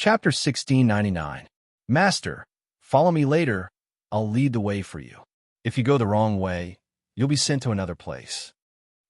Chapter 1699. Master, follow me later. I'll lead the way for you. If you go the wrong way, you'll be sent to another place.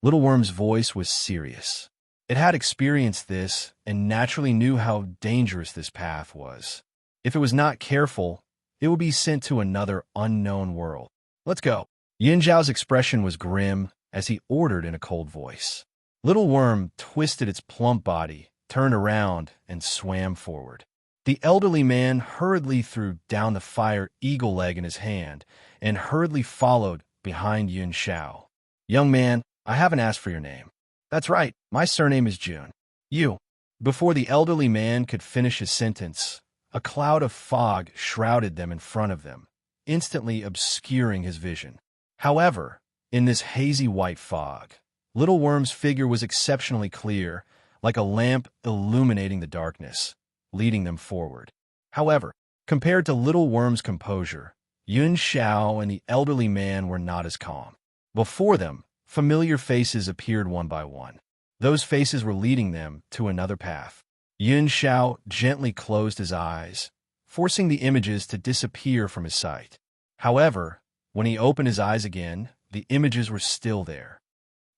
Little Worm's voice was serious. It had experienced this and naturally knew how dangerous this path was. If it was not careful, it would be sent to another unknown world. Let's go. Yin Zhao's expression was grim as he ordered in a cold voice. Little Worm twisted its plump body, turned around, and swam forward. The elderly man hurriedly threw down the fire eagle leg in his hand and hurriedly followed behind Yin Zhao. Young man, I haven't asked for your name. That's right, my surname is Jun. You. Before the elderly man could finish his sentence, a cloud of fog shrouded them in front of them, instantly obscuring his vision. However, in this hazy white fog, Little Worm's figure was exceptionally clear, like a lamp illuminating the darkness, leading them forward. However, compared to Little Worm's composure, Yin Zhao and the elderly man were not as calm. Before them, familiar faces appeared one by one. Those faces were leading them to another path. Yin Zhao gently closed his eyes, forcing the images to disappear from his sight. However, when he opened his eyes again, the images were still there.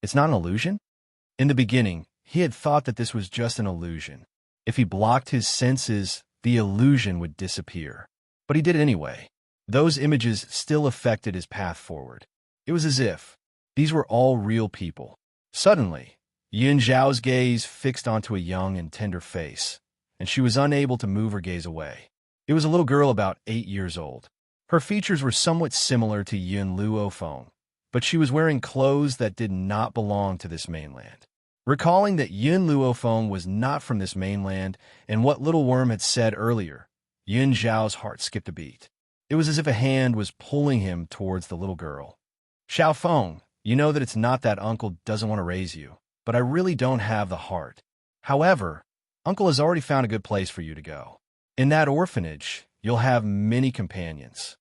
It's not an illusion? In the beginning, he had thought that this was just an illusion. If he blocked his senses, the illusion would disappear. But he did it anyway. Those images still affected his path forward. It was as if these were all real people. Suddenly, Yin Zhao's gaze fixed onto a young and tender face, and she was unable to move her gaze away. It was a little girl about 8 years old. Her features were somewhat similar to Yin Luofeng, but she was wearing clothes that did not belong to this mainland. Recalling that Yin Luofeng was not from this mainland and what Little Worm had said earlier, Yin Zhao's heart skipped a beat. It was as if a hand was pulling him towards the little girl. Xiaofeng, you know that it's not that Uncle doesn't want to raise you, but I really don't have the heart. However, Uncle has already found a good place for you to go. In that orphanage, you'll have many companions.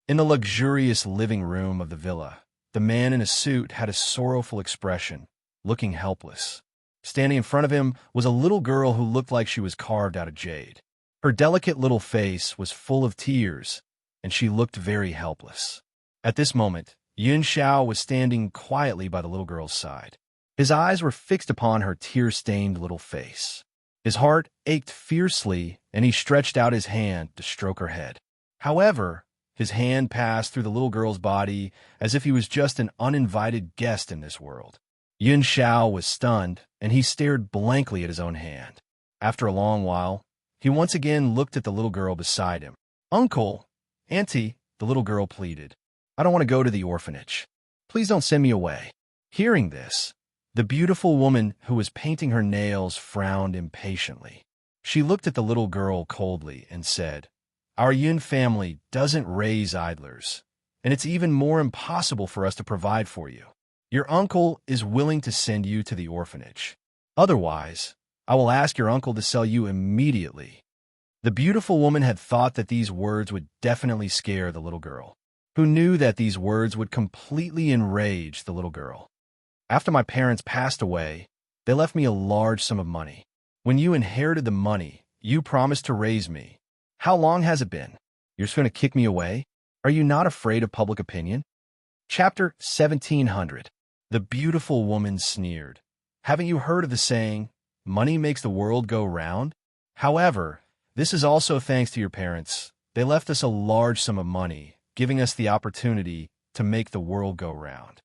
In the luxurious living room of the villa, the man in a suit had a sorrowful expression, looking helpless. Standing in front of him was a little girl who looked like she was carved out of jade. Her delicate little face was full of tears, and she looked very helpless. At this moment, Yin Zhao was standing quietly by the little girl's side. His eyes were fixed upon her tear-stained little face. His heart ached fiercely, and he stretched out his hand to stroke her head. However, his hand passed through the little girl's body as if he was just an uninvited guest in this world. Yin Zhao was stunned, and he stared blankly at his own hand. After a long while, he once again looked at the little girl beside him. Uncle, Auntie, the little girl pleaded. I don't want to go to the orphanage. Please don't send me away. Hearing this, the beautiful woman who was painting her nails frowned impatiently. She looked at the little girl coldly and said, Our Yin family doesn't raise idlers, and it's even more impossible for us to provide for you. Your uncle is willing to send you to the orphanage. Otherwise, I will ask your uncle to sell you immediately. The beautiful woman had thought that these words would definitely scare the little girl, who knew that these words would completely enrage the little girl. After my parents passed away, they left me a large sum of money. When you inherited the money, you promised to raise me. How long has it been? You're just going to kick me away? Are you not afraid of public opinion? Chapter 1700. The beautiful woman sneered. Haven't you heard of the saying, money makes the world go round? However, this is also thanks to your parents. They left us a large sum of money, giving us the opportunity to make the world go round.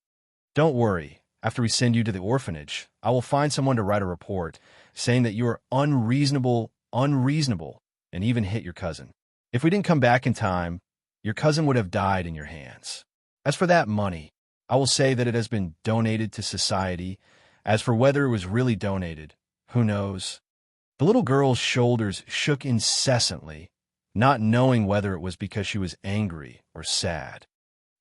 Don't worry. After we send you to the orphanage, I will find someone to write a report saying that you are unreasonable, and even hit your cousin. If we didn't come back in time, your cousin would have died in your hands. As for that money, I will say that it has been donated to society. As for whether it was really donated, who knows? The little girl's shoulders shook incessantly, not knowing whether it was because she was angry or sad.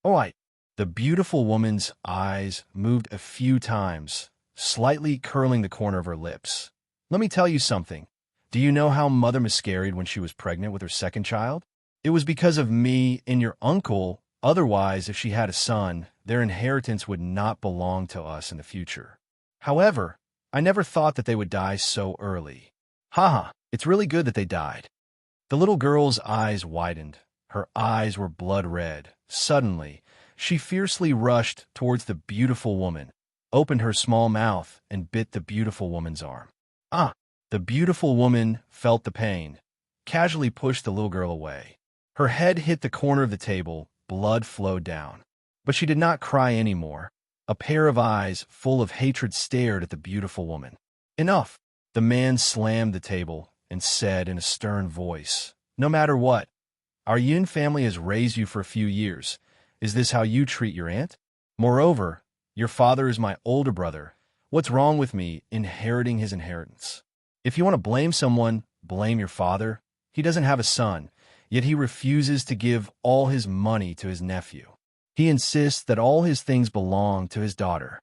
All right. The beautiful woman's eyes moved a few times, slightly curling the corner of her lips. Let me tell you something. Do you know how Mother miscarried when she was pregnant with her second child? It was because of me and your uncle. Otherwise, if she had a son, their inheritance would not belong to us in the future. However, I never thought that they would die so early. Haha, It's really good that they died. The little girl's eyes widened. Her eyes were blood red. Suddenly, she fiercely rushed towards the beautiful woman, opened her small mouth, and bit the beautiful woman's arm. Ah! The beautiful woman felt the pain, casually pushed the little girl away. Her head hit the corner of the table, blood flowed down. But she did not cry anymore. A pair of eyes full of hatred stared at the beautiful woman. Enough! The man slammed the table and said in a stern voice, "No matter what, our Yun family has raised you for a few years. Is this how you treat your aunt? Moreover, your father is my older brother. What's wrong with me inheriting his inheritance? If you want to blame someone, blame your father. He doesn't have a son, yet he refuses to give all his money to his nephew. He insists that all his things belong to his daughter.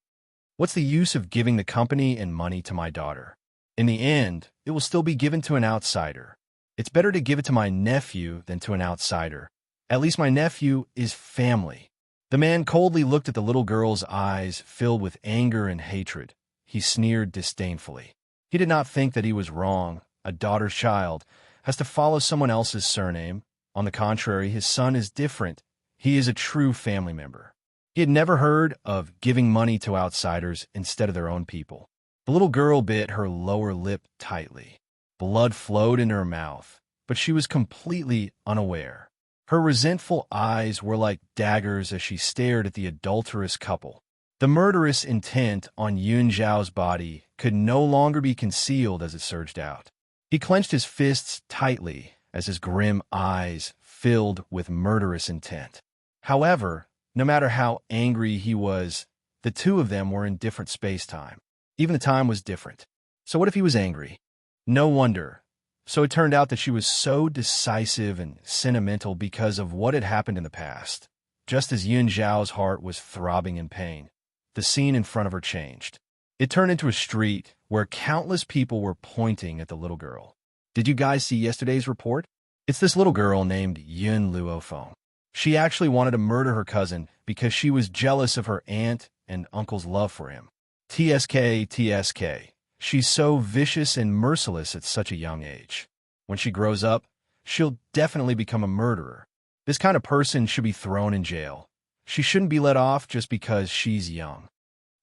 What's the use of giving the company and money to my daughter? In the end, it will still be given to an outsider. It's better to give it to my nephew than to an outsider. At least my nephew is family." The man coldly looked at the little girl's eyes filled with anger and hatred. He sneered disdainfully. He did not think that he was wrong. A daughter's child has to follow someone else's surname. On the contrary, his son is different. He is a true family member. He had never heard of giving money to outsiders instead of their own people. The little girl bit her lower lip tightly. Blood flowed into her mouth, but she was completely unaware. Her resentful eyes were like daggers as she stared at the adulterous couple. The murderous intent on Yun Zhao's body could no longer be concealed as it surged out. He clenched his fists tightly as his grim eyes filled with murderous intent. However, no matter how angry he was, the two of them were in different space-time. Even the time was different. So what if he was angry? No wonder. So it turned out that she was so decisive and sentimental because of what had happened in the past. Just as Yun Zhao's heart was throbbing in pain, the scene in front of her changed. It turned into a street where countless people were pointing at the little girl. Did you guys see yesterday's report? It's this little girl named Yun Luofeng. She actually wanted to murder her cousin because she was jealous of her aunt and uncle's love for him. TSK. She's so vicious and merciless at such a young age. When she grows up, she'll definitely become a murderer. This kind of person should be thrown in jail. She shouldn't be let off just because she's young.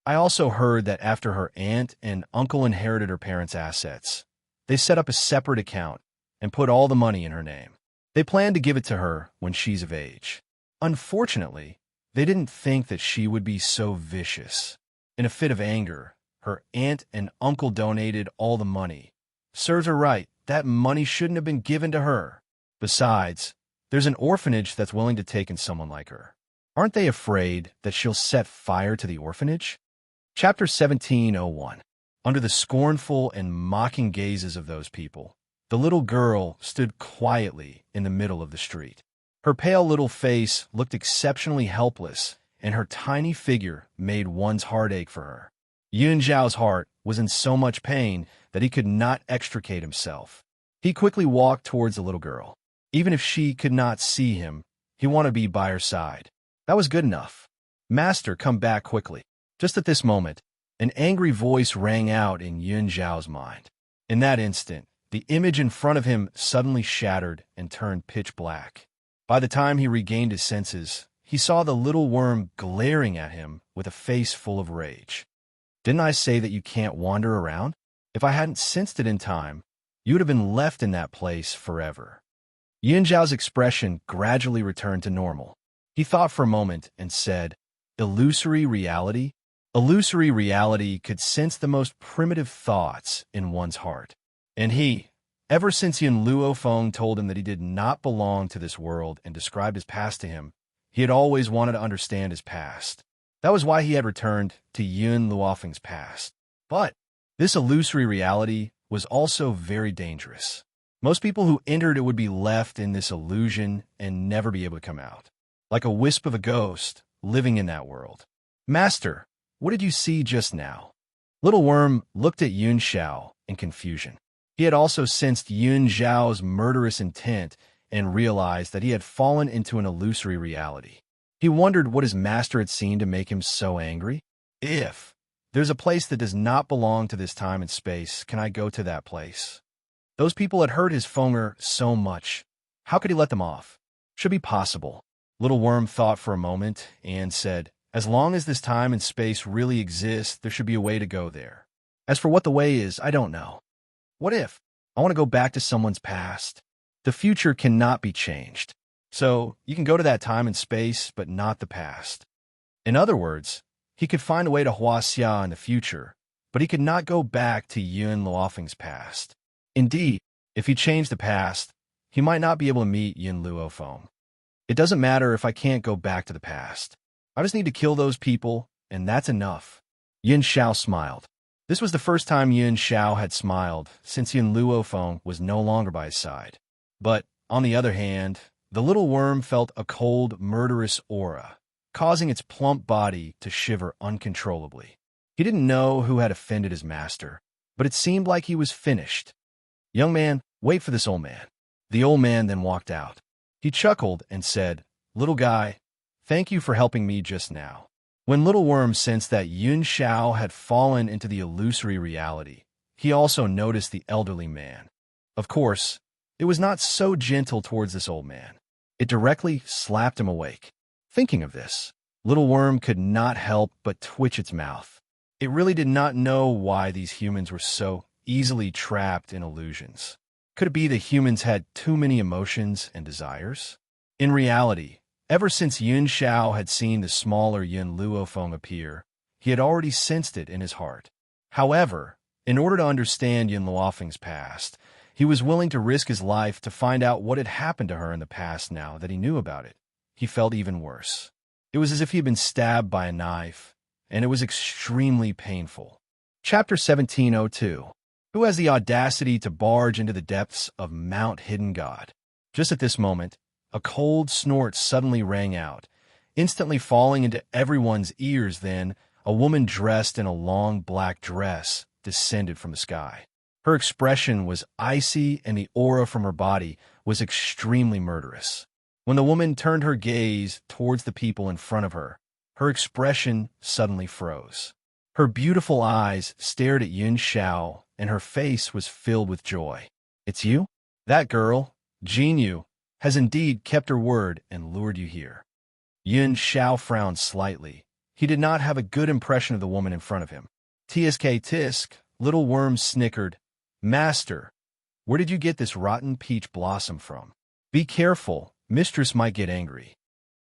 I also heard that after her aunt and uncle inherited her parents' assets, they set up a separate account and put all the money in her name. They plan to give it to her when she's of age. Unfortunately, they didn't think that she would be so vicious. In a fit of anger, her aunt and uncle donated all the money. Serves her right. That money shouldn't have been given to her. Besides, there's an orphanage that's willing to take in someone like her. Aren't they afraid that she'll set fire to the orphanage? Chapter 17:01. Under the scornful and mocking gazes of those people, the little girl stood quietly in the middle of the street. Her pale little face looked exceptionally helpless, and her tiny figure made one's heart ache for her. Yun Zhao's heart was in so much pain that he could not extricate himself. He quickly walked towards the little girl. Even if she could not see him, he wanted to be by her side. That was good enough. "Master, come back quickly." Just at this moment, an angry voice rang out in Yun Zhao's mind. In that instant, the image in front of him suddenly shattered and turned pitch black. By the time he regained his senses, he saw the little worm glaring at him with a face full of rage. "Didn't I say that you can't wander around? If I hadn't sensed it in time, you would have been left in that place forever." Yun Zhao's expression gradually returned to normal. He thought for a moment and said, "Illusory reality?" Illusory reality could sense the most primitive thoughts in one's heart. And he, ever since Yun Luofeng told him that he did not belong to this world and described his past to him, he had always wanted to understand his past. That was why he had returned to Yun Luofeng's past. But this illusory reality was also very dangerous. Most people who entered it would be left in this illusion and never be able to come out, like a wisp of a ghost living in that world. "Master, what did you see just now?" Little Worm looked at Yun Zhao in confusion. He had also sensed Yun Zhao's murderous intent and realized that he had fallen into an illusory reality. He wondered what his master had seen to make him so angry. "If there's a place that does not belong to this time and space, can I go to that place?" Those people had hurt his Fenger so much. How could he let them off? Should be possible. Little Worm thought for a moment and said, as long as this time and space really exist, there should be a way to go there. As for what the way is, I don't know. What if? I want to go back to someone's past. The future cannot be changed. So, you can go to that time and space, but not the past. In other words, he could find a way to Huaxia in the future, but he could not go back to Yun Luofeng's past. Indeed, if he changed the past, he might not be able to meet Yun Luofeng. It doesn't matter if I can't go back to the past. I just need to kill those people, and that's enough. Yun Xiao smiled. This was the first time Yun Xiao had smiled since Yun Luofeng was no longer by his side. But, on the other hand, the little worm felt a cold, murderous aura, causing its plump body to shiver uncontrollably. He didn't know who had offended his master, but it seemed like he was finished. Young man, wait for this old man. The old man then walked out. He chuckled and said, little guy, thank you for helping me just now. When Little Worm sensed that Yun Xiao had fallen into the illusory reality, he also noticed the elderly man. Of course, it was not so gentle towards this old man. It directly slapped him awake. Thinking of this, Little Worm could not help but twitch its mouth. It really did not know why these humans were so easily trapped in illusions. Could it be that humans had too many emotions and desires? In reality, ever since Yun Xiao had seen the smaller Yun Luofeng appear, he had already sensed it in his heart. However, in order to understand Yun Luofeng's past, he was willing to risk his life to find out what had happened to her in the past. Now that he knew about it, he felt even worse. It was as if he had been stabbed by a knife, and it was extremely painful. Chapter 1702. Who has the audacity to barge into the depths of Mount Hidden God? Just at this moment, a cold snort suddenly rang out, instantly falling into everyone's ears. Then, a woman dressed in a long black dress descended from the sky. Her expression was icy, and the aura from her body was extremely murderous. When the woman turned her gaze towards the people in front of her, her expression suddenly froze. Her beautiful eyes stared at Yun Xiao, and her face was filled with joy. It's you? That girl, Jin Yu, has indeed kept her word and lured you here. Yun Xiao frowned slightly. He did not have a good impression of the woman in front of him. Tsk tisk, Little Worm snickered. Master, where did you get this rotten peach blossom from? Be careful, mistress might get angry.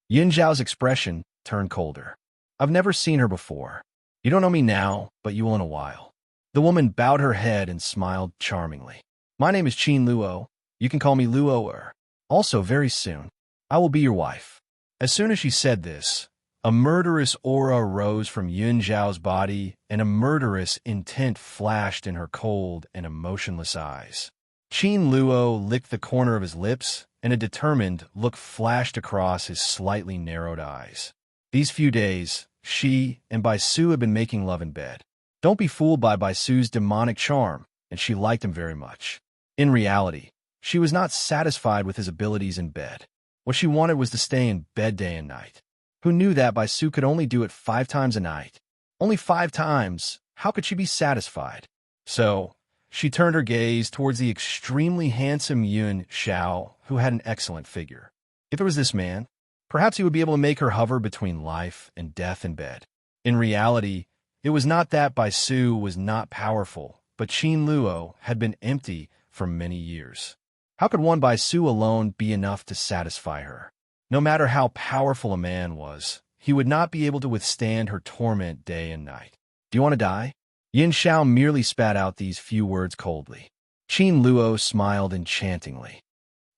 Yun Xiao's expression turned colder. I've never seen her before. You don't know me now, but you will in a while. The woman bowed her head and smiled charmingly. My name is Qin Luo. You can call me Luo. Also, very soon, I will be your wife. As soon as she said this, a murderous aura rose from Yun Xiao's body, and a murderous intent flashed in her cold and emotionless eyes. Qin Luo licked the corner of his lips, and a determined look flashed across his slightly narrowed eyes. These few days, she and Baisu had been making love in bed. Don't be fooled by Baisu's demonic charm, and she liked him very much. In reality, she was not satisfied with his abilities in bed. What she wanted was to stay in bed day and night. Who knew that Baisu could only do it 5 times a night? Only 5 times. How could she be satisfied? So, she turned her gaze towards the extremely handsome Yun Xiao, who had an excellent figure. If it was this man, perhaps he would be able to make her hover between life and death in bed. In reality, it was not that Baisu was not powerful, but Qin Luo had been empty for many years. How could one Baisu alone be enough to satisfy her? No matter how powerful a man was, he would not be able to withstand her torment day and night. Do you want to die? Yin Xiao merely spat out these few words coldly. Qin Luo smiled enchantingly.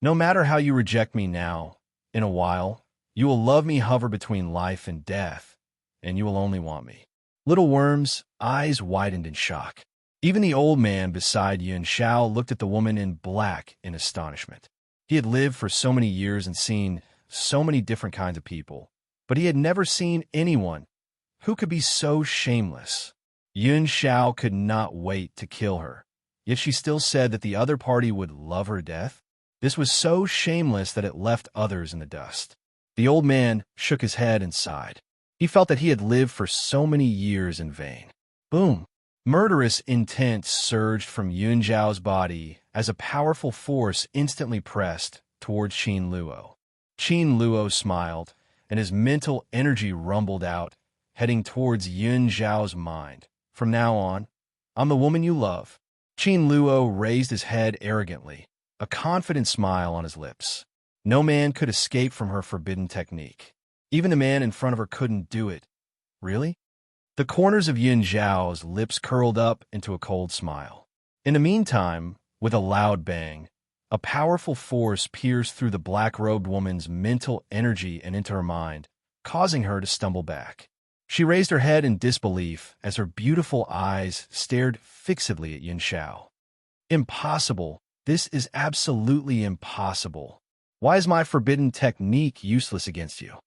No matter how you reject me now, in a while, you will love me hover between life and death, and you will only want me. Little Worm's eyes widened in shock. Even the old man beside Yun Xiao looked at the woman in black in astonishment. He had lived for so many years and seen so many different kinds of people, but he had never seen anyone who could be so shameless. Yun Xiao could not wait to kill her, yet she still said that the other party would love her death. This was so shameless that it left others in the dust. The old man shook his head and sighed. He felt that he had lived for so many years in vain. Boom! Murderous intent surged from Yun Zhao's body as a powerful force instantly pressed towards Qin Luo. Qin Luo smiled, and his mental energy rumbled out, heading towards Yun Zhao's mind. From now on, I'm the woman you love. Qin Luo raised his head arrogantly, a confident smile on his lips. No man could escape from her forbidden technique. Even the man in front of her couldn't do it. Really? The corners of Yun Zhao's lips curled up into a cold smile. In the meantime, with a loud bang, a powerful force pierced through the black-robed woman's mental energy and into her mind, causing her to stumble back. She raised her head in disbelief as her beautiful eyes stared fixedly at Yun Zhao. Impossible. This is absolutely impossible. Why is my forbidden technique useless against you?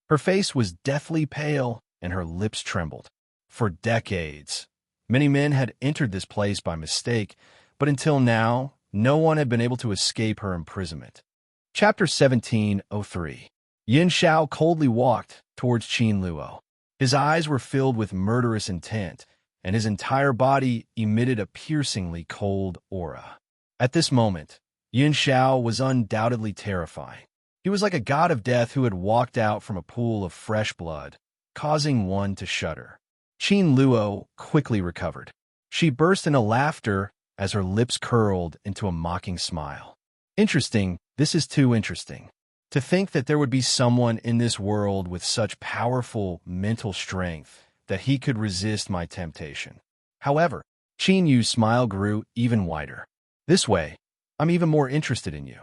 Her face was deathly pale, and her lips trembled. For decades, many men had entered this place by mistake, but until now, no one had been able to escape her imprisonment. Chapter 17:03. Yun Zhao coldly walked towards Qin Luo. His eyes were filled with murderous intent, and his entire body emitted a piercingly cold aura. At this moment, Yun Zhao was undoubtedly terrifying. He was like a god of death who had walked out from a pool of fresh blood, causing one to shudder. Qin Luo quickly recovered. She burst into laughter as her lips curled into a mocking smile. Interesting, this is too interesting. To think that there would be someone in this world with such powerful mental strength that he could resist my temptation. However, Qin Yu's smile grew even wider. This way, I'm even more interested in you.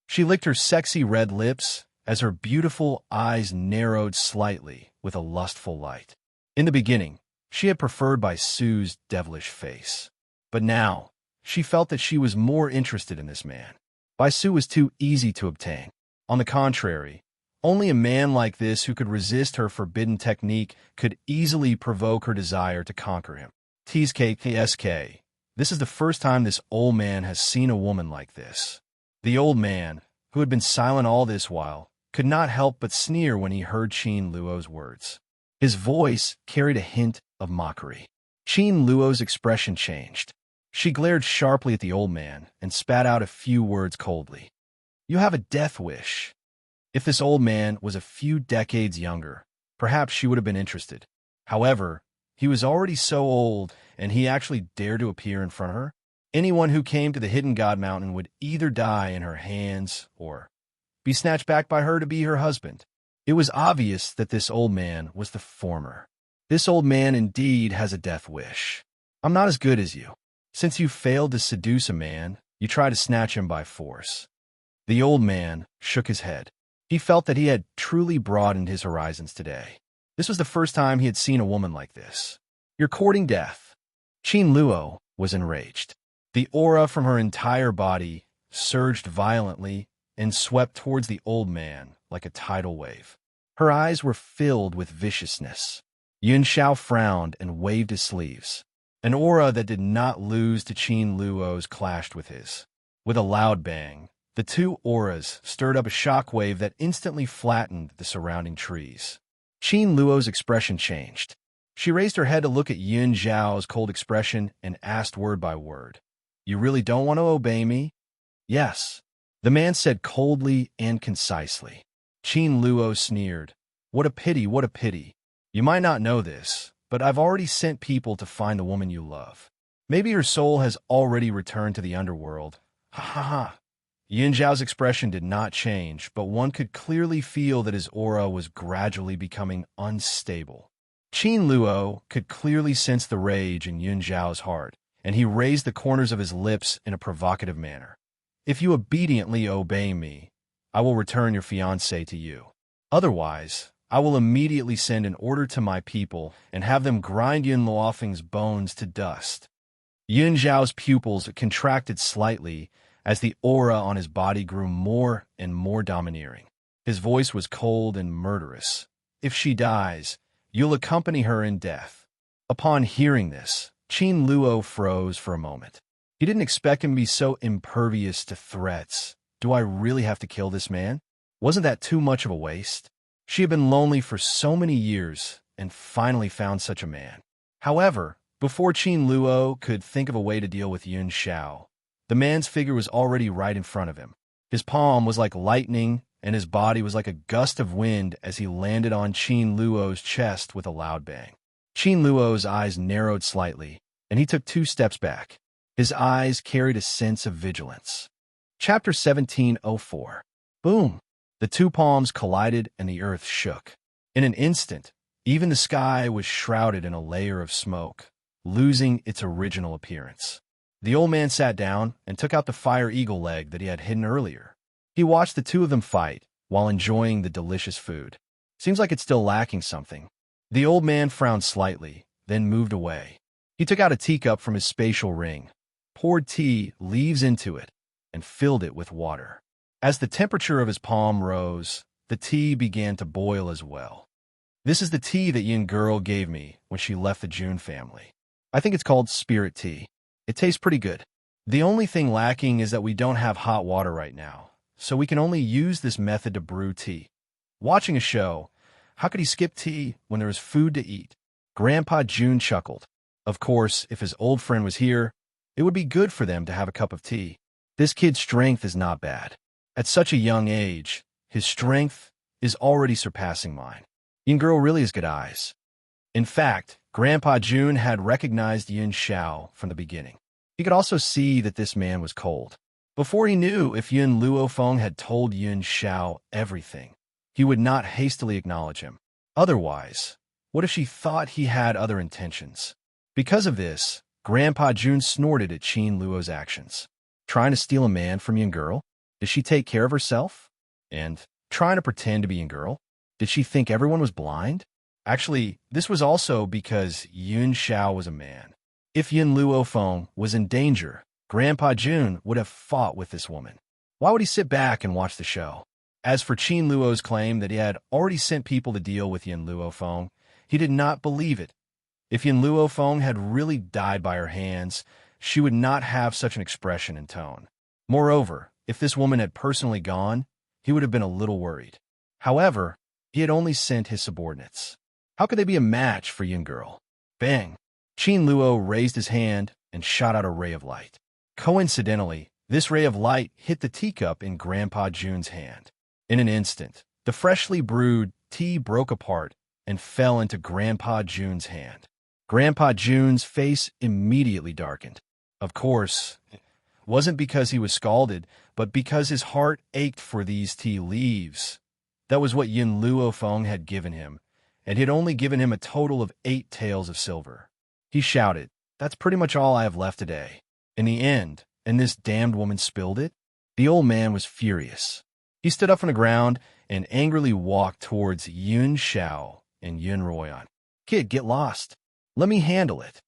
She licked her sexy red lips as her beautiful eyes narrowed slightly with a lustful light. In the beginning, she had preferred Bai Su's devilish face. But now, she felt that she was more interested in this man. Bai Su was too easy to obtain. On the contrary, only a man like this who could resist her forbidden technique could easily provoke her desire to conquer him. TSK, this is the first time this old man has seen a woman like this. The old man, who had been silent all this while, could not help but sneer when he heard Qin Luo's words. His voice carried a hint of mockery. Qin Luo's expression changed. She glared sharply at the old man and spat out a few words coldly. You have a death wish. If this old man was a few decades younger, perhaps she would have been interested. However, he was already so old, and he actually dared to appear in front of her. Anyone who came to the Hidden God Mountain would either die in her hands or be snatched back by her to be her husband. It was obvious that this old man was the former. This old man indeed has a death wish. I'm not as good as you. Since you failed to seduce a man, you try to snatch him by force. The old man shook his head. He felt that he had truly broadened his horizons today. This was the first time he had seen a woman like this. You're courting death. Qin Luo was enraged. The aura from her entire body surged violently and swept towards the old man like a tidal wave. Her eyes were filled with viciousness. Yun Zhao frowned and waved his sleeves. An aura that did not lose to Qin Luo's clashed with his. With a loud bang, the two auras stirred up a shockwave that instantly flattened the surrounding trees. Qin Luo's expression changed. She raised her head to look at Yun Zhao's cold expression and asked word by word, You really don't want to obey me? Yes, the man said coldly and concisely. Qin Luo sneered. What a pity, what a pity. You might not know this, but I've already sent people to find the woman you love. Maybe your soul has already returned to the underworld. Ha ha ha. Yun Zhao's expression did not change, but one could clearly feel that his aura was gradually becoming unstable. Qin Luo could clearly sense the rage in Yun Zhao's heart, and he raised the corners of his lips in a provocative manner. If you obediently obey me, I will return your fiancé to you. Otherwise, I will immediately send an order to my people and have them grind Yun Luofeng's bones to dust. Yun Zhao's pupils contracted slightly as the aura on his body grew more and more domineering. His voice was cold and murderous. If she dies, you'll accompany her in death. Upon hearing this, Qin Luo froze for a moment. He didn't expect him to be so impervious to threats. Do I really have to kill this man? Wasn't that too much of a waste? She had been lonely for so many years and finally found such a man. However, Before Qin Luo could think of a way to deal with Yun Xiao, the man's figure was already right in front of him. His palm was like lightning, and his body was like a gust of wind as he landed on Qin Luo's chest with a loud bang. Qin Luo's eyes narrowed slightly, and he took 2 steps back. His eyes carried a sense of vigilance. Chapter 17:04. Boom! The 2 palms collided and the earth shook. In an instant, even the sky was shrouded in a layer of smoke, losing its original appearance. The old man sat down and took out the fire eagle leg that he had hidden earlier. He watched the 2 of them fight while enjoying the delicious food. Seems like it's still lacking something. The old man frowned slightly, then moved away. He took out a teacup from his spatial ring, poured tea leaves into it, and filled it with water. As the temperature of his palm rose, the tea began to boil as well. This is the tea that Yin girl gave me when she left the Jun family. I think it's called spirit tea. It tastes pretty good. The only thing lacking is that we don't have hot water right now, so we can only use this method to brew tea. Watching a show, how could he skip tea when there was food to eat? Grandpa Jun chuckled. Of course, if his old friend was here, it would be good for them to have a cup of tea. This kid's strength is not bad. At such a young age, his strength is already surpassing mine. Yin girl really has good eyes. In fact, Grandpa Jun had recognized Yun Xiao from the beginning. He could also see that this man was cold. Before he knew if Yun Luofeng had told Yun Xiao everything, he would not hastily acknowledge him. Otherwise, what if she thought he had other intentions? Because of this, Grandpa Jun snorted at Qin Luo's actions. Trying to steal a man from Yin girl? Did she take care of herself? And trying to pretend to be Yin girl? Did she think everyone was blind? Actually, this was also because Yun Xiao was a man. If Yun Luofeng was in danger, Grandpa Jun would have fought with this woman. Why would he sit back and watch the show? As for Qin Luo's claim that he had already sent people to deal with Yun Luofeng, he did not believe it. If Yun Luofeng had really died by her hands, she would not have such an expression and tone. Moreover, if this woman had personally gone, he would have been a little worried. However, he had only sent his subordinates. How could they be a match for Yin girl? Bang! Qin Luo raised his hand and shot out a ray of light. Coincidentally, this ray of light hit the teacup in Grandpa Jun's hand. In an instant, the freshly brewed tea broke apart and fell into Grandpa Jun's hand. Grandpa Jun's face immediately darkened. Of course, it wasn't because he was scalded, but because his heart ached for these tea leaves. That was what Yun Luofeng had given him, and he had only given him a total of 8 taels of silver. He shouted, "That's pretty much all I have left today." In the end, and this damned woman spilled it? The old man was furious. He stood up from the ground and angrily walked towards Yun Xiao and Yun Ruoyan. "Kid, get lost. Let me handle it."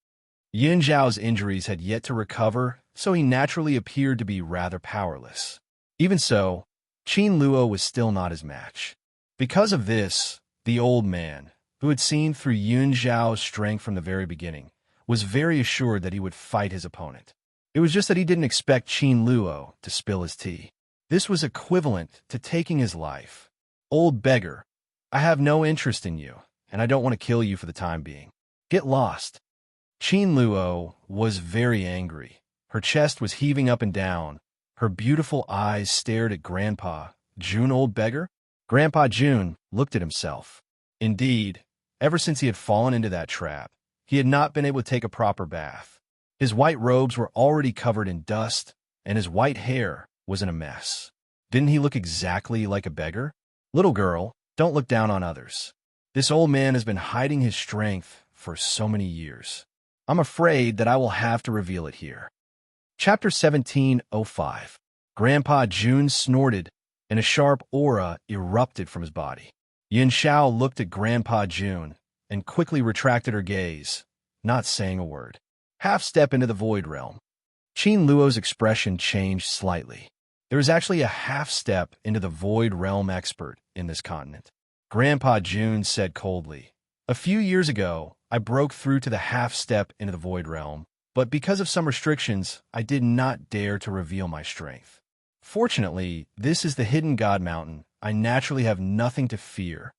Yun Xiao's injuries had yet to recover, so he naturally appeared to be rather powerless. Even so, Qin Luo was still not his match. Because of this, the old man, who had seen through Yun Xiao's strength from the very beginning, was very assured that he would fight his opponent. It was just that he didn't expect Qin Luo to spill his tea. This was equivalent to taking his life. "Old beggar, I have no interest in you, and I don't want to kill you for the time being. Get lost." Qin Luo was very angry. Her chest was heaving up and down. Her beautiful eyes stared at Grandpa Jun. Old beggar? Grandpa Jun looked at himself. Indeed, ever since he had fallen into that trap, he had not been able to take a proper bath. His white robes were already covered in dust, and his white hair was in a mess. Didn't he look exactly like a beggar? Little girl, don't look down on others. This old man has been hiding his strength for so many years. I'm afraid that I will have to reveal it here. Chapter 17:05. Grandpa Jun snorted, and a sharp aura erupted from his body. Yin Xiao looked at Grandpa Jun and quickly retracted her gaze, not saying a word. Half step into the void realm. Qin Luo's expression changed slightly. There is actually a half step into the void realm expert in this continent. Grandpa Jun said coldly, "A few years ago, I broke through to the half step into the void realm, but because of some restrictions, I did not dare to reveal my strength. Fortunately, this is the hidden God Mountain. I naturally have nothing to fear.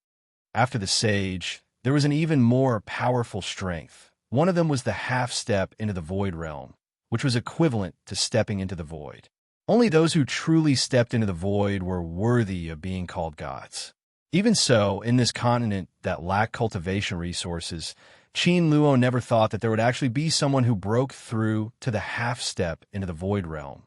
After the sage, there was an even more powerful strength, One of them was the half-step into the void realm, which was equivalent to stepping into the void. Only those who truly stepped into the void were worthy of being called gods. Even so, in this continent that lacked cultivation resources, Qin Luo never thought that there would actually be someone who broke through to the half-step into the void realm.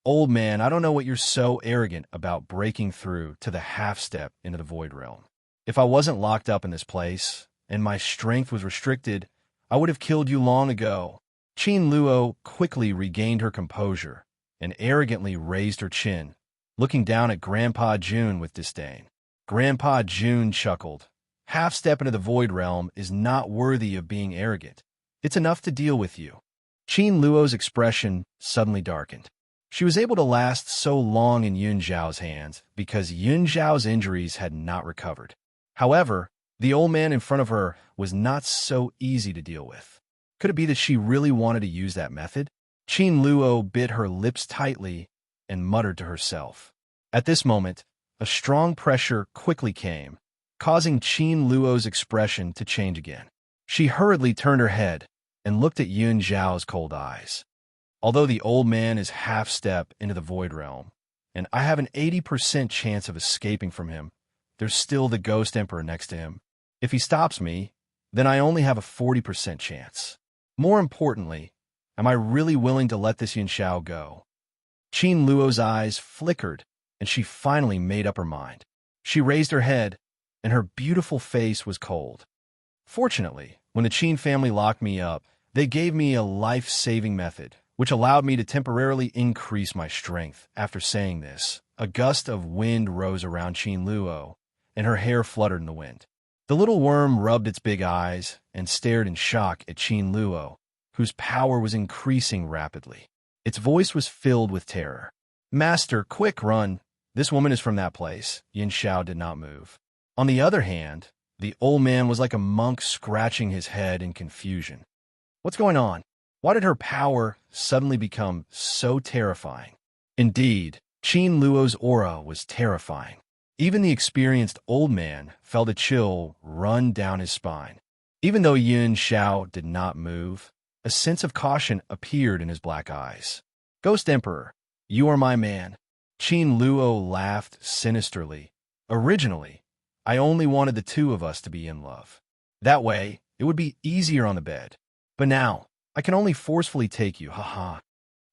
Old man, I don't know what you're so arrogant about breaking through to the half-step into the void realm. If I wasn't locked up in this place, and my strength was restricted, I would have killed you long ago. Qin Luo quickly regained her composure and arrogantly raised her chin, looking down at Grandpa Jun with disdain. Grandpa Jun chuckled. Half-step into the void realm is not worthy of being arrogant. It's enough to deal with you. Qin Luo's expression suddenly darkened. She was able to last so long in Yun Zhao's hands because Yun Zhao's injuries had not recovered. However, the old man in front of her was not so easy to deal with. Could it be that she really wanted to use that method? Qin Luo bit her lips tightly and muttered to herself. At this moment, a strong pressure quickly came, causing Qin Luo's expression to change again. She hurriedly turned her head and looked at Yun Zhao's cold eyes. Although the old man is half-step into the void realm, and I have an 80% chance of escaping from him, there's still the Ghost Emperor next to him. If he stops me, then I only have a 40% chance. More importantly, am I really willing to let this Yun Zhao go? Qin Luo's eyes flickered, and she finally made up her mind. She raised her head, and her beautiful face was cold. Fortunately, when the Qin family locked me up, they gave me a life-saving method, which allowed me to temporarily increase my strength. After saying this, a gust of wind rose around Qin Luo, and her hair fluttered in the wind. The little worm rubbed its big eyes and stared in shock at Qin Luo, whose power was increasing rapidly. Its voice was filled with terror. Master, quick, run! This woman is from that place. Yun Zhao did not move. On the other hand, the old man was like a monk scratching his head in confusion. What's going on? Why did her power suddenly become so terrifying? Indeed, Qin Luo's aura was terrifying. Even the experienced old man felt a chill run down his spine. Even though Yun Zhao did not move, a sense of caution appeared in his black eyes. Ghost Emperor, you are my man. Qin Luo laughed sinisterly. Originally, I only wanted the two of us to be in love. That way, it would be easier on the bed. But now, I can only forcefully take you, haha.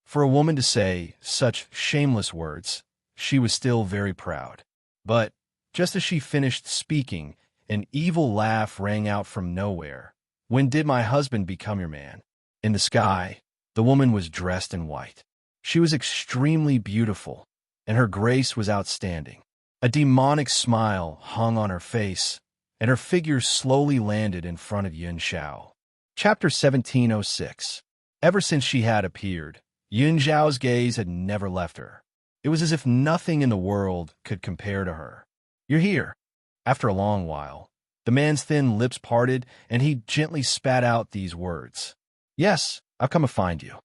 For a woman to say such shameless words, she was still very proud. But, just as she finished speaking, an evil laugh rang out from nowhere. When did my husband become your man? In the sky, the woman was dressed in white. She was extremely beautiful, and her grace was outstanding. A demonic smile hung on her face, and her figure slowly landed in front of Yun Zhao. Chapter 1706. Ever since she had appeared, Yun Zhao's gaze had never left her. It was as if nothing in the world could compare to her. You're here. After a long while, the man's thin lips parted, and he gently spat out these words. Yes, I've come to find you.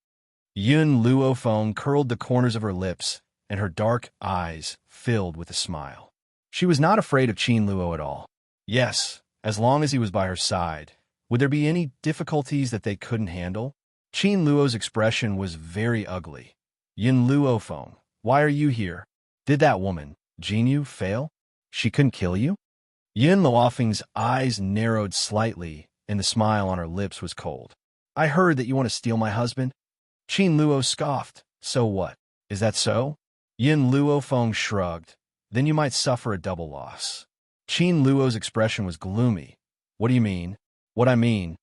Yun Luofeng curled the corners of her lips, and her dark eyes filled with a smile. She was not afraid of Qin Luo at all. Yes, as long as he was by her side. Would there be any difficulties that they couldn't handle? Qin Luo's expression was very ugly. Yun Luofeng, why are you here? Did that woman, Jinyu, fail? She couldn't kill you? Yun Luofeng's eyes narrowed slightly, and the smile on her lips was cold. I heard that you want to steal my husband? Qin Luo scoffed. So what? Is that so? Yun Luofeng shrugged. Then you might suffer a double loss. Qin Luo's expression was gloomy. What do you mean? What I mean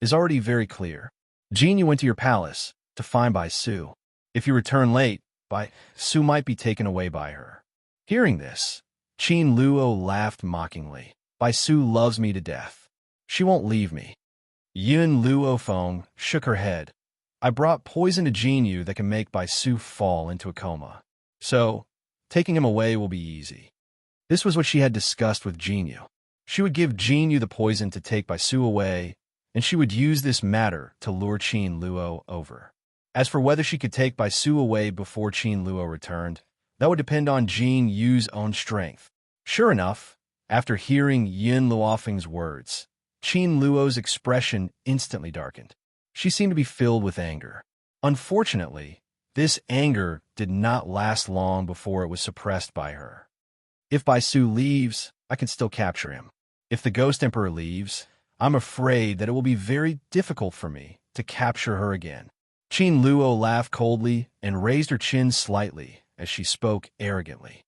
is already very clear. Jinyu went to your palace to find Bai Su. If you return late, Bai Su might be taken away by her. Hearing this, Qin Luo laughed mockingly. Bai Su loves me to death. She won't leave me. Yun Luofeng shook her head. I brought poison to Jinyu that can make Bai Su fall into a coma. So, taking him away will be easy. This was what she had discussed with Jinyu. She would give Jinyu the poison to take Bai Su away, and she would use this matter to lure Qin Luo over. As for whether she could take Bai Su away before Qin Luo returned, that would depend on Jin Yu's own strength. Sure enough, after hearing Yun Luofeng's words, Qin Luo's expression instantly darkened. She seemed to be filled with anger. Unfortunately, this anger did not last long before it was suppressed by her. If Bai Su leaves, I can still capture him. If the Ghost Emperor leaves, I'm afraid that it will be very difficult for me to capture her again. Qin Luo laughed coldly and raised her chin slightly as she spoke arrogantly.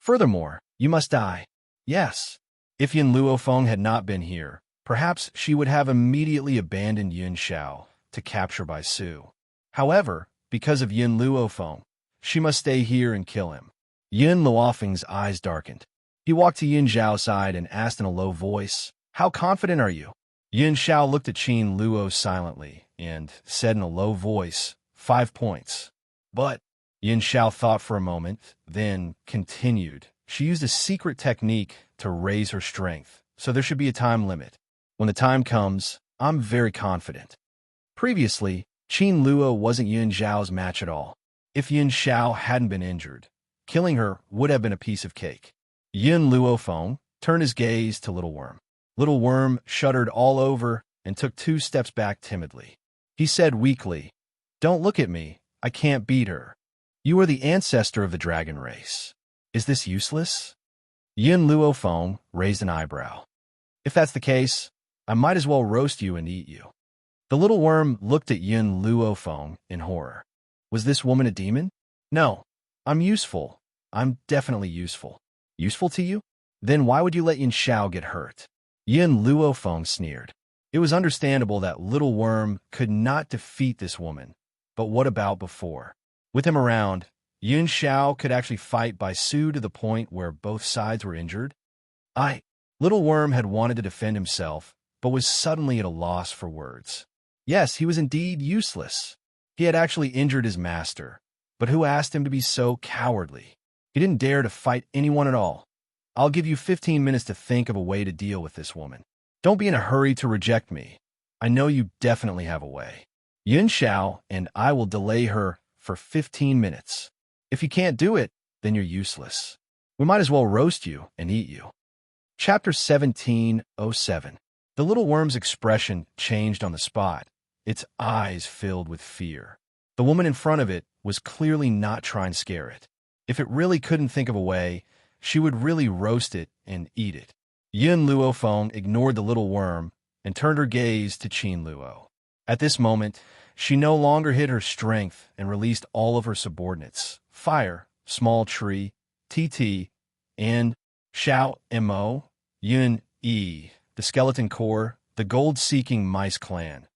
Furthermore, you must die. Yes. If Yin Luofeng had not been here, perhaps she would have immediately abandoned Yin Xiao to capture Bai Su. However, because of Yin Luofeng, she must stay here and kill him. Yin Luofeng's eyes darkened. He walked to Yin Xiao's side and asked in a low voice, "How confident are you?" Yin Xiao looked at Qin Luo silently and said in a low voice, 5 points. But Yin Xiao thought for a moment, then continued. She used a secret technique to raise her strength, so there should be a time limit. When the time comes, I'm very confident. Previously, Qin Luo wasn't Yin Xiao's match at all. If Yin Xiao hadn't been injured, killing her would have been a piece of cake. Yin Luofeng turned his gaze to Little Worm. Little Worm shuddered all over and took 2 steps back timidly. He said weakly, "Don't look at me. I can't beat her. You are the ancestor of the dragon race. Is this useless?" Yin Luofeng raised an eyebrow. "If that's the case, I might as well roast you and eat you." The little worm looked at Yin Luofeng in horror. Was this woman a demon? No, I'm useful. I'm definitely useful. Useful to you? Then why would you let Yin Xiao get hurt? Yin Luofeng sneered. It was understandable that Little Worm could not defeat this woman, but what about before? With him around, Yin Xiao could actually fight Bai Su to the point where both sides were injured. Little Worm had wanted to defend himself, but was suddenly at a loss for words. Yes, he was indeed useless. He had actually injured his master, but who asked him to be so cowardly? He didn't dare to fight anyone at all. I'll give you 15 minutes to think of a way to deal with this woman. Don't be in a hurry to reject me. I know you definitely have a way. Yin Xiao and I will delay her for 15 minutes. If you can't do it, then you're useless. We might as well roast you and eat you. Chapter 17:07. The little worm's expression changed on the spot, its eyes filled with fear. The woman in front of it was clearly not trying to scare it. If it really couldn't think of a way, she would really roast it and eat it. Yin Luofeng ignored the little worm and turned her gaze to Qin Luo. At this moment, she no longer hid her strength and released all of her subordinates: Fire, Small Tree, TT, and Xiao Mo, Yun Yi, the Skeleton Corps, the gold-seeking Mice Clan.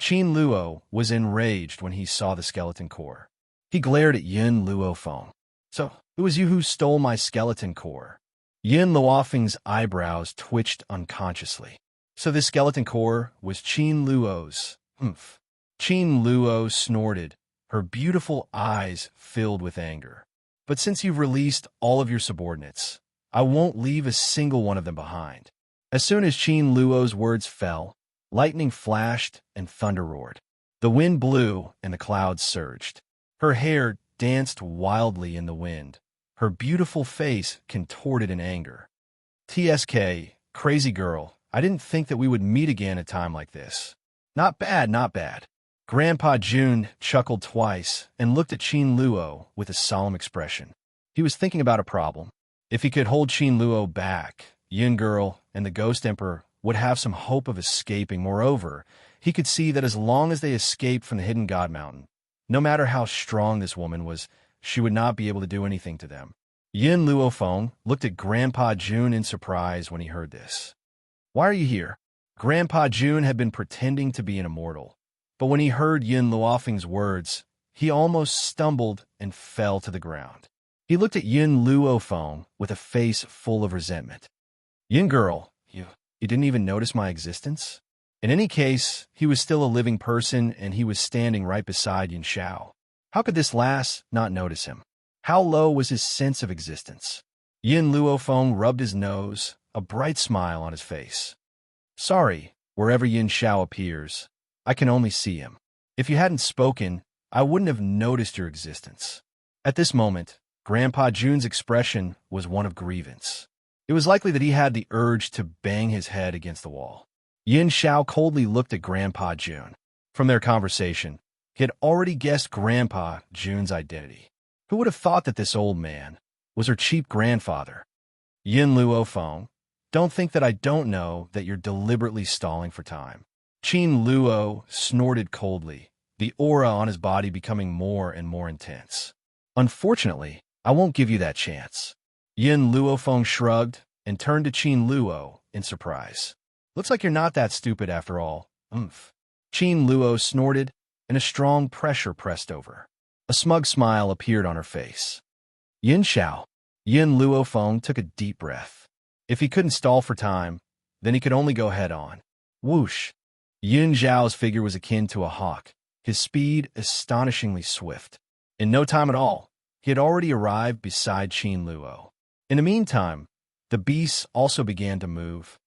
Qin Luo was enraged when he saw the Skeleton Corps. He glared at Yin Luofeng. "So, it was you who stole my Skeleton Corps." Yin Luofeng's eyebrows twitched unconsciously. So this Skeleton Corps was Qin Luo's. Humph. Qin Luo snorted, her beautiful eyes filled with anger. "But since you've released all of your subordinates, I won't leave a single one of them behind." As soon as Qin Luo's words fell, lightning flashed and thunder roared. The wind blew and the clouds surged. Her hair danced wildly in the wind. Her beautiful face contorted in anger. "TSK, crazy girl, I didn't think that we would meet again at a time like this." Not bad, not bad." Grandpa Jun chuckled twice and looked at Qin Luo with a solemn expression. He was thinking about a problem. If he could hold Qin Luo back, Yin Girl and the Ghost Emperor would have some hope of escaping. Moreover, he could see that as long as they escaped from the Hidden God Mountain, no matter how strong this woman was, she would not be able to do anything to them. Yin Luofeng looked at Grandpa Jun in surprise when he heard this. "Why are you here?" Grandpa Jun had been pretending to be an immortal, but when he heard Yin Luofeng's words, he almost stumbled and fell to the ground. He looked at Yin Luofeng with a face full of resentment. "Yin Girl, you didn't even notice my existence?" In any case, he was still a living person, and he was standing right beside Yin Xiao. How could this lass not notice him? How low was his sense of existence? Yin Luofeng rubbed his nose, a bright smile on his face. "Sorry, wherever Yin Xiao appears, I can only see him. If you hadn't spoken, I wouldn't have noticed your existence." At this moment, Grandpa Jun's expression was one of grievance. It was likely that he had the urge to bang his head against the wall. Yin Xiao coldly looked at Grandpa Jun. From their conversation, he had already guessed Grandpa Jun's identity. Who would have thought that this old man was her cheap grandfather? Yin Luo Feng, don't think that I don't know that you're deliberately stalling for time. Qin Luo snorted coldly, the aura on his body becoming more and more intense. Unfortunately, I won't give you that chance. Yin Luo Feng shrugged and turned to Qin Luo in surprise. Looks like you're not that stupid after all. Oomph. Qin Luo snorted, and a strong pressure pressed over. A smug smile appeared on her face. Yin Xiao. Yin Luo Feng took a deep breath. If he couldn't stall for time, then he could only go head-on. Whoosh! Yin Zhao's figure was akin to a hawk, his speed astonishingly swift. In no time at all, he had already arrived beside Qin Luo. In the meantime, the beasts also began to move.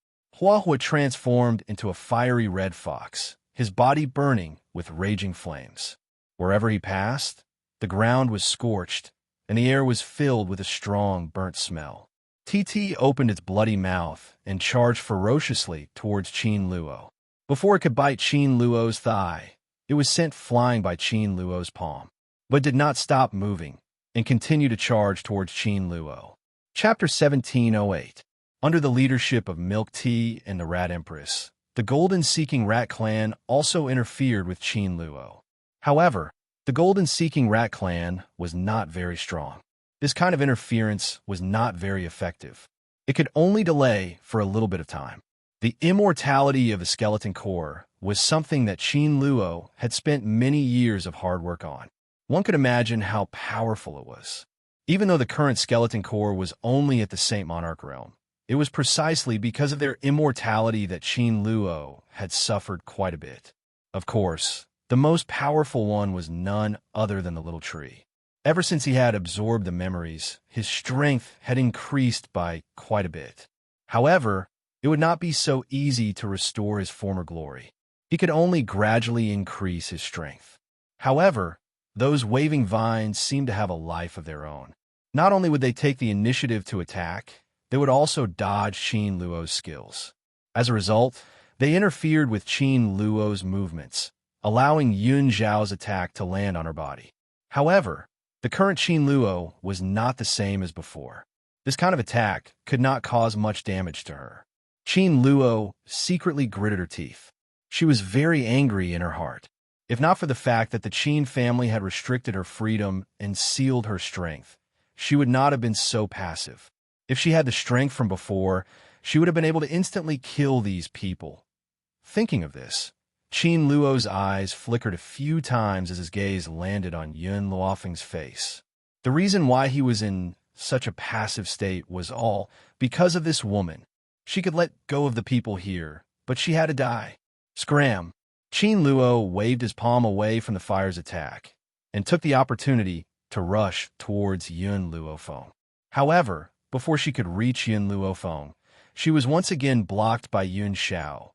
Huahua transformed into a fiery red fox, his body burning with raging flames. Wherever he passed, the ground was scorched, and the air was filled with a strong, burnt smell. TT opened its bloody mouth and charged ferociously towards Qin Luo. Before it could bite Qin Luo's thigh, it was sent flying by Qin Luo's palm, but did not stop moving and continued to charge towards Qin Luo. Chapter 1708. Under the leadership of Milk Tea and the Rat Empress, the Golden-Seeking Rat Clan also interfered with Qin Luo. However, the Golden-Seeking Rat Clan was not very strong. This kind of interference was not very effective. It could only delay for a little bit of time. The immortality of the skeleton core was something that Qin Luo had spent many years of hard work on. One could imagine how powerful it was. Even though the current skeleton core was only at the Saint Monarch realm, it was precisely because of their immortality that Qin Luo had suffered quite a bit. Of course, the most powerful one was none other than the little tree. Ever since he had absorbed the memories, his strength had increased by quite a bit. However, it would not be so easy to restore his former glory. He could only gradually increase his strength. However, those waving vines seemed to have a life of their own. Not only would they take the initiative to attack, they would also dodge Qin Luo's skills. As a result, they interfered with Qin Luo's movements, allowing Yun Zhao's attack to land on her body. However, the current Qin Luo was not the same as before. This kind of attack could not cause much damage to her. Qin Luo secretly gritted her teeth. She was very angry in her heart. If not for the fact that the Qin family had restricted her freedom and sealed her strength, she would not have been so passive. If she had the strength from before, she would have been able to instantly kill these people. Thinking of this, Qin Luo's eyes flickered a few times as his gaze landed on Yun Luofeng's face. The reason why he was in such a passive state was all because of this woman. She could let go of the people here, but she had to die. Scram! Qin Luo waved his palm away from the fire's attack and took the opportunity to rush towards Yun Luofeng. However, before she could reach Yun Luofeng, she was once again blocked by Yun Xiao.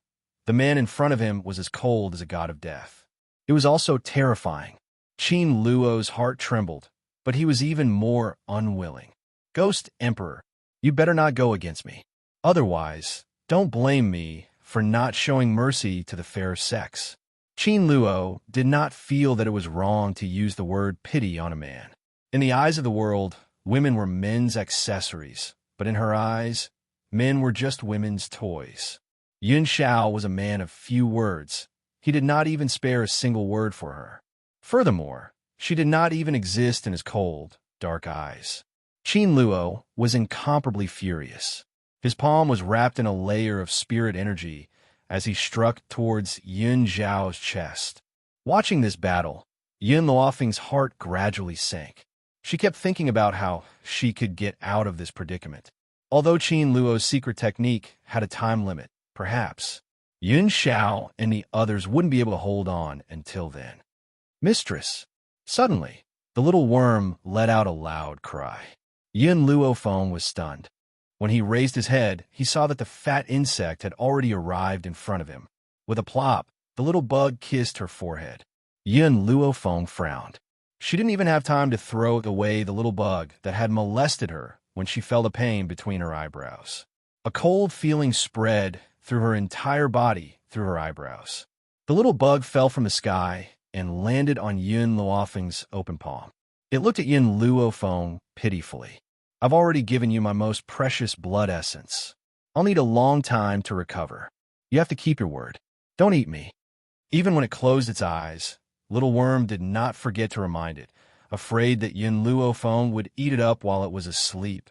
The man in front of him was as cold as a god of death. It was also terrifying. Qin Luo's heart trembled, but he was even more unwilling. Ghost Emperor, you better not go against me. Otherwise, don't blame me for not showing mercy to the fair sex. Qin Luo did not feel that it was wrong to use the word pity on a man. In the eyes of the world, women were men's accessories, but in her eyes, men were just women's toys. Yun Xiao was a man of few words. He did not even spare a single word for her. Furthermore, she did not even exist in his cold, dark eyes. Qin Luo was incomparably furious. His palm was wrapped in a layer of spirit energy as he struck towards Yun Zhao's chest. Watching this battle, Yun Luofeng's heart gradually sank. She kept thinking about how she could get out of this predicament. Although Qin Luo's secret technique had a time limit, perhaps Yun Xiao and the others wouldn't be able to hold on until then. Mistress! Suddenly, the little worm let out a loud cry. Yun Luofeng was stunned. When he raised his head, he saw that the fat insect had already arrived in front of him. With a plop, the little bug kissed her forehead. Yun Luofeng frowned. She didn't even have time to throw away the little bug that had molested her when she felt a pain between her eyebrows. A cold feeling spread through her entire body, through her eyebrows. The little bug fell from the sky and landed on Yun Luofeng's open palm. It looked at Yun Luofeng pitifully. I've already given you my most precious blood essence. I'll need a long time to recover. You have to keep your word. Don't eat me. Even when it closed its eyes, Little Worm did not forget to remind it, afraid that Yun Luofeng would eat it up while it was asleep.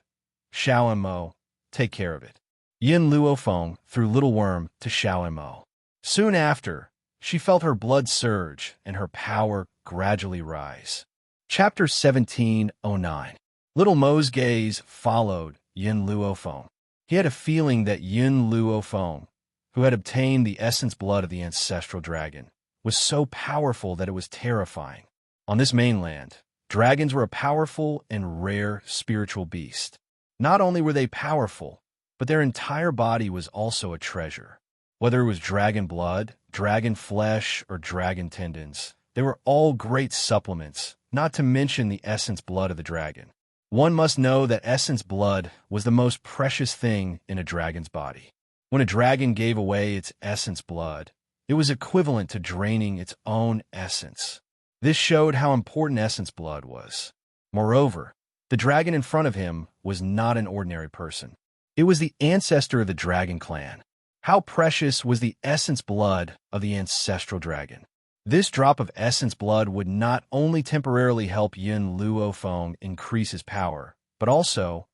Xiao and Mo, take care of it. Yun Luofeng threw Little Worm to Xiao and Mo. Soon after, she felt her blood surge and her power gradually rise. Chapter 1709. Little Mo's gaze followed Yun Luofeng. He had a feeling that Yun Luofeng, who had obtained the essence blood of the ancestral dragon, was so powerful that it was terrifying. On this mainland, dragons were a powerful and rare spiritual beast. Not only were they powerful, but their entire body was also a treasure. Whether it was dragon blood, dragon flesh, or dragon tendons, they were all great supplements, not to mention the essence blood of the dragon. One must know that essence blood was the most precious thing in a dragon's body. When a dragon gave away its essence blood, it was equivalent to draining its own essence. This showed how important essence blood was. Moreover, the dragon in front of him was not an ordinary person. It was the ancestor of the dragon clan. How precious was the essence blood of the ancestral dragon? This drop of essence blood would not only temporarily help Yun Luofeng increase his power, but also,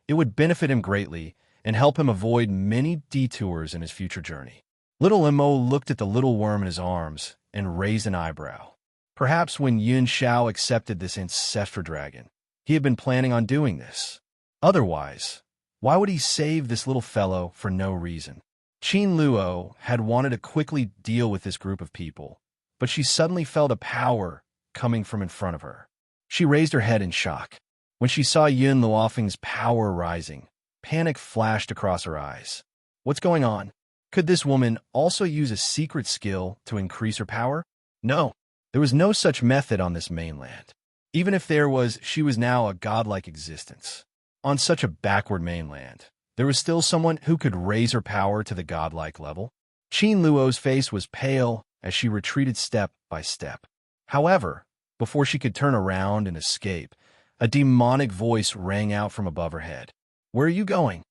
it would benefit him greatly and help him avoid many detours in his future journey. Little Imo looked at the little worm in his arms and raised an eyebrow. Perhaps when Yun Xiao accepted this ancestral dragon, he had been planning on doing this. Otherwise, why would he save this little fellow for no reason? Qin Luo had wanted to quickly deal with this group of people, but she suddenly felt a power coming from in front of her. She raised her head in shock. When she saw Yun Luofeng's power rising, panic flashed across her eyes. What's going on? Could this woman also use a secret skill to increase her power? No, there was no such method on this mainland. Even if there was, she was now a godlike existence. On such a backward mainland, there was still someone who could raise her power to the godlike level. Qin Luo's face was pale as she retreated step by step. However, before she could turn around and escape, a demonic voice rang out from above her head. Where are you going?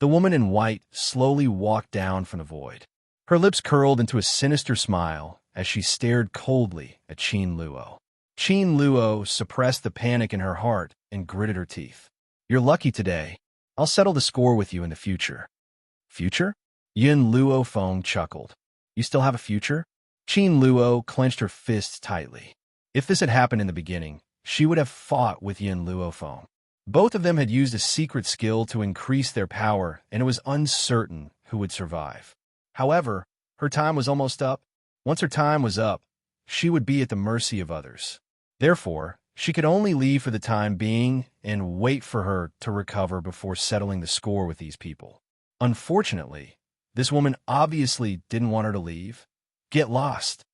The woman in white slowly walked down from the void. Her lips curled into a sinister smile as she stared coldly at Qin Luo. Qin Luo suppressed the panic in her heart and gritted her teeth. You're lucky today. I'll settle the score with you in the future. Future? Yun Luofeng chuckled. You still have a future? Qin Luo clenched her fists tightly. If this had happened in the beginning, she would have fought with Yun Luofeng. Both of them had used a secret skill to increase their power, and it was uncertain who would survive. However, her time was almost up. Once her time was up, she would be at the mercy of others. Therefore, she could only leave for the time being and wait for her to recover before settling the score with these people. Unfortunately, this woman obviously didn't want her to leave. Get lost.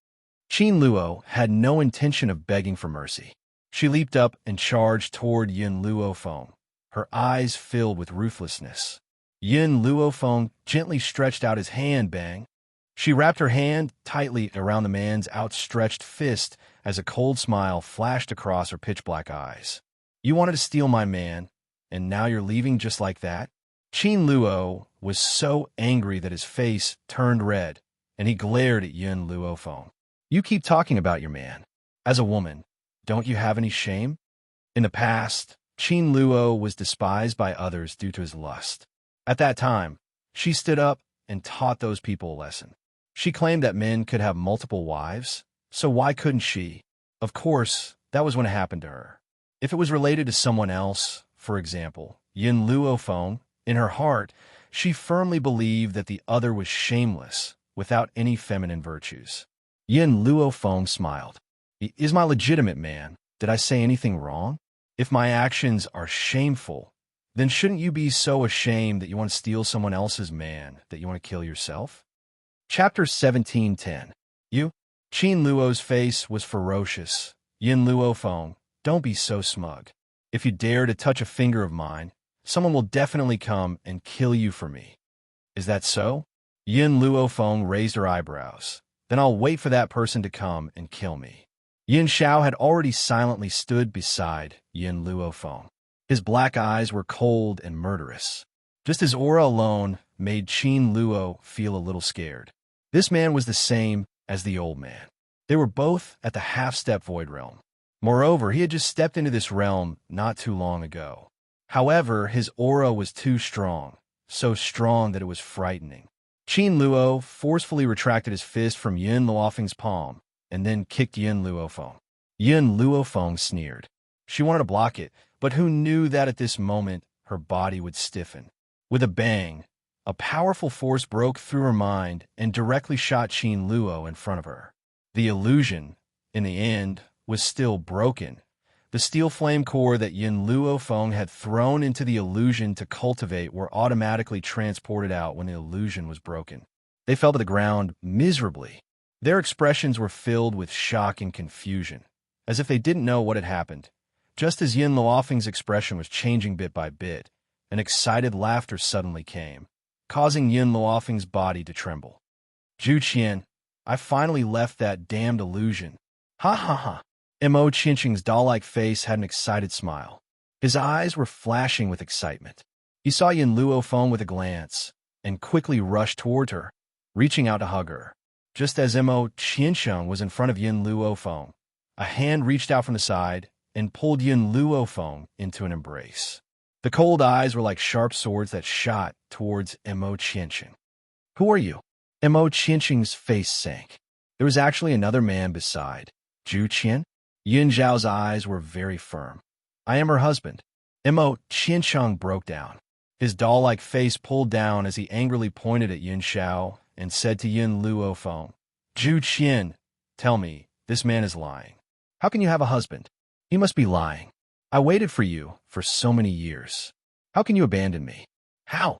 Qin Luo had no intention of begging for mercy. She leaped up and charged toward Yun Luofeng, her eyes filled with ruthlessness. Yun Luofeng gently stretched out his hand, bang. She wrapped her hand tightly around the man's outstretched fist as a cold smile flashed across her pitch-black eyes. You wanted to steal my man, and now you're leaving just like that? Qin Luo was so angry that his face turned red, and he glared at Yun Luofeng. You keep talking about your man. As a woman, don't you have any shame? In the past, Qin Luo was despised by others due to his lust. At that time, she stood up and taught those people a lesson. She claimed that men could have multiple wives, so why couldn't she? Of course, that was when it happened to her. If it was related to someone else, for example, Yun Luofeng, in her heart, she firmly believed that the other was shameless, without any feminine virtues. Yun Luofeng smiled. He is my legitimate man. Did I say anything wrong? If my actions are shameful, then shouldn't you be so ashamed that you want to steal someone else's man, that you want to kill yourself? Chapter 1710. You? Qin Luo's face was ferocious. Yun Luofeng, don't be so smug. If you dare to touch a finger of mine, someone will definitely come and kill you for me. Is that so? Yin Luofeng raised her eyebrows. Then I'll wait for that person to come and kill me. Yin Xiao had already silently stood beside Yin Luofeng. His black eyes were cold and murderous. Just his aura alone made Qin Luo feel a little scared. This man was the same as the old man. They were both at the half-step void realm. Moreover, he had just stepped into this realm not too long ago. However, his aura was too strong, so strong that it was frightening. Qin Luo forcefully retracted his fist from Yin Luofeng's palm and then kicked Yin Luofeng. Yin Luofeng sneered. She wanted to block it, but who knew that at this moment her body would stiffen? With a bang, a powerful force broke through her mind and directly shot Qin Luo in front of her. The illusion, in the end, was still broken. The steel flame core that Yin Luofeng had thrown into the illusion to cultivate were automatically transported out when the illusion was broken. They fell to the ground miserably. Their expressions were filled with shock and confusion, as if they didn't know what had happened. Just as Yin Luofeng's expression was changing bit by bit, an excited laughter suddenly came, causing Yin Luofeng's body to tremble. Zhu Qian, I finally left that damned illusion. Ha ha ha. Mo Qinqing's doll-like face had an excited smile. His eyes were flashing with excitement. He saw Yin Luofeng with a glance and quickly rushed toward her, reaching out to hug her. Just as Mo Qinqing was in front of Yin Luofeng, a hand reached out from the side and pulled Yin Luofeng into an embrace. The cold eyes were like sharp swords that shot towards Mo Qinqing. Who are you? Mo Qinqing's face sank. There was actually another man beside. Zhu Qian? Yin Zhao's eyes were very firm. I am her husband. Mo Qinqing broke down. His doll-like face pulled down as he angrily pointed at Yin Xiao and said to Yin Luofeng, Zhu Qian, tell me, this man is lying. How can you have a husband? He must be lying. I waited for you for so many years. How can you abandon me? How?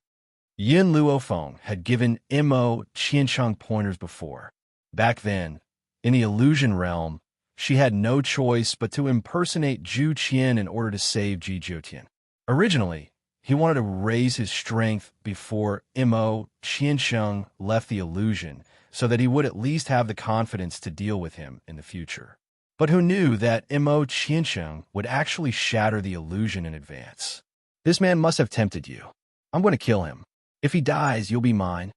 Yin Luofeng had given Mo Qinqing pointers before. Back then, in the illusion realm, she had no choice but to impersonate Zhu Qian in order to save Ji Jiutian. Originally, he wanted to raise his strength before Mo Qinqing left the illusion so that he would at least have the confidence to deal with him in the future. But who knew that Mo Qinqing would actually shatter the illusion in advance? This man must have tempted you. I'm going to kill him. If he dies, you'll be mine.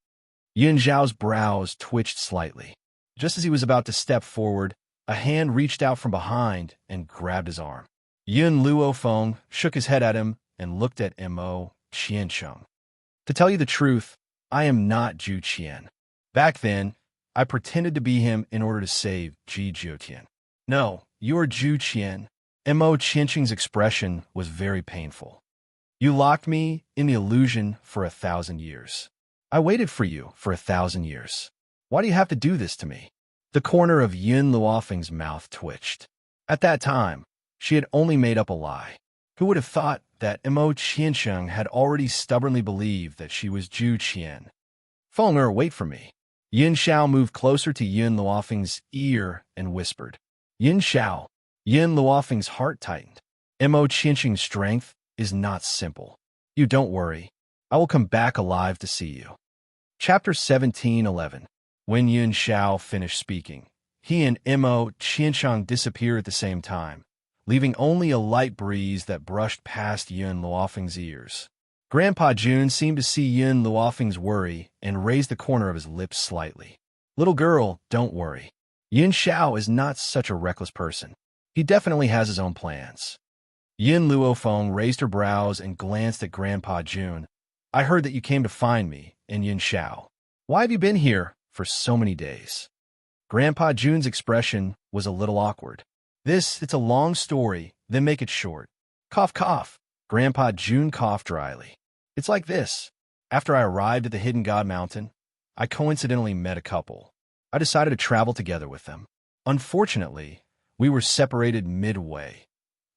Yin Zhao's brows twitched slightly. Just as he was about to step forward, a hand reached out from behind and grabbed his arm. Yin Luofeng shook his head at him and looked at Mo Qinqing. To tell you the truth, I am not Zhu Qian. Back then, I pretended to be him in order to save Ji Jiutian. No, you are Zhu Qian. Mo Qinqing's expression was very painful. You locked me in the illusion for 1,000 years. I waited for you for 1,000 years. Why do you have to do this to me? The corner of Yin Luofeng's mouth twitched. At that time, she had only made up a lie. Who would have thought that Mo Qinqing had already stubbornly believed that she was Zhu Qian? Fenger, wait for me. Yin Xiao moved closer to Yin Luofeng's ear and whispered. Yin Xiao. Yin Luofeng's heart tightened. Mo Qinqing's strength is not simple. You don't worry. I will come back alive to see you. Chapter 17:11. When Yin Xiao finished speaking, he and Mo Qinqing disappeared at the same time, leaving only a light breeze that brushed past Yin Luofeng's ears. Grandpa Jun seemed to see Yin Luofeng's worry and raised the corner of his lips slightly. Little girl, don't worry. Yin Xiao is not such a reckless person. He definitely has his own plans. Yin Luofeng raised her brows and glanced at Grandpa Jun. I heard that you came to find me, and Yin Xiao. Why have you been here for so many days? Grandpa Jun's expression was a little awkward. It's a long story, then make it short. Cough, cough. Grandpa Jun coughed dryly. It's like this. After I arrived at the Hidden God Mountain, I coincidentally met a couple. I decided to travel together with them. Unfortunately, we were separated midway.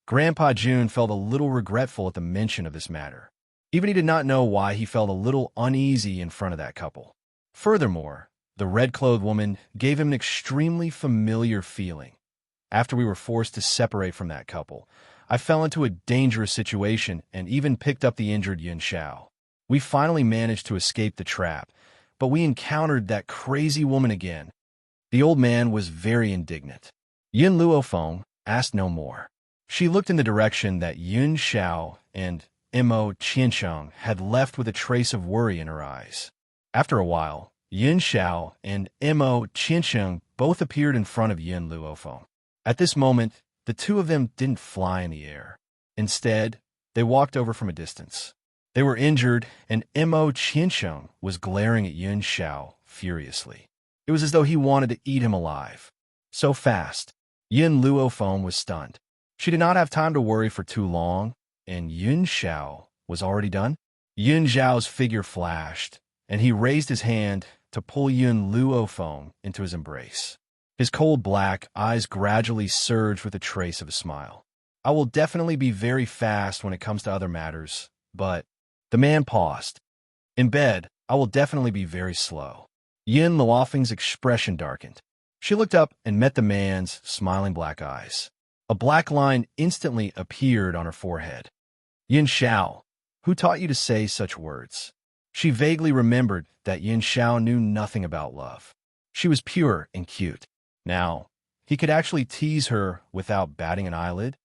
Grandpa Jun felt a little regretful at the mention of this matter. Even he did not know why he felt a little uneasy in front of that couple. Furthermore, the red-clothed woman gave him an extremely familiar feeling. After we were forced to separate from that couple, I fell into a dangerous situation and even picked up the injured Yin Xiao. We finally managed to escape the trap, but we encountered that crazy woman again." The old man was very indignant. Yin Luofeng asked no more. She looked in the direction that Yun Xiao and Mo Qiansheng had left with a trace of worry in her eyes. After a while, Yun Xiao and Mo Qiansheng both appeared in front of Yin Luofeng. At this moment, the two of them didn't fly in the air. Instead, they walked over from a distance. They were injured, and Mo Qiansheng was glaring at Yun Xiao furiously. It was as though he wanted to eat him alive. So fast, Yin Luofeng was stunned. She did not have time to worry for too long, and Yun Xiao was already done. Yun Xiao's figure flashed, and he raised his hand to pull Yun Luofeng into his embrace. His cold black eyes gradually surged with a trace of a smile. "I will definitely be very fast when it comes to other matters, but..." The man paused. "In bed, I will definitely be very slow." Yin Luofeng's expression darkened. She looked up and met the man's smiling black eyes. A black line instantly appeared on her forehead. "Yin Xiao, who taught you to say such words?" She vaguely remembered that Yin Xiao knew nothing about love. She was pure and cute. Now, he could actually tease her without batting an eyelid.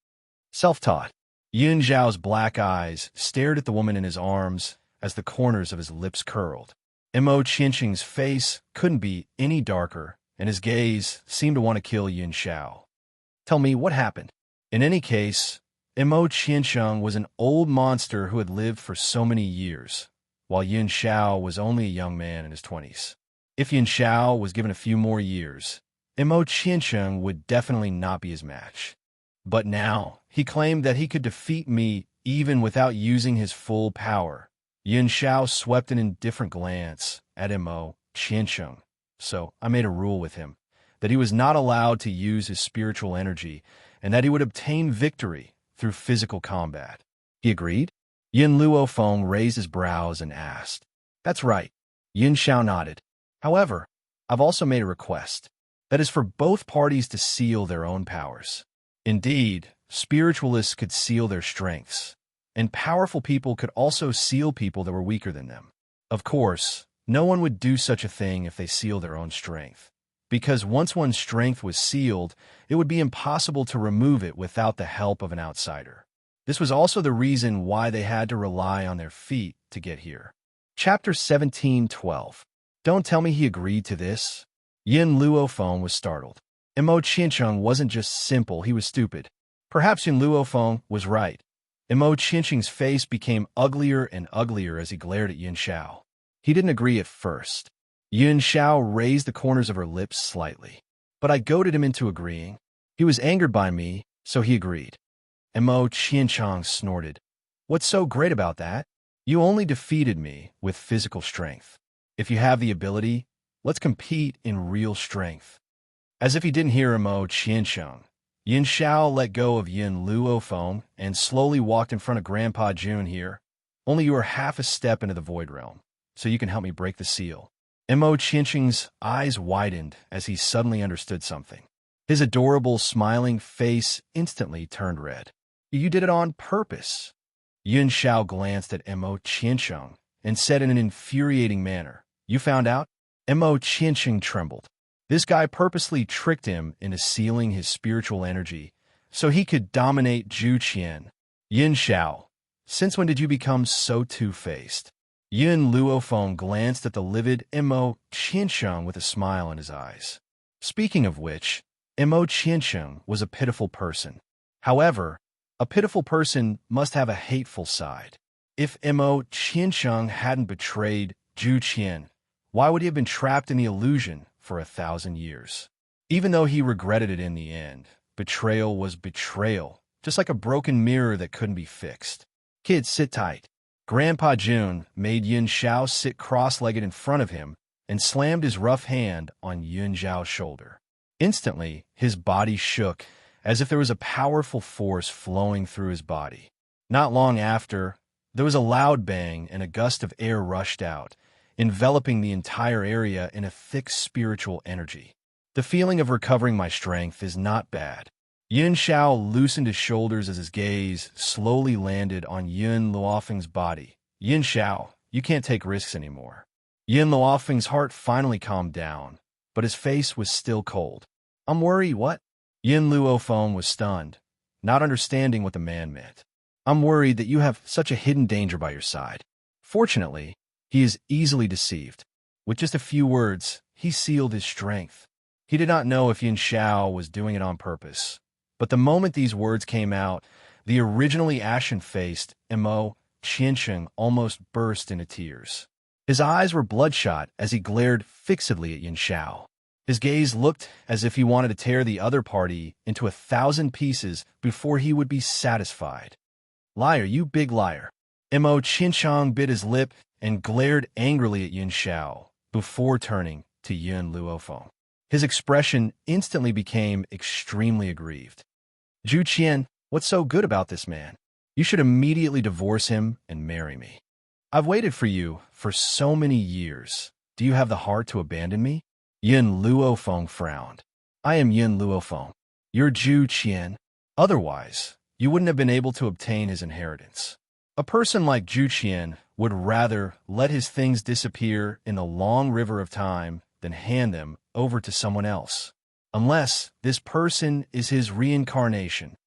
Self-taught. Yun Xiao's black eyes stared at the woman in his arms as the corners of his lips curled. Mo Qiansheng's face couldn't be any darker, and his gaze seemed to want to kill Yun Xiao. "Tell me, what happened?" In any case, Mo Qiansheng was an old monster who had lived for so many years, while Yun Xiao was only a young man in his 20s. If Yun Xiao was given a few more years, Mo Qiansheng would definitely not be his match. But now, he claimed that he could defeat me even without using his full power. Yun Xiao swept an indifferent glance at Mo Qiansheng, so I made a rule with him that he was not allowed to use his spiritual energy and that he would obtain victory through physical combat. He agreed. Yin Luofeng raised his brows and asked. "That's right." Yun Xiao nodded. "However, I've also made a request. That is for both parties to seal their own powers. Indeed, spiritualists could seal their strengths, and powerful people could also seal people that were weaker than them. Of course, no one would do such a thing if they seal their own strength, because once one's strength was sealed, it would be impossible to remove it without the help of an outsider. This was also the reason why they had to rely on their feet to get here." Chapter 17:12. Don't tell me he agreed to this. Yin Luofeng was startled. Mo Qiansheng wasn't just simple, he was stupid. Perhaps Yin Luofeng was right. Mo Qiansheng's face became uglier and uglier as he glared at Yun Xiao. He didn't agree at first. Yun Xiao raised the corners of her lips slightly. But I goaded him into agreeing. He was angered by me, so he agreed. Mo Qiansheng snorted. "What's so great about that? You only defeated me with physical strength. If you have the ability, let's compete in real strength." As if he didn't hear Mo Qiansheng, Yin Xiao let go of Yin Luofeng and slowly walked in front of Grandpa Jun here. "Only you are half a step into the Void Realm, so you can help me break the seal." Mo Qiansheng's eyes widened as he suddenly understood something. His adorable, smiling face instantly turned red. "You did it on purpose." Yun Xiao glanced at Mo Qiansheng and said in an infuriating manner, "You found out?" Mo Qiansheng trembled. This guy purposely tricked him into sealing his spiritual energy so he could dominate Zhu Qian. "Yin Xiao, since when did you become so two-faced?" Yin Luofeng glanced at the livid Mo Qiansheng with a smile in his eyes. Speaking of which, Mo Qiansheng was a pitiful person. However, a pitiful person must have a hateful side. If Mo Qiansheng hadn't betrayed Zhu Qian, why would he have been trapped in the illusion for 1,000 years? Even though he regretted it in the end, betrayal was betrayal, just like a broken mirror that couldn't be fixed. "Kids, sit tight." Grandpa Jun made Yun Xiao sit cross-legged in front of him and slammed his rough hand on Yun Xiao's shoulder. Instantly, his body shook as if there was a powerful force flowing through his body. Not long after, there was a loud bang and a gust of air rushed out, enveloping the entire area in a thick spiritual energy. The feeling of recovering my strength is not bad. Yun Xiao loosened his shoulders as his gaze slowly landed on Yun Luofeng's body. "Yin Xiao, you can't take risks anymore. Yin Luofeng's heart finally calmed down, but his face was still cold. I'm worried, what? Yin Luofeng was stunned, not understanding what the man meant. I'm worried that you have such a hidden danger by your side. Fortunately, he is easily deceived. With just a few words, he sealed his strength. He did not know if Yin Xiao was doing it on purpose. But the moment these words came out, the originally ashen-faced Mo Qiansheng almost burst into tears. His eyes were bloodshot as he glared fixedly at Yin Xiao. His gaze looked as if he wanted to tear the other party into 1,000 pieces before he would be satisfied. Liar, you big liar. Mo Qiansheng bit his lip and glared angrily at Yin Xiao before turning to Yin Luofeng. His expression instantly became extremely aggrieved. Zhu Qian, what's so good about this man? You should immediately divorce him and marry me. I've waited for you for so many years. Do you have the heart to abandon me? Yin Luofeng frowned. I am Yin Luofeng. You're Zhu Qian. Otherwise, you wouldn't have been able to obtain his inheritance. A person like Zhu Qian would rather let his things disappear in the long river of time than hand them over to someone else, unless this person is his reincarnation.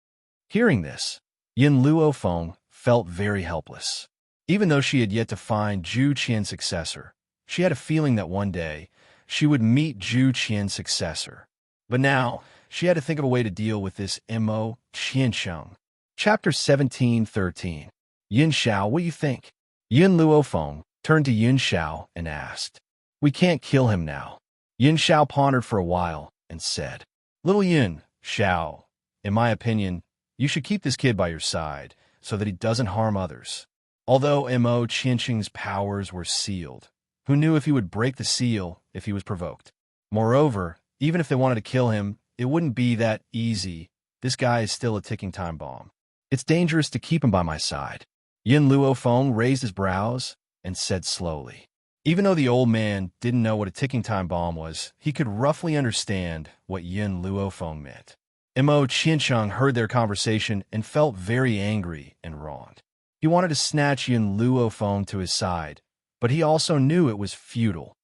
Hearing this, Yin Luofeng felt very helpless. Even though she had yet to find Zhu Qian's successor, she had a feeling that one day she would meet Zhu Qian's successor. But now, she had to think of a way to deal with this Mo Qiansheng. Chapter 17:13. Yin Xiao, what do you think? Yin Luofeng turned to Yin Xiao and asked. We can't kill him now. Yin Xiao pondered for a while and said, Little Yin Xiao, in my opinion, you should keep this kid by your side so that he doesn't harm others. Although Mo Qiansheng's powers were sealed, who knew if he would break the seal if he was provoked? Moreover, even if they wanted to kill him, it wouldn't be that easy. This guy is still a ticking time bomb. It's dangerous to keep him by my side. Yin Luofeng raised his brows and said slowly. Even though the old man didn't know what a ticking time bomb was, he could roughly understand what Yin Luofeng meant. Mo Qiansheng heard their conversation and felt very angry and wronged. He wanted to snatch Yin Luofeng to his side, but he also knew it was futile.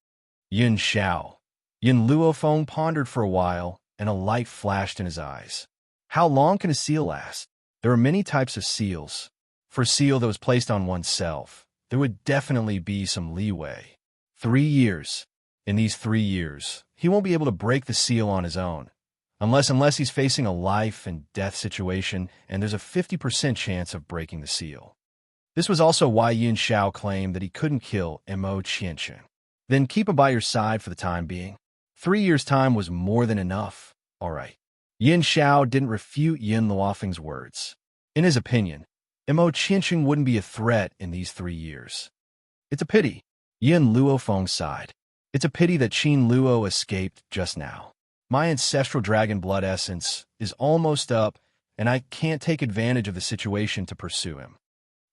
Yin Xiao. Yin Luofeng pondered for a while, and a light flashed in his eyes. How long can a seal last? There are many types of seals. For a seal that was placed on oneself, there would definitely be some leeway. 3 years. In these 3 years, he won't be able to break the seal on his own. Unless he's facing a life and death situation, and there's a 50% chance of breaking the seal. This was also why Yin Xiao claimed that he couldn't kill Mo Qiansheng. Then keep him by your side for the time being. 3 years' time was more than enough. All right. Yin Xiao didn't refute Yin Luofeng's words. In his opinion, Mo Qiansheng wouldn't be a threat in these 3 years. It's a pity. Yin Luofeng sighed. It's a pity that Qin Luo escaped just now. My ancestral dragon blood essence is almost up, and I can't take advantage of the situation to pursue him.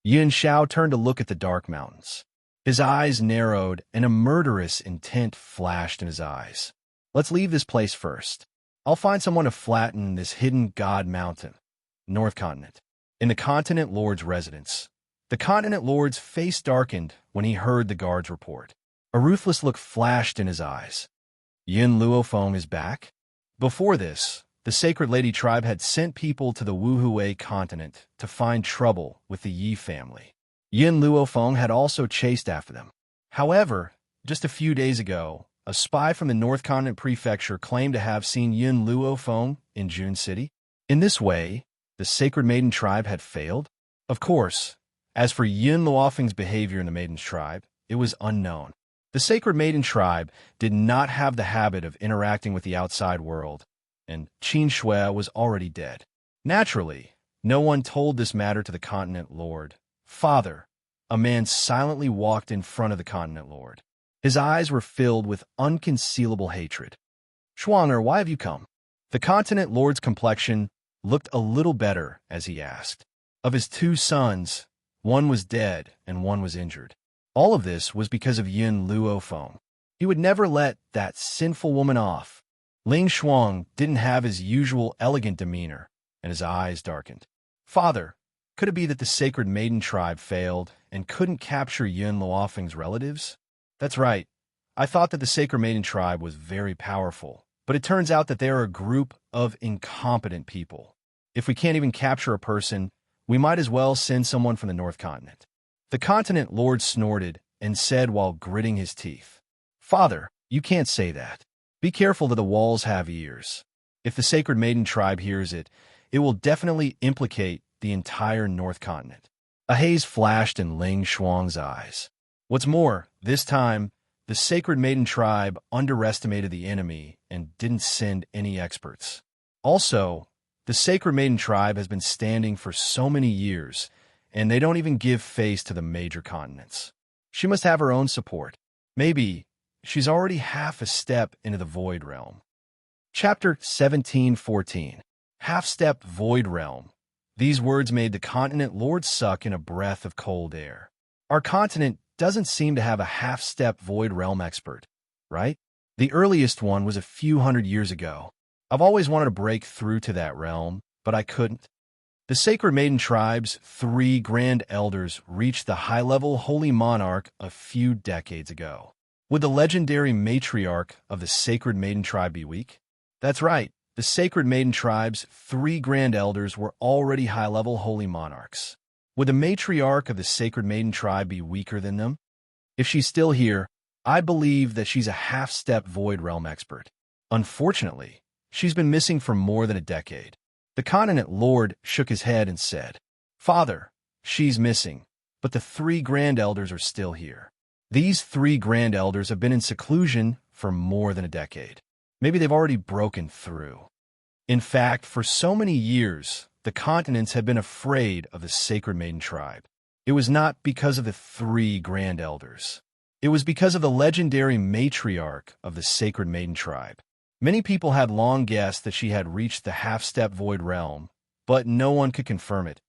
Yin Xiao turned to look at the dark mountains. His eyes narrowed, and a murderous intent flashed in his eyes. Let's leave this place first. I'll find someone to flatten this hidden god mountain. North Continent. In the Continent Lord's residence. The Continent Lord's face darkened when he heard the guard's report. A ruthless look flashed in his eyes. Yin Luofeng is back? Before this, the Sacred Lady tribe had sent people to the Wuhui continent to find trouble with the Yi family. Yin Luofeng had also chased after them. However, just a few days ago, a spy from the North Continent Prefecture claimed to have seen Yin Luofeng in June City. In this way, the Sacred Maiden tribe had failed? Of course, as for Yin Luofeng's behavior in the Maiden's tribe, it was unknown. The Sacred Maiden tribe did not have the habit of interacting with the outside world, and Qin Shui was already dead. Naturally, no one told this matter to the Continent Lord. Father, a man silently walked in front of the Continent Lord. His eyes were filled with unconcealable hatred. Schwanger, why have you come? The Continent Lord's complexion looked a little better as he asked. Of his 2 sons, one was dead and one was injured. All of this was because of Yin Luofeng. He would never let that sinful woman off. Ling Shuang didn't have his usual elegant demeanor, and his eyes darkened. Father, could it be that the Sacred Maiden tribe failed and couldn't capture Yin Luofeng's relatives? That's right, I thought that the Sacred Maiden tribe was very powerful, but it turns out that they are a group of incompetent people. If we can't even capture a person, we might as well send someone from the North Continent. The Continent Lord snorted and said while gritting his teeth, "Father, you can't say that. Be careful that the walls have ears. If the Sacred Maiden tribe hears it, it will definitely implicate the entire North Continent." A haze flashed in Ling Shuang's eyes. What's more, this time, the Sacred Maiden tribe underestimated the enemy and didn't send any experts. Also, the Sacred Maiden tribe has been standing for so many years, and they don't even give face to the major continents. She must have her own support. Maybe she's already half a step into the Void Realm. Chapter 17:14. Half-step Void Realm. These words made the Continent Lord suck in a breath of cold air. Our continent doesn't seem to have a half-step Void Realm expert, right? The earliest one was a few hundred years ago. I've always wanted to break through to that realm, but I couldn't. The Sacred Maiden tribe's 3 grand elders reached the high-level Holy Monarch a few decades ago. Would the legendary matriarch of the Sacred Maiden tribe be weak? That's right. The Sacred Maiden tribe's 3 grand elders were already high-level Holy Monarchs. Would the matriarch of the Sacred Maiden tribe be weaker than them? If she's still here, I believe that she's a half-step Void Realm expert. Unfortunately, she's been missing for more than a decade. The Continent Lord shook his head and said, "Father, she's missing, but the 3 grand elders are still here. These 3 grand elders have been in seclusion for more than a decade. Maybe they've already broken through. In fact, for so many years, the continents had been afraid of the Sacred Maiden tribe. It was not because of the 3 grand elders. It was because of the legendary matriarch of the Sacred Maiden tribe. Many people had long guessed that she had reached the half-step Void Realm, but no one could confirm it.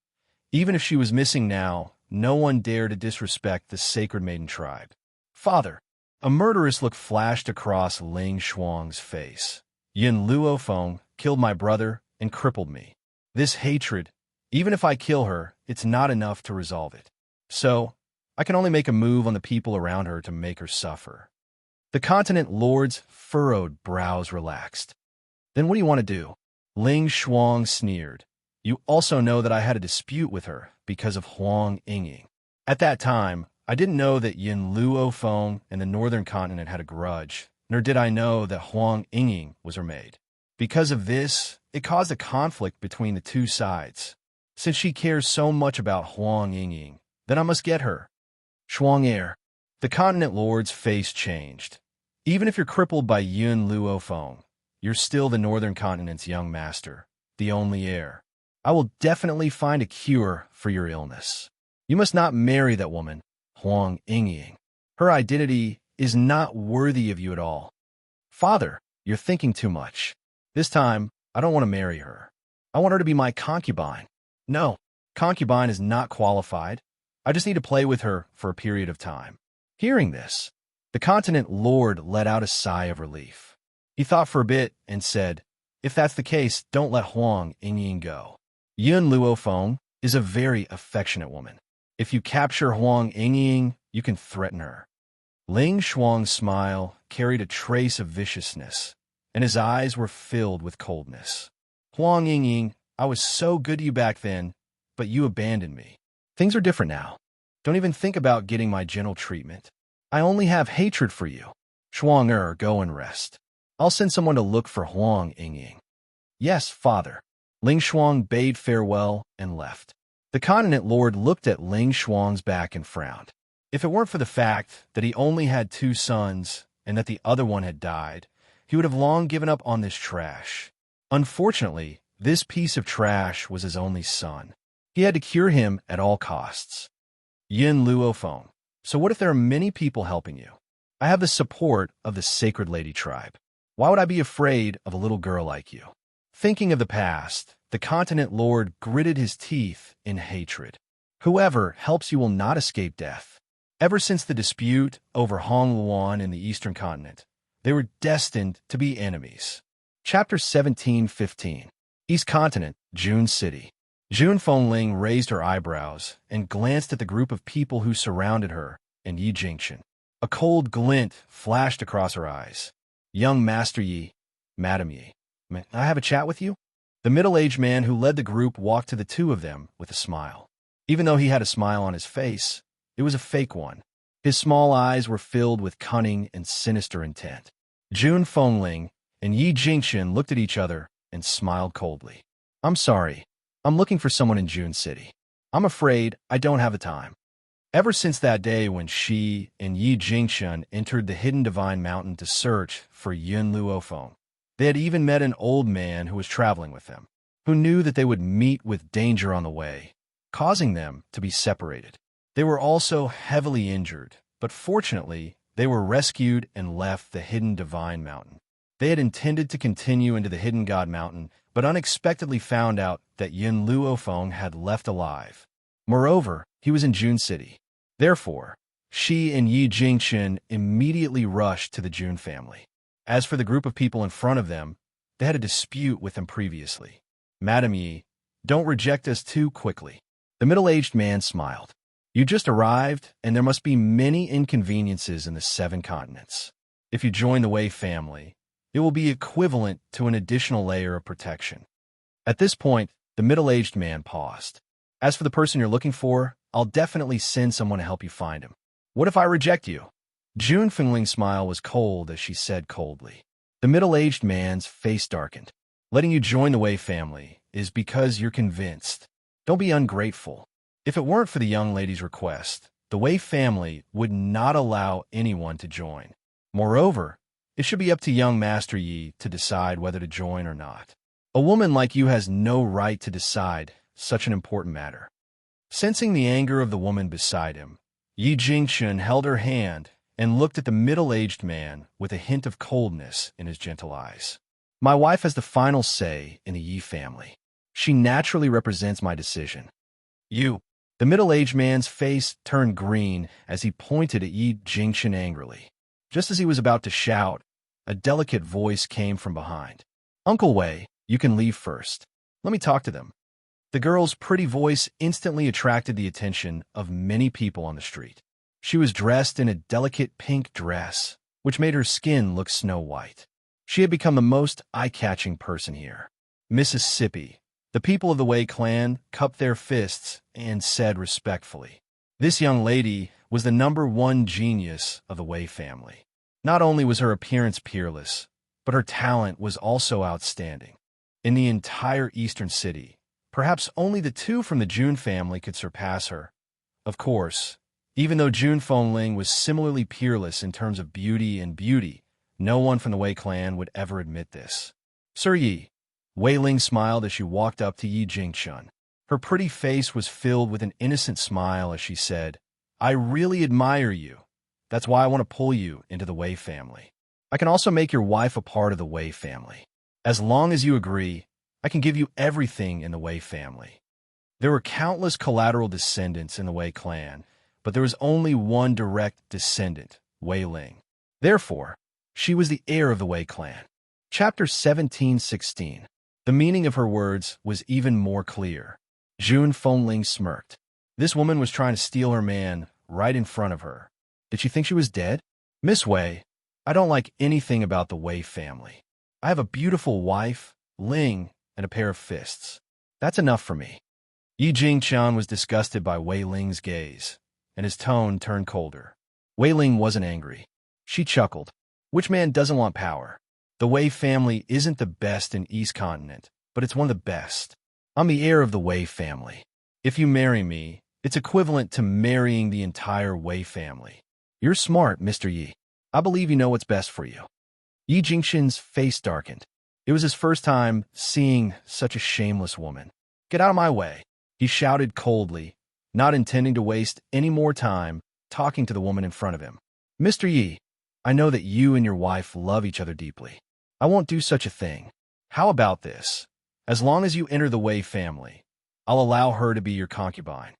Even if she was missing now, no one dared to disrespect the Sacred Maiden tribe. Father, a murderous look flashed across Ling Shuang's face. Yin Luofeng killed my brother and crippled me. This hatred, even if I kill her, it's not enough to resolve it. So, I can only make a move on the people around her to make her suffer." The Continent Lord's furrowed brows relaxed. "Then what do you want to do?" Ling Shuang sneered. "You also know that I had a dispute with her because of Huang Yingying. At that time, I didn't know that Yin Luofeng and the Northern Continent had a grudge, nor did I know that Huang Yingying was her maid. Because of this, it caused a conflict between the two sides. Since she cares so much about Huang Yingying, then I must get her." Shuang heir. The Continent Lord's face changed. "Even if you're crippled by Yun Luofeng, you're still the Northern Continent's young master, the only heir. I will definitely find a cure for your illness. You must not marry that woman, Huang Yingying. Her identity is not worthy of you at all." "Father, you're thinking too much. This time, I don't want to marry her. I want her to be my concubine." "No, concubine is not qualified. I just need to play with her for a period of time." Hearing this, the Continent Lord let out a sigh of relief. He thought for a bit and said, "If that's the case, don't let Huang Yingying go. Yun Luofeng is a very affectionate woman. If you capture Huang Yingying, you can threaten her." Ling Shuang's smile carried a trace of viciousness, and his eyes were filled with coldness. "Huang Yingying, I was so good to you back then, but you abandoned me. Things are different now. Don't even think about getting my gentle treatment. I only have hatred for you. Shuang go and rest. I'll send someone to look for Huang Yingying." "Yes, father." Ling Shuang bade farewell and left. The Continent Lord looked at Ling Shuang's back and frowned. If it weren't for the fact that he only had 2 sons and that the other one had died, he would have long given up on this trash. Unfortunately, this piece of trash was his only son. He had to cure him at all costs. Yin Luofeng. "So what if there are many people helping you? I have the support of the Sacred Lady tribe. Why would I be afraid of a little girl like you?" Thinking of the past, the Continent Lord gritted his teeth in hatred. "Whoever helps you will not escape death." Ever since the dispute over Hong Luan in the Eastern Continent, they were destined to be enemies. Chapter 17:15. East Continent, June City. June Fengling raised her eyebrows and glanced at the group of people who surrounded her and Yi Jingchen. A cold glint flashed across her eyes. Young Master Yi, Madam Yi, may I have a chat with you? The middle-aged man who led the group walked to the two of them with a smile. Even though he had a smile on his face, it was a fake one. His small eyes were filled with cunning and sinister intent. Jun Fengling and Yi Jingxin looked at each other and smiled coldly. I'm sorry. I'm looking for someone in Jun City. I'm afraid I don't have the time. Ever since that day when she and Yi Jingxin entered the hidden divine mountain to search for Yun Luofeng, they had even met an old man who was traveling with them, who knew that they would meet with danger on the way, causing them to be separated. They were also heavily injured, but fortunately, they were rescued and left the hidden divine mountain. They had intended to continue into the hidden god mountain, but unexpectedly found out that Yun Luofeng had left alive. Moreover, he was in Jun City. Therefore, she and Yi Jingxin immediately rushed to the Jun family. As for the group of people in front of them, they had a dispute with them previously. Madam Yi, don't reject us too quickly. The middle-aged man smiled. You just arrived, and there must be many inconveniences in the 7 continents. If you join the Wei family, it will be equivalent to an additional layer of protection. At this point, the middle-aged man paused. As for the person you're looking for, I'll definitely send someone to help you find him. What if I reject you? Jun Fengling's smile was cold as she said coldly. The middle-aged man's face darkened. Letting you join the Wei family is because you're convinced. Don't be ungrateful. If it weren't for the young lady's request, the Wei family would not allow anyone to join. Moreover, it should be up to young Master Yi to decide whether to join or not. A woman like you has no right to decide such an important matter. Sensing the anger of the woman beside him, Yi Jingxin held her hand and looked at the middle-aged man with a hint of coldness in his gentle eyes. My wife has the final say in the Yi family. She naturally represents my decision. You. The middle-aged man's face turned green as he pointed at Yi Jingxin angrily. Just as he was about to shout, a delicate voice came from behind. Uncle Wei, you can leave first. Let me talk to them. The girl's pretty voice instantly attracted the attention of many people on the street. She was dressed in a delicate pink dress, which made her skin look snow white. She had become the most eye-catching person here. Mississippi. The people of the Wei clan cupped their fists and said respectfully, this young lady was the #1 genius of the Wei family. Not only was her appearance peerless, but her talent was also outstanding. In the entire eastern city, perhaps only the 2 from the Jun family could surpass her. Of course, even though Jun Fengling was similarly peerless in terms of beauty, no one from the Wei clan would ever admit this. Sir Yi, Wei Ling smiled as she walked up to Yi Jingxin. Her pretty face was filled with an innocent smile as she said, I really admire you. That's why I want to pull you into the Wei family. I can also make your wife a part of the Wei family. As long as you agree, I can give you everything in the Wei family. There were countless collateral descendants in the Wei clan, but there was only one direct descendant, Wei Ling. Therefore, she was the heir of the Wei clan. Chapter 17:16. The meaning of her words was even more clear. Jun Fengling smirked. This woman was trying to steal her man right in front of her. Did she think she was dead? Miss Wei, I don't like anything about the Wei family. I have a beautiful wife, Ling, and a pair of fists. That's enough for me. Yi Jingxin was disgusted by Wei Ling's gaze, and his tone turned colder. Wei Ling wasn't angry. She chuckled. Which man doesn't want power? The Wei family isn't the best in East Continent, but it's one of the best. I'm the heir of the Wei family. If you marry me, it's equivalent to marrying the entire Wei family. You're smart, Mr. Yi. I believe you know what's best for you. Yi Jingxin's face darkened. It was his first time seeing such a shameless woman. Get out of my way, he shouted coldly, not intending to waste any more time talking to the woman in front of him. Mr. Yi, I know that you and your wife love each other deeply. I won't do such a thing. How about this? As long as you enter the Wei family, I'll allow her to be your concubine.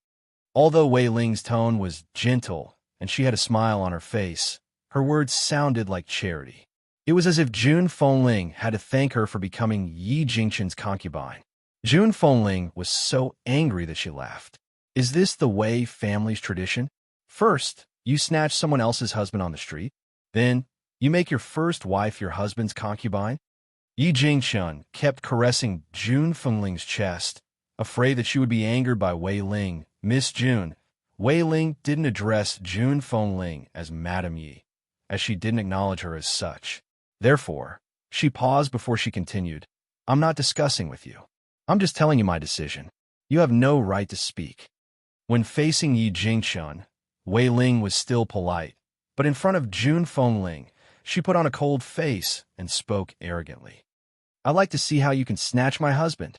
Although Wei Ling's tone was gentle and she had a smile on her face, her words sounded like charity. It was as if Jun Fengling had to thank her for becoming Yi Jingxin's concubine. Jun Fengling was so angry that she laughed. Is this the Wei family's tradition? First, You snatch someone else's husband on the street? Then, you make your first wife your husband's concubine? Yi Jingshun kept caressing Jun Fengling's chest, afraid that she would be angered by Wei Ling. Miss Jun. Wei Ling didn't address Jun Fengling as Madam Yi, as she didn't acknowledge her as such. Therefore, she paused before she continued. I'm not discussing with you. I'm just telling you my decision. You have no right to speak. When facing Yi Jingshun, Wei Ling was still polite, but in front of Jun Fengling, she put on a cold face and spoke arrogantly. I'd like to see how you can snatch my husband.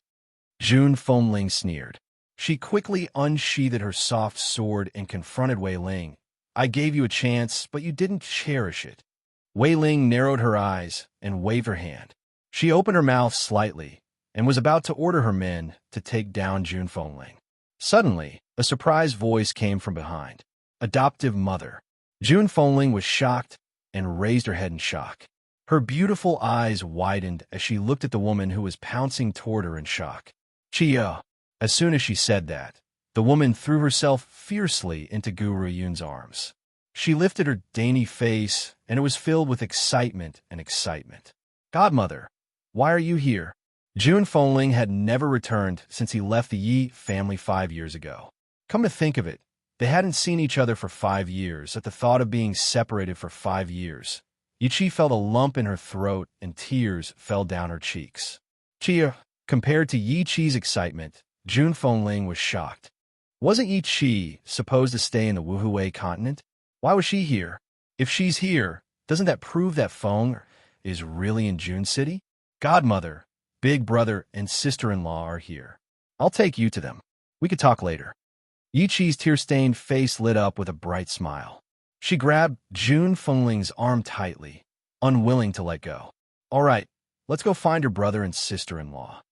Jun Fengling sneered. She quickly unsheathed her soft sword and confronted Wei Ling. I gave you a chance, but you didn't cherish it. Wei Ling narrowed her eyes and waved her hand. She opened her mouth slightly and was about to order her men to take down Jun Fengling. Suddenly, a surprised voice came from behind. Adoptive mother. Jun Fengling was shocked and raised her head in shock. Her beautiful eyes widened as she looked at the woman who was pouncing toward her in shock. Chiyo. As soon as she said that, the woman threw herself fiercely into Guru Yun's arms. She lifted her dainty face, and it was filled with excitement and excitement. Godmother, why are you here? Jun Fengling had never returned since he left the Yi family 5 years ago. Come to think of it, they hadn't seen each other for 5 years. At the thought of being separated for 5 years, Yichi felt a lump in her throat and tears fell down her cheeks. Chia, compared to Yi Qi's excitement, Jun Fengling was shocked. Wasn't Yi Qi supposed to stay in the Wuhui continent? Why was she here? If she's here, doesn't that prove that Feng is really in Jun City? Godmother, big brother, and sister-in-law are here. I'll take you to them. We could talk later. Yi Qi's tear-stained face lit up with a bright smile. She grabbed Jun Fengling's arm tightly, unwilling to let go. All right, let's go find your brother and sister-in-law.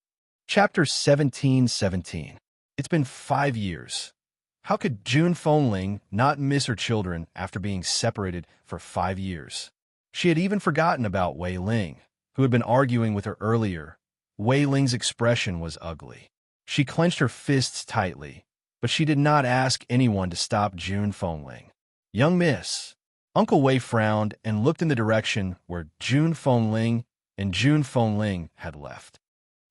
Chapter 17:17. It's been 5 years. How could Jun Fengling not miss her children after being separated for 5 years? She had even forgotten about Wei Ling, who had been arguing with her earlier. Wei Ling's expression was ugly. She clenched her fists tightly, but she did not ask anyone to stop Jun Fengling. Young miss. Uncle Wei frowned and looked in the direction where Jun Fengling and Jun Fengling had left.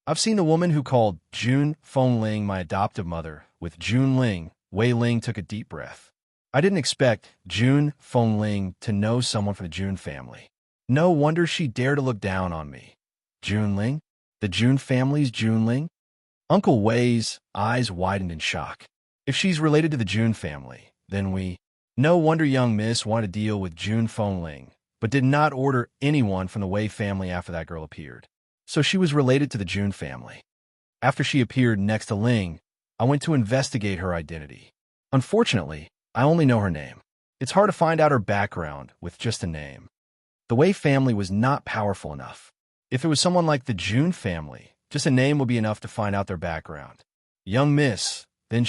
I've seen the woman who called Jun Fengling my adoptive mother with Jun Ling. Wei Ling took a deep breath. I didn't expect Jun Fengling to know someone from the Jun family. No wonder she dared to look down on me. Jun Ling? The Jun family's Jun Ling? Uncle Wei's eyes widened in shock. If she's related to the Jun family, then we... No wonder young miss wanted to deal with Jun Fengling, but did not order anyone from the Wei family after that girl appeared. So she was related to the Jun family. After she appeared next to Ling, I went to investigate her identity. Unfortunately, I only know her name. It's hard to find out her background with just a name. The Wei family was not powerful enough. If it was someone like the Jun family, just a name would be enough to find out their background. Young miss, then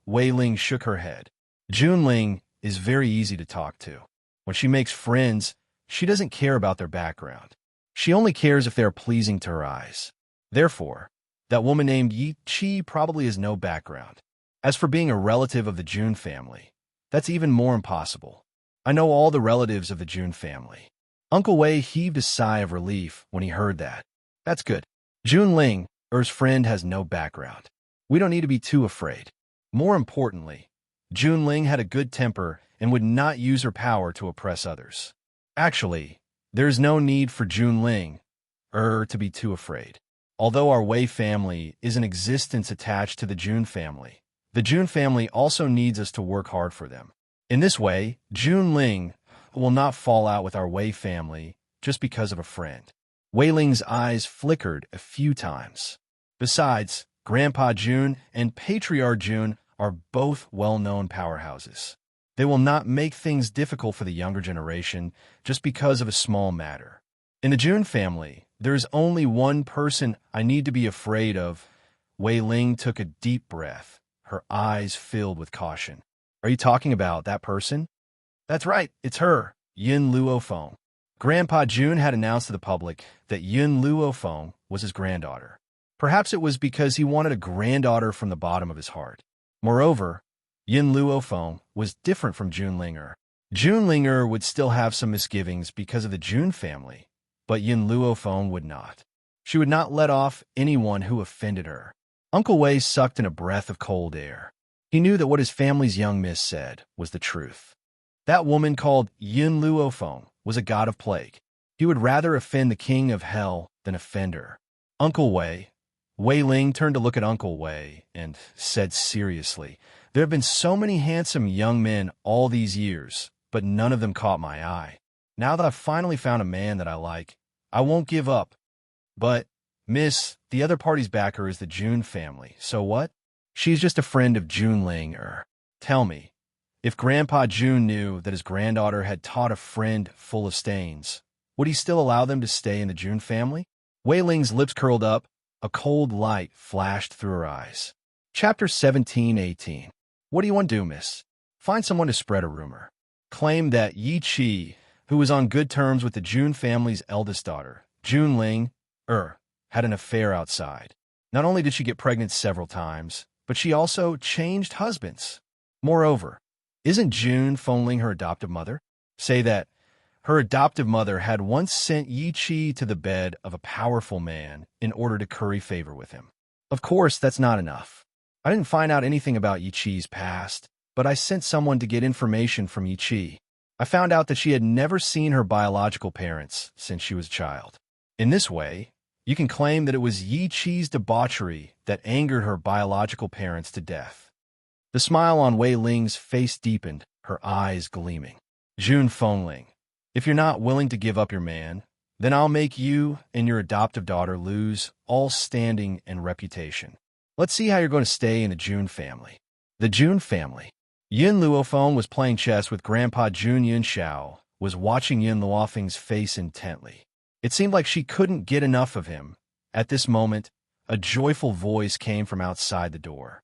Wei Ling shook her head. Jun Ling is very easy to talk to. When she makes friends, she doesn't care about their background. She only cares if they are pleasing to her eyes. Therefore, that woman named Yi Qi probably has no background. As for being a relative of the Jun family, that's even more impossible. I know all the relatives of the Jun family. Uncle Wei heaved a sigh of relief when he heard that. That's good. Jun Ling, Er's friend, has no background. We don't need to be too afraid. More importantly, Jun Ling had a good temper and would not use her power to oppress others. Actually, there is no need for Jun Ling, to be too afraid. Although our Wei family is in existence attached to the Jun family also needs us to work hard for them. In this way, Jun Ling will not fall out with our Wei family just because of a friend. Wei Ling's eyes flickered a few times. Besides, Grandpa Jun and Patriarch Jun are both well-known powerhouses. They will not make things difficult for the younger generation just because of a small matter. In the Jun family, there is only one person I need to be afraid of. Wei Ling took a deep breath, her eyes filled with caution. Are you talking about that person? That's right, it's her, Yin Luofeng. Grandpa Jun had announced to the public that Yin Luofeng was his granddaughter. Perhaps it was because he wanted a granddaughter from the bottom of his heart. Moreover, Yin Luofeng was different from Jun Linger. June Linger would still have some misgivings because of the June family, but Yin Luofeng would not. She would not let off anyone who offended her. Uncle Wei sucked in a breath of cold air. He knew that what his family's young miss said was the truth. That woman called Yin Luofeng was a god of plague. He would rather offend the king of hell than offend her. Uncle Wei. Wei Ling turned to look at Uncle Wei and said seriously, "There have been so many handsome young men all these years, but none of them caught my eye. Now that I've finally found a man that I like, I won't give up. But, miss, the other party's backer is the June family, so what? She's just a friend of June Ling. Tell me, if Grandpa June knew that his granddaughter had taught a friend full of stains, would he still allow them to stay in the June family?" Wei Ling's lips curled up. A cold light flashed through her eyes. Chapter 17:18. What do you want to do, miss? Find someone to spread a rumor. Claim that Yi Qi, who was on good terms with the June family's eldest daughter, June Ling, had an affair outside. Not only did she get pregnant several times, but she also changed husbands. Moreover, isn't June Fengling her adoptive mother? Say that her adoptive mother had once sent Yi Qi to the bed of a powerful man in order to curry favor with him. Of course, that's not enough. I didn't find out anything about Yi Qi's past, but I sent someone to get information from Yi Qi. I found out that she had never seen her biological parents since she was a child. In this way, you can claim that it was Yi Qi's debauchery that angered her biological parents to death. The smile on Wei Ling's face deepened, her eyes gleaming. June Fengling, if you're not willing to give up your man, then I'll make you and your adoptive daughter lose all standing and reputation. Let's see how you're going to stay in the June family. The June family. Yin Luofeng was playing chess with Grandpa Jun Yin Xiao, was watching Yin Luofeng's face intently. It seemed like she couldn't get enough of him. At this moment, a joyful voice came from outside the door.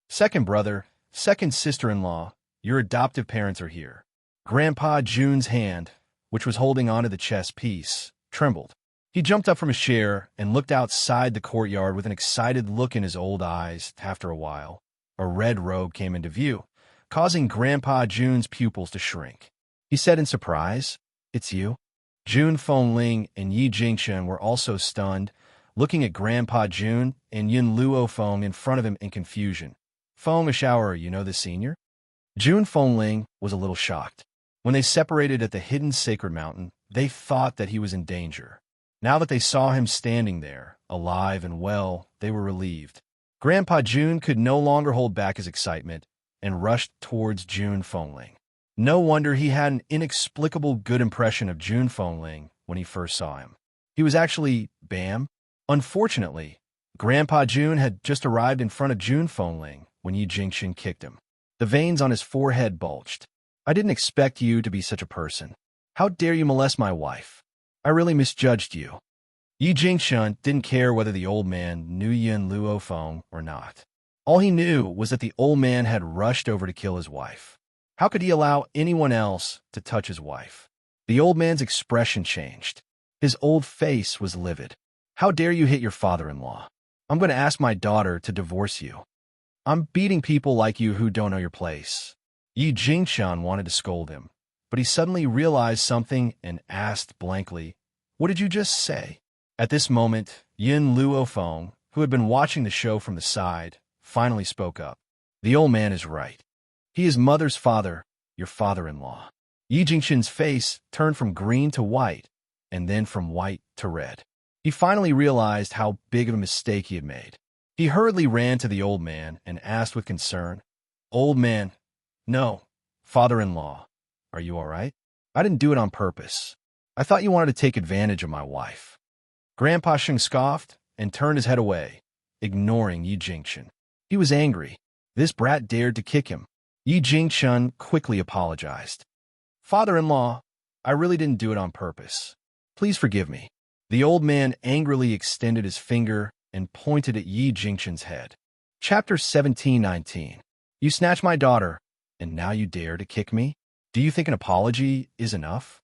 "Second brother, second sister-in-law, your adoptive parents are here." Grandpa Jun's hand, which was holding onto the chess piece, trembled. He jumped up from his chair and looked outside the courtyard with an excited look in his old eyes. After a while, a red robe came into view, causing Grandpa Jun's pupils to shrink. He said in surprise, "It's you?" June Fengling and Yi Jingchen were also stunned, looking at Grandpa Jun and Yin Luofeng in front of him in confusion. "Feng Xiao, you know the senior?" June Fengling was a little shocked. When they separated at the hidden sacred mountain, they thought that he was in danger. Now that they saw him standing there, alive and well, they were relieved. Grandpa Jun could no longer hold back his excitement and rushed towards June Fengling. No wonder he had an inexplicable good impression of June Fengling when he first saw him. He was actually Bam. Unfortunately, Grandpa Jun had just arrived in front of June Fengling when Yi Jingchen kicked him. The veins on his forehead bulged. "I didn't expect you to be such a person. How dare you molest my wife? I really misjudged you." Yi Jingchen didn't care whether the old man knew Yin Luofeng or not. All he knew was that the old man had rushed over to kill his wife. How could he allow anyone else to touch his wife? The old man's expression changed. His old face was livid. "How dare you hit your father-in-law? I'm going to ask my daughter to divorce you. I'm beating people like you who don't know your place." Yi Jingchen wanted to scold him, but he suddenly realized something and asked blankly, "What did you just say?" At this moment, Yin Luofeng, who had been watching the show from the side, finally spoke up. "The old man is right. He is mother's father, your father-in-law." Yi Jingchen's face turned from green to white, and then from white to red. He finally realized how big of a mistake he had made. He hurriedly ran to the old man and asked with concern, "Old man, no, father-in-law, are you all right? I didn't do it on purpose. I thought you wanted to take advantage of my wife." Grandpa Sheng scoffed and turned his head away, ignoring Yi Jingchen. He was angry. This brat dared to kick him. Yi Jingchen quickly apologized. "Father-in-law, I really didn't do it on purpose. Please forgive me." The old man angrily extended his finger and pointed at Yi Jingchen's head. Chapter 17:19. "You snatched my daughter, and now you dare to kick me? Do you think an apology is enough?"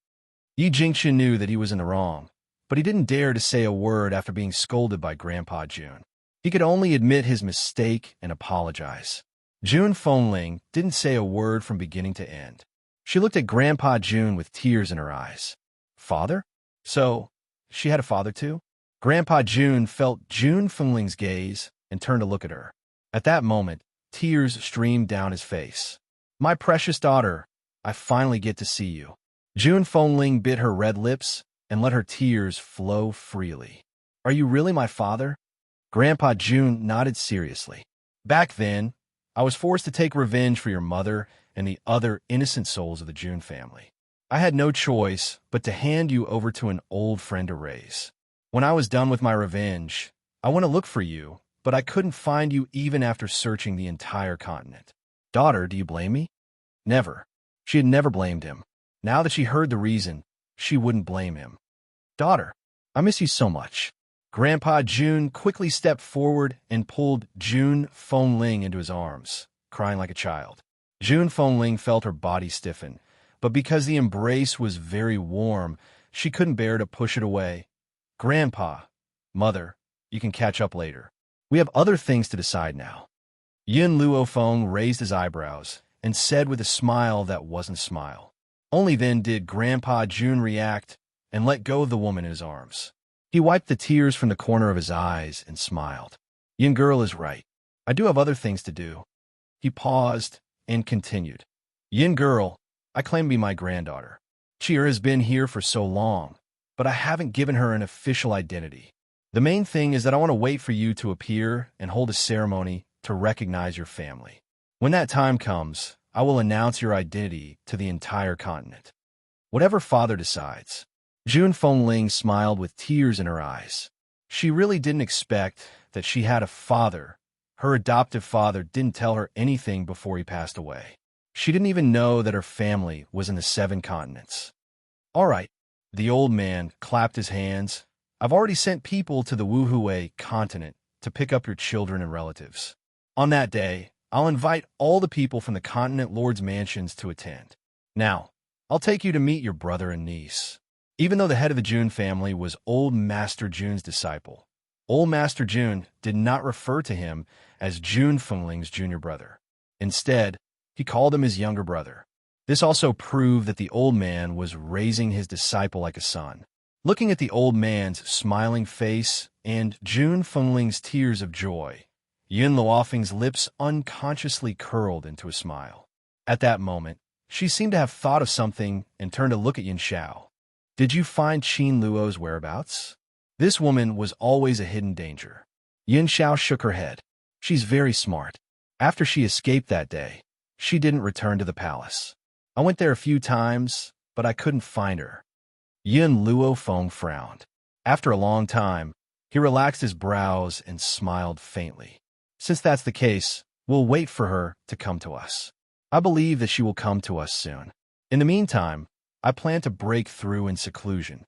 Yi Jingchen knew that he was in the wrong, but he didn't dare to say a word after being scolded by Grandpa Jun. He could only admit his mistake and apologize. June Fengling didn't say a word from beginning to end. She looked at Grandpa June with tears in her eyes. Father? So, she had a father too? Grandpa June felt June Fengling's gaze and turned to look at her. At that moment, tears streamed down his face. My precious daughter, I finally get to see you. June Fengling bit her red lips and let her tears flow freely. Are you really my father? Grandpa June nodded seriously. Back then, I was forced to take revenge for your mother and the other innocent souls of the June family. I had no choice but to hand you over to an old friend to raise. When I was done with my revenge, I went to look for you, but I couldn't find you even after searching the entire continent. Daughter, do you blame me? Never. She had never blamed him. Now that she heard the reason, she wouldn't blame him. Daughter, I miss you so much. Grandpa June quickly stepped forward and pulled June Fengling into his arms, crying like a child. June Fengling felt her body stiffen, but because the embrace was very warm, she couldn't bear to push it away. Grandpa, Mother, you can catch up later. We have other things to decide now. Yin Luofeng raised his eyebrows and said with a smile that wasn't a smile. Only then did Grandpa June react and let go of the woman in his arms. He wiped the tears from the corner of his eyes and smiled. Yin girl is right. I do have other things to do. He paused and continued. Yin girl, I claim to be my granddaughter. Cheer has been here for so long, but I haven't given her an official identity. The main thing is that I want to wait for you to appear and hold a ceremony to recognize your family. When that time comes, I will announce your identity to the entire continent. Whatever father decides. June Fengling smiled with tears in her eyes. She really didn't expect that she had a father. Her adoptive father didn't tell her anything before he passed away. She didn't even know that her family was in the 7 continents. All right, the old man clapped his hands. I've already sent people to the Wuhui continent to pick up your children and relatives. On that day, I'll invite all the people from the continent lord's mansions to attend. Now, I'll take you to meet your brother and niece. Even though the head of the June family was Old Master June's disciple, Old Master June did not refer to him as June Fengling's junior brother. Instead, he called him his younger brother. This also proved that the old man was raising his disciple like a son. Looking at the old man's smiling face and June Fengling's tears of joy, Yin Luofeng's lips unconsciously curled into a smile. At that moment, she seemed to have thought of something and turned to look at Yin Xiao. Did you find Qin Luo's whereabouts? This woman was always a hidden danger. Yin Xiao shook her head. She's very smart. After she escaped that day, she didn't return to the palace. I went there a few times, but I couldn't find her. Yin Luofeng frowned. After a long time, he relaxed his brows and smiled faintly. Since that's the case, we'll wait for her to come to us. I believe that she will come to us soon. In the meantime, I plan to break through in seclusion.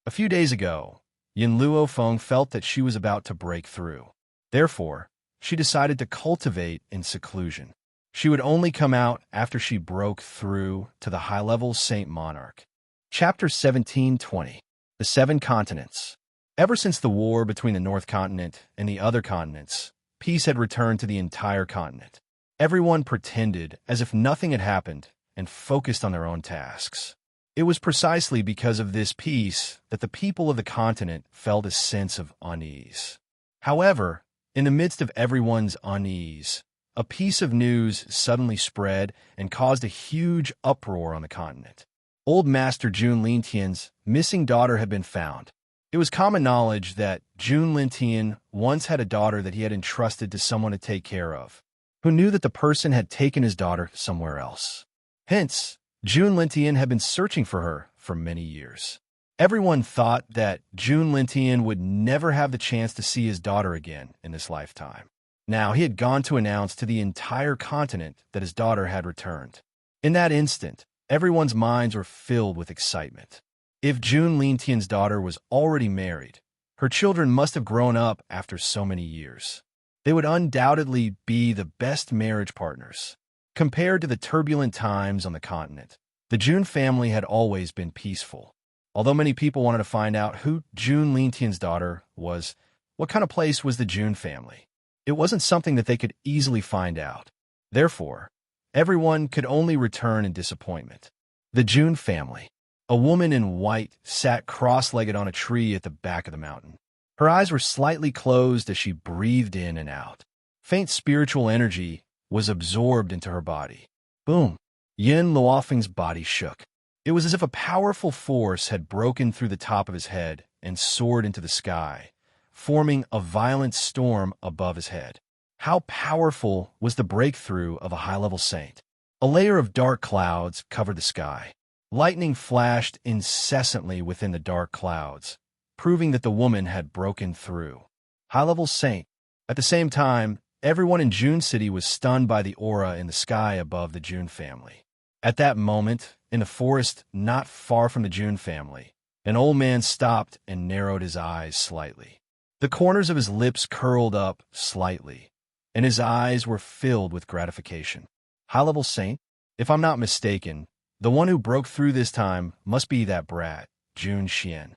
A few days ago, Yin Luofeng felt that she was about to break through. Therefore, she decided to cultivate in seclusion. She would only come out after she broke through to the high-level Saint Monarch. Chapter 1720. The 7 Continents. Ever since the war between the North Continent and the other continents, peace had returned to the entire continent. Everyone pretended as if nothing had happened and focused on their own tasks. It was precisely because of this peace that the people of the continent felt a sense of unease. However, in the midst of everyone's unease, a piece of news suddenly spread and caused a huge uproar on the continent. Old Master June Lintian's missing daughter had been found. It was common knowledge that June Lintian once had a daughter that he had entrusted to someone to take care of, who knew that the person had taken his daughter somewhere else. Hence, June Lintian had been searching for her for many years. Everyone thought that June Lintian would never have the chance to see his daughter again in this lifetime. Now he had gone to announce to the entire continent that his daughter had returned. In that instant, everyone's minds were filled with excitement. If June Lintian's daughter was already married, her children must have grown up after so many years. They would undoubtedly be the best marriage partners. Compared to the turbulent times on the continent, the June family had always been peaceful. Although many people wanted to find out who June Lintian's daughter was, what kind of place was the June family? It wasn't something that they could easily find out. Therefore, everyone could only return in disappointment. The June family. A woman in white sat cross-legged on a tree at the back of the mountain. Her eyes were slightly closed as she breathed in and out. Faint spiritual energy was absorbed into her body. Boom! Yin Luofeng's body shook. It was as if a powerful force had broken through the top of his head and soared into the sky, forming a violent storm above his head. How powerful was the breakthrough of a high-level saint? A layer of dark clouds covered the sky. Lightning flashed incessantly within the dark clouds, proving that the woman had broken through. High-level saint. At the same time, everyone in June City was stunned by the aura in the sky above the June family. At that moment, in the forest not far from the June family, an old man stopped and narrowed his eyes slightly. The corners of his lips curled up slightly, and his eyes were filled with gratification. High-level saint? If I'm not mistaken, the one who broke through this time must be that brat, Jun Xian.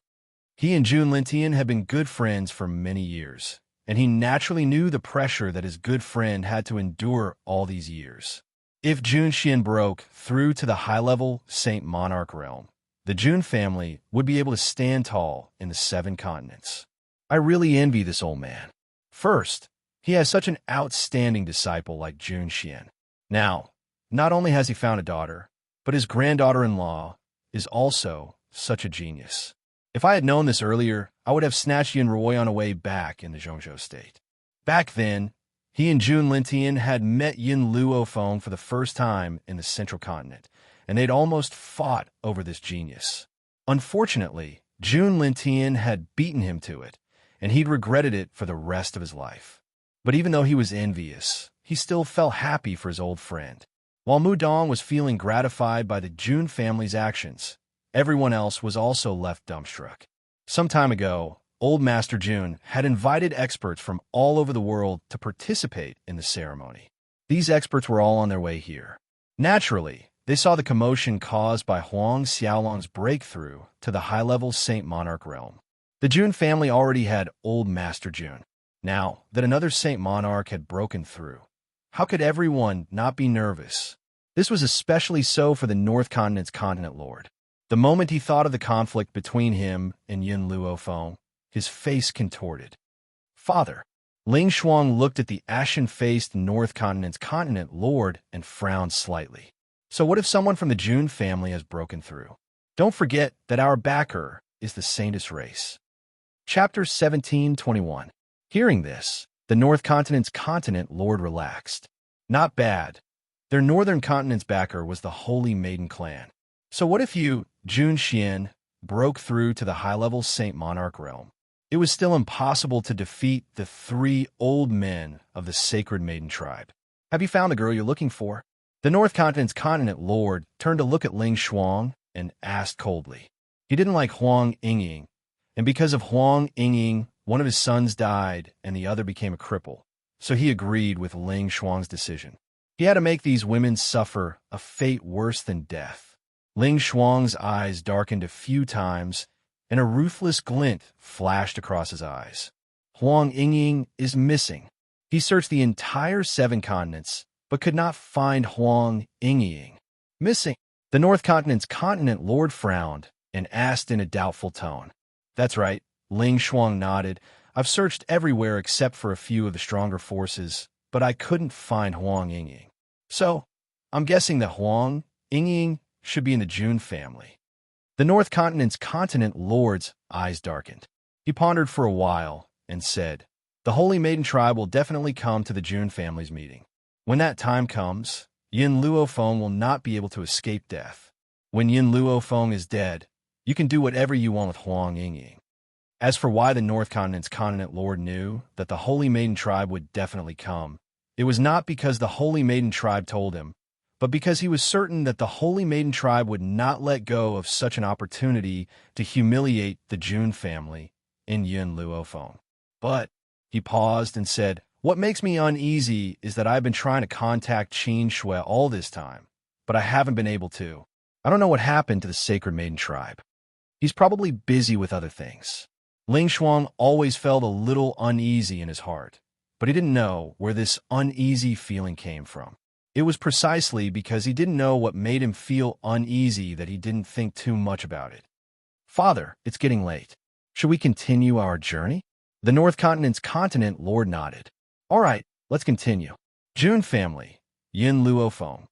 He and Jun Lintian had been good friends for many years, and he naturally knew the pressure that his good friend had to endure all these years. If Jun Xian broke through to the high-level Saint Monarch realm, the Jun family would be able to stand tall in the 7 continents. I really envy this old man. First, he has such an outstanding disciple like Jun Xian. Now, not only has he found a daughter, but his granddaughter-in-law is also such a genius. If I had known this earlier, I would have snatched Yin Ruoyan away back in the Zhongzhou state. Back then, he and Jun Lintian had met Yin Luofeng for the first time in the central continent, and they'd almost fought over this genius. Unfortunately, Jun Lintian had beaten him to it, and he'd regretted it for the rest of his life. But even though he was envious, he still felt happy for his old friend. While Mu Dong was feeling gratified by the Jun family's actions, everyone else was also left dumbstruck. Some time ago, old Master Jun had invited experts from all over the world to participate in the ceremony. These experts were all on their way here. Naturally, they saw the commotion caused by Huang Xiaolong's breakthrough to the high-level Saint Monarch realm. The Jun family already had old Master Jun. Now that another Saint Monarch had broken through, how could everyone not be nervous? This was especially so for the North Continent's continent lord. The moment he thought of the conflict between him and Yin Luofeng, his face contorted. Father. Ling Shuang looked at the ashen-faced North Continent's continent lord and frowned slightly. So what if someone from the Jun family has broken through? Don't forget that our backer is the Saintess race. Chapter 17:21. Hearing this, the North Continent's continent lord relaxed. Not bad. Their Northern Continent's backer was the Holy Maiden clan. So what if you, Jun Xian, broke through to the high-level Saint Monarch realm? It was still impossible to defeat the 3 old men of the Sacred Maiden tribe. Have you found the girl you're looking for? The North Continent's continent lord turned to look at Ling Shuang and asked coldly. He didn't like Huang Yingying, and because of Huang Yingying, one of his sons died and the other became a cripple, so he agreed with Ling Shuang's decision. He had to make these women suffer a fate worse than death. Ling Shuang's eyes darkened a few times, and a ruthless glint flashed across his eyes. Huang Yingying is missing. He searched the entire 7 continents, but could not find Huang Yingying. Missing. The North Continent's continent lord frowned and asked in a doubtful tone. That's right, Ling Shuang nodded. I've searched everywhere except for a few of the stronger forces, but I couldn't find Huang Yingying. So, I'm guessing that Huang Yingying should be in the Jun family. The North Continent's continent lord's eyes darkened. He pondered for a while and said, the Holy Maiden tribe will definitely come to the Jun family's meeting. When that time comes, Yin Luofeng will not be able to escape death. When Yin Luofeng is dead, you can do whatever you want with Huang Yingying. As for why the North Continent's continent lord knew that the Holy Maiden tribe would definitely come, it was not because the Holy Maiden tribe told him, but because he was certain that the Holy Maiden tribe would not let go of such an opportunity to humiliate the Jun family in Yin Luofeng. But he paused and said, what makes me uneasy is that I've been trying to contact Qin Shui all this time, but I haven't been able to. I don't know what happened to the Sacred Maiden tribe. He's probably busy with other things. Ling Shuang always felt a little uneasy in his heart, but he didn't know where this uneasy feeling came from. It was precisely because he didn't know what made him feel uneasy that he didn't think too much about it. Father, it's getting late. Should we continue our journey? The North Continent's continent lord nodded. All right, let's continue. June family, Yin Luofeng.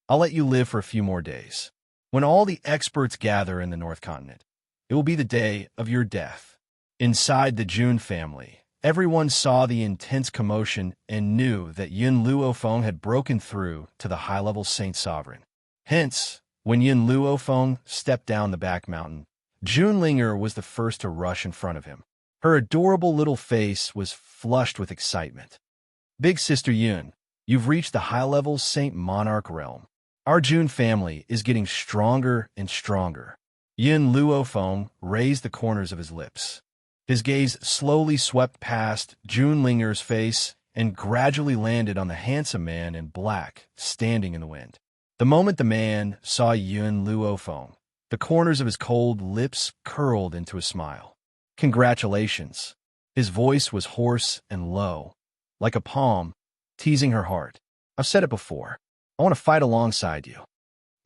I'll let you live for a few more days. When all the experts gather in the North Continent, it will be the day of your death. Inside the June family, everyone saw the intense commotion and knew that Yin Luofeng had broken through to the high-level Saint Sovereign. Hence, when Yin Luofeng stepped down the back mountain, June Linger was the first to rush in front of him. Her adorable little face was flushed with excitement. Big Sister Yun, you've reached the high-level Saint Monarch realm. Our June family is getting stronger and stronger. Yin Luofeng raised the corners of his lips. His gaze slowly swept past June Linger's face and gradually landed on the handsome man in black standing in the wind. The moment the man saw Yin Luofeng, the corners of his cold lips curled into a smile. Congratulations. His voice was hoarse and low, like a palm, teasing her heart. I've said it before. I want to fight alongside you,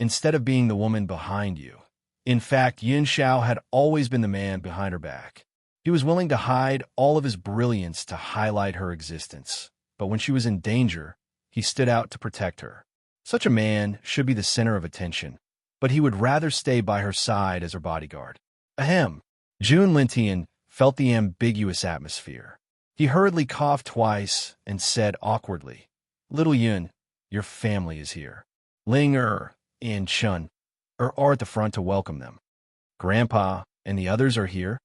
instead of being the woman behind you. In fact, Yin Xiao had always been the man behind her back. He was willing to hide all of his brilliance to highlight her existence, but when she was in danger, he stood out to protect her. Such a man should be the center of attention, but he would rather stay by her side as her bodyguard. Ahem. June Lintian felt the ambiguous atmosphere. He hurriedly coughed twice and said awkwardly, Little Yun, your family is here. Ling and Chun are at the front to welcome them. Grandpa and the others are here.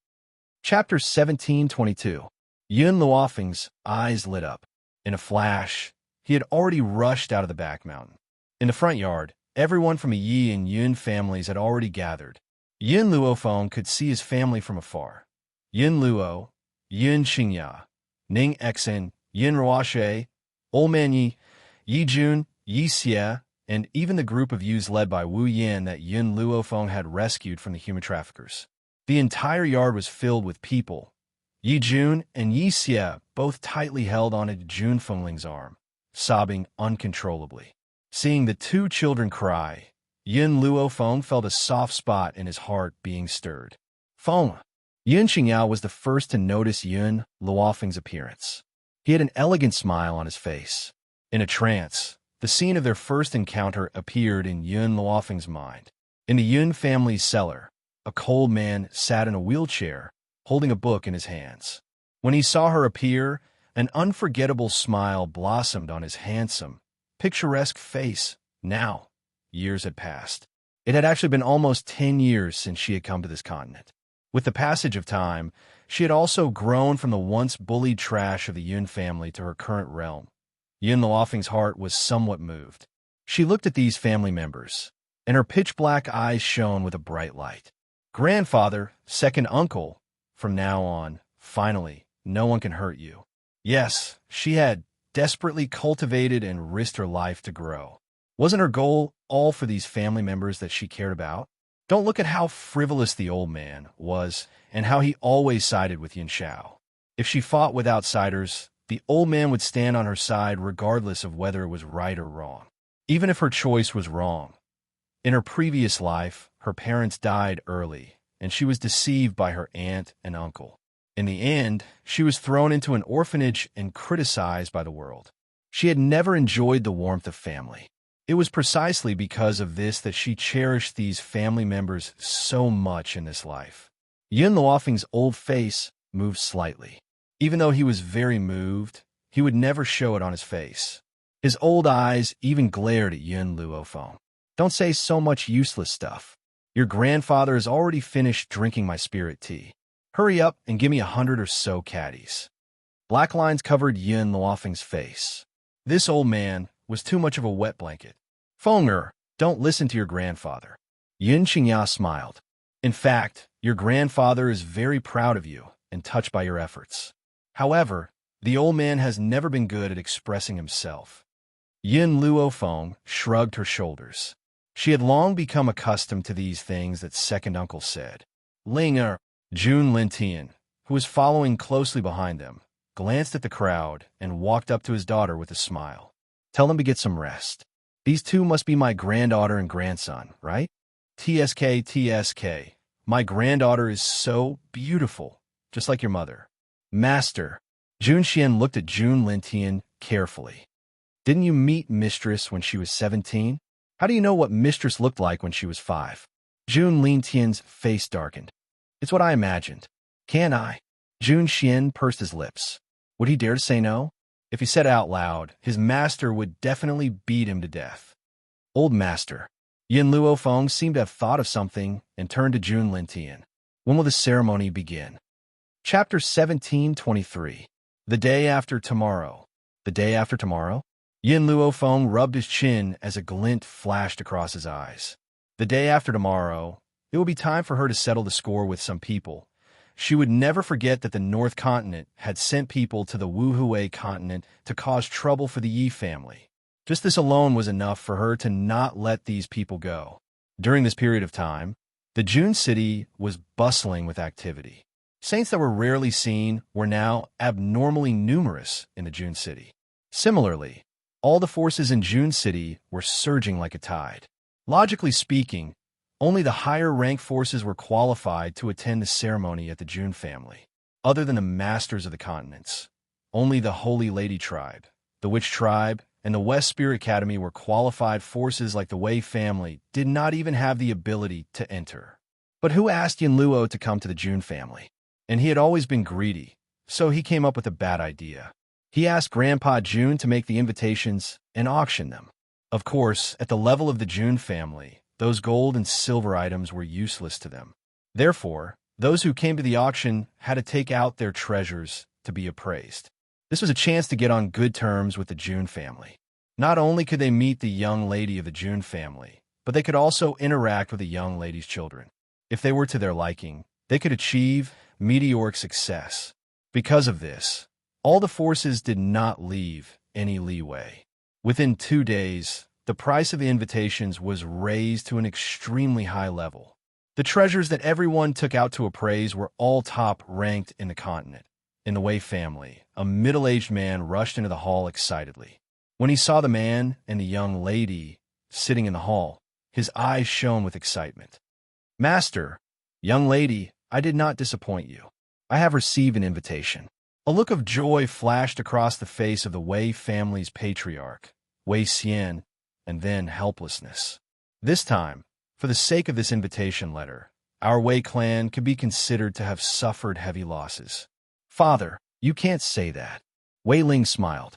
Chapter 1722. Yun Luofeng's eyes lit up. In a flash, he had already rushed out of the back mountain. In the front yard, everyone from the Yi and Yun families had already gathered. Yin Luofeng could see his family from afar. Yin Luo, Yin Xingya, Ning Exen, Yin Ruoshe, Old Man Yi Jun, Yi Xie, and even the group of Yus led by Wu Yin that Yin Luofeng had rescued from the human traffickers. The entire yard was filled with people. Yi Jun and Yi Xie both tightly held onto Jun Fengling's arm, sobbing uncontrollably. Seeing the two children cry, Yin Luofeng felt a soft spot in his heart being stirred. Feng. Yin Xingyao was the first to notice Yin Luofeng's appearance. He had an elegant smile on his face. In a trance, the scene of their first encounter appeared in Yin Luofeng's mind. In the Yun family's cellar, a cold man sat in a wheelchair, holding a book in his hands. When he saw her appear, an unforgettable smile blossomed on his handsome, picturesque face. Now, years had passed. It had actually been almost 10 years since she had come to this continent. With the passage of time, she had also grown from the once bullied trash of the Yun family to her current realm. Yin Luofeng's heart was somewhat moved. She looked at these family members, and her pitch-black eyes shone with a bright light. Grandfather, second uncle, from now on, finally, no one can hurt you. Yes, she had desperately cultivated and risked her life to grow. Wasn't her goal all for these family members that she cared about? Don't look at how frivolous the old man was and how he always sided with Yin Xiao. If she fought with outsiders, the old man would stand on her side regardless of whether it was right or wrong. Even if her choice was wrong. In her previous life, her parents died early, and she was deceived by her aunt and uncle. In the end, she was thrown into an orphanage and criticized by the world. She had never enjoyed the warmth of family. It was precisely because of this that she cherished these family members so much in this life. Yin Luofeng's old face moved slightly. Even though he was very moved, he would never show it on his face. His old eyes even glared at Yin Luofeng. Don't say so much useless stuff. Your grandfather has already finished drinking my spirit tea. Hurry up and give me 100 or so caddies. Black lines covered Yin Luofeng's face. This old man was too much of a wet blanket. Fenger, don't listen to your grandfather. Yin Xingya smiled. In fact, your grandfather is very proud of you and touched by your efforts. However, the old man has never been good at expressing himself. Yin Luofeng shrugged her shoulders. She had long become accustomed to these things that second uncle said. Linger, June Lintian, who was following closely behind them, glanced at the crowd and walked up to his daughter with a smile. Tell them to get some rest. These two must be my granddaughter and grandson, right? TSK, TSK. My granddaughter is so beautiful, just like your mother. Master. Jun Xian looked at Jun Lintian carefully. Didn't you meet Mistress when she was 17? How do you know what Mistress looked like when she was 5? Jun Lintian's face darkened. It's what I imagined. Can I? Jun Xian pursed his lips. Would he dare to say no? If he said it out loud, his master would definitely beat him to death. Old master. Yin Luo Feng seemed to have thought of something and turned to Jun Lintian. When will the ceremony begin? Chapter 17:23. The day after tomorrow. The day after tomorrow? Yin Luo Feng rubbed his chin as a glint flashed across his eyes. The day after tomorrow, it will be time for her to settle the score with some people. She would never forget that the North Continent had sent people to the Wuhui continent to cause trouble for the Yi family. Just this alone was enough for her to not let these people go. During this period of time, the Jun city was bustling with activity. Saints that were rarely seen were now abnormally numerous in the Jun city. Similarly, all the forces in Jun city were surging like a tide. Logically speaking, only the higher-ranked forces were qualified to attend the ceremony at the Jun family. Other than the masters of the continents, only the Holy Lady tribe, the Witch tribe, and the West Spirit Academy were qualified forces like the Wei family did not even have the ability to enter. But who asked Yin Luo to come to the Jun family? And he had always been greedy, so he came up with a bad idea. He asked Grandpa Jun to make the invitations and auction them. Of course, at the level of the Jun family, those gold and silver items were useless to them. Therefore, those who came to the auction had to take out their treasures to be appraised. This was a chance to get on good terms with the Jun family. Not only could they meet the young lady of the Jun family, but they could also interact with the young lady's children. If they were to their liking, they could achieve meteoric success. Because of this, all the forces did not leave any leeway. Within 2 days, the price of the invitations was raised to an extremely high level. The treasures that everyone took out to appraise were all top-ranked in the continent. In the Wei family, a middle-aged man rushed into the hall excitedly. When he saw the man and the young lady sitting in the hall, his eyes shone with excitement. Master, young lady, I did not disappoint you. I have received an invitation. A look of joy flashed across the face of the Wei family's patriarch, Wei Xian, and then helplessness. This time, for the sake of this invitation letter, our Wei clan could be considered to have suffered heavy losses. Father, you can't say that. Wei Ling smiled.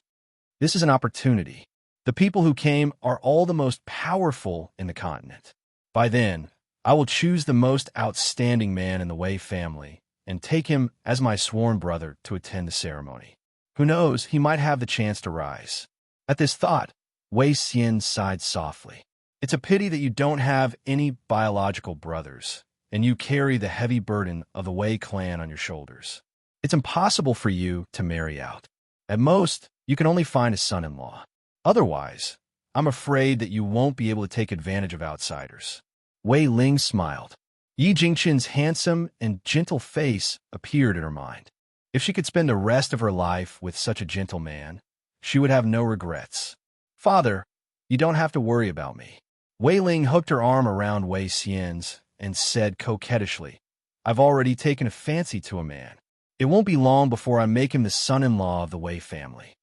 This is an opportunity. The people who came are all the most powerful in the continent. By then, I will choose the most outstanding man in the Wei family and take him as my sworn brother to attend the ceremony. Who knows, he might have the chance to rise. At this thought, Wei Xian sighed softly. It's a pity that you don't have any biological brothers, and you carry the heavy burden of the Wei clan on your shoulders. It's impossible for you to marry out. At most, you can only find a son-in-law. Otherwise, I'm afraid that you won't be able to take advantage of outsiders. Wei Ling smiled. Yi Jingqin's handsome and gentle face appeared in her mind. If she could spend the rest of her life with such a gentle man, she would have no regrets. Father, you don't have to worry about me. Wei Ling hooked her arm around Wei Xian's and said coquettishly, I've already taken a fancy to a man. It won't be long before I make him the son-in-law of the Wei family.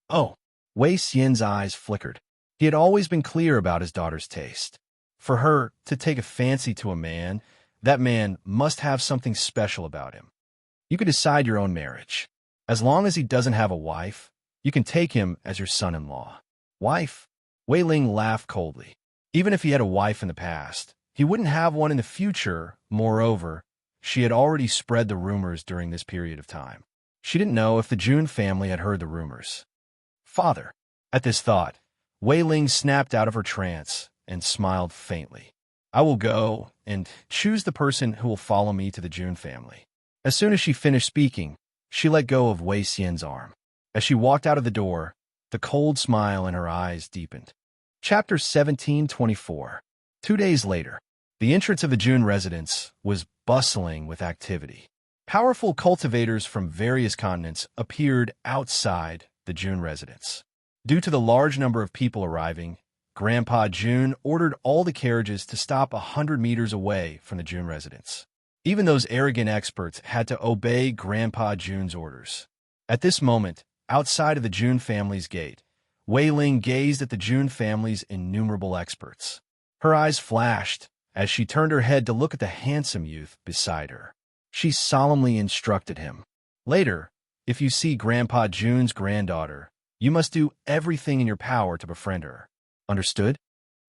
Oh, Wei Xian's eyes flickered. He had always been clear about his daughter's taste. For her to take a fancy to a man, that man must have something special about him. You can decide your own marriage. As long as he doesn't have a wife, you can take him as your son-in-law. Wife? Wei Ling laughed coldly. Even if he had a wife in the past, he wouldn't have one in the future. Moreover, she had already spread the rumors during this period of time. She didn't know if the Jun family had heard the rumors. Father. At this thought, Wei Ling snapped out of her trance and smiled faintly. I will go and choose the person who will follow me to the Jun family. As soon as she finished speaking, she let go of Wei Xian's arm. As she walked out of the door, the cold smile in her eyes deepened. Chapter 17:24. 2 days later, the entrance of the Jun residence was bustling with activity. Powerful cultivators from various continents appeared outside the Jun residence. Due to the large number of people arriving, Grandpa June ordered all the carriages to stop 100 meters away from the June residence. Even those arrogant experts had to obey Grandpa June's orders. At this moment, outside of the June family's gate, Wei Ling gazed at the June family's innumerable experts. Her eyes flashed as she turned her head to look at the handsome youth beside her. She solemnly instructed him. Later, if you see Grandpa June's granddaughter, you must do everything in your power to befriend her. Understood?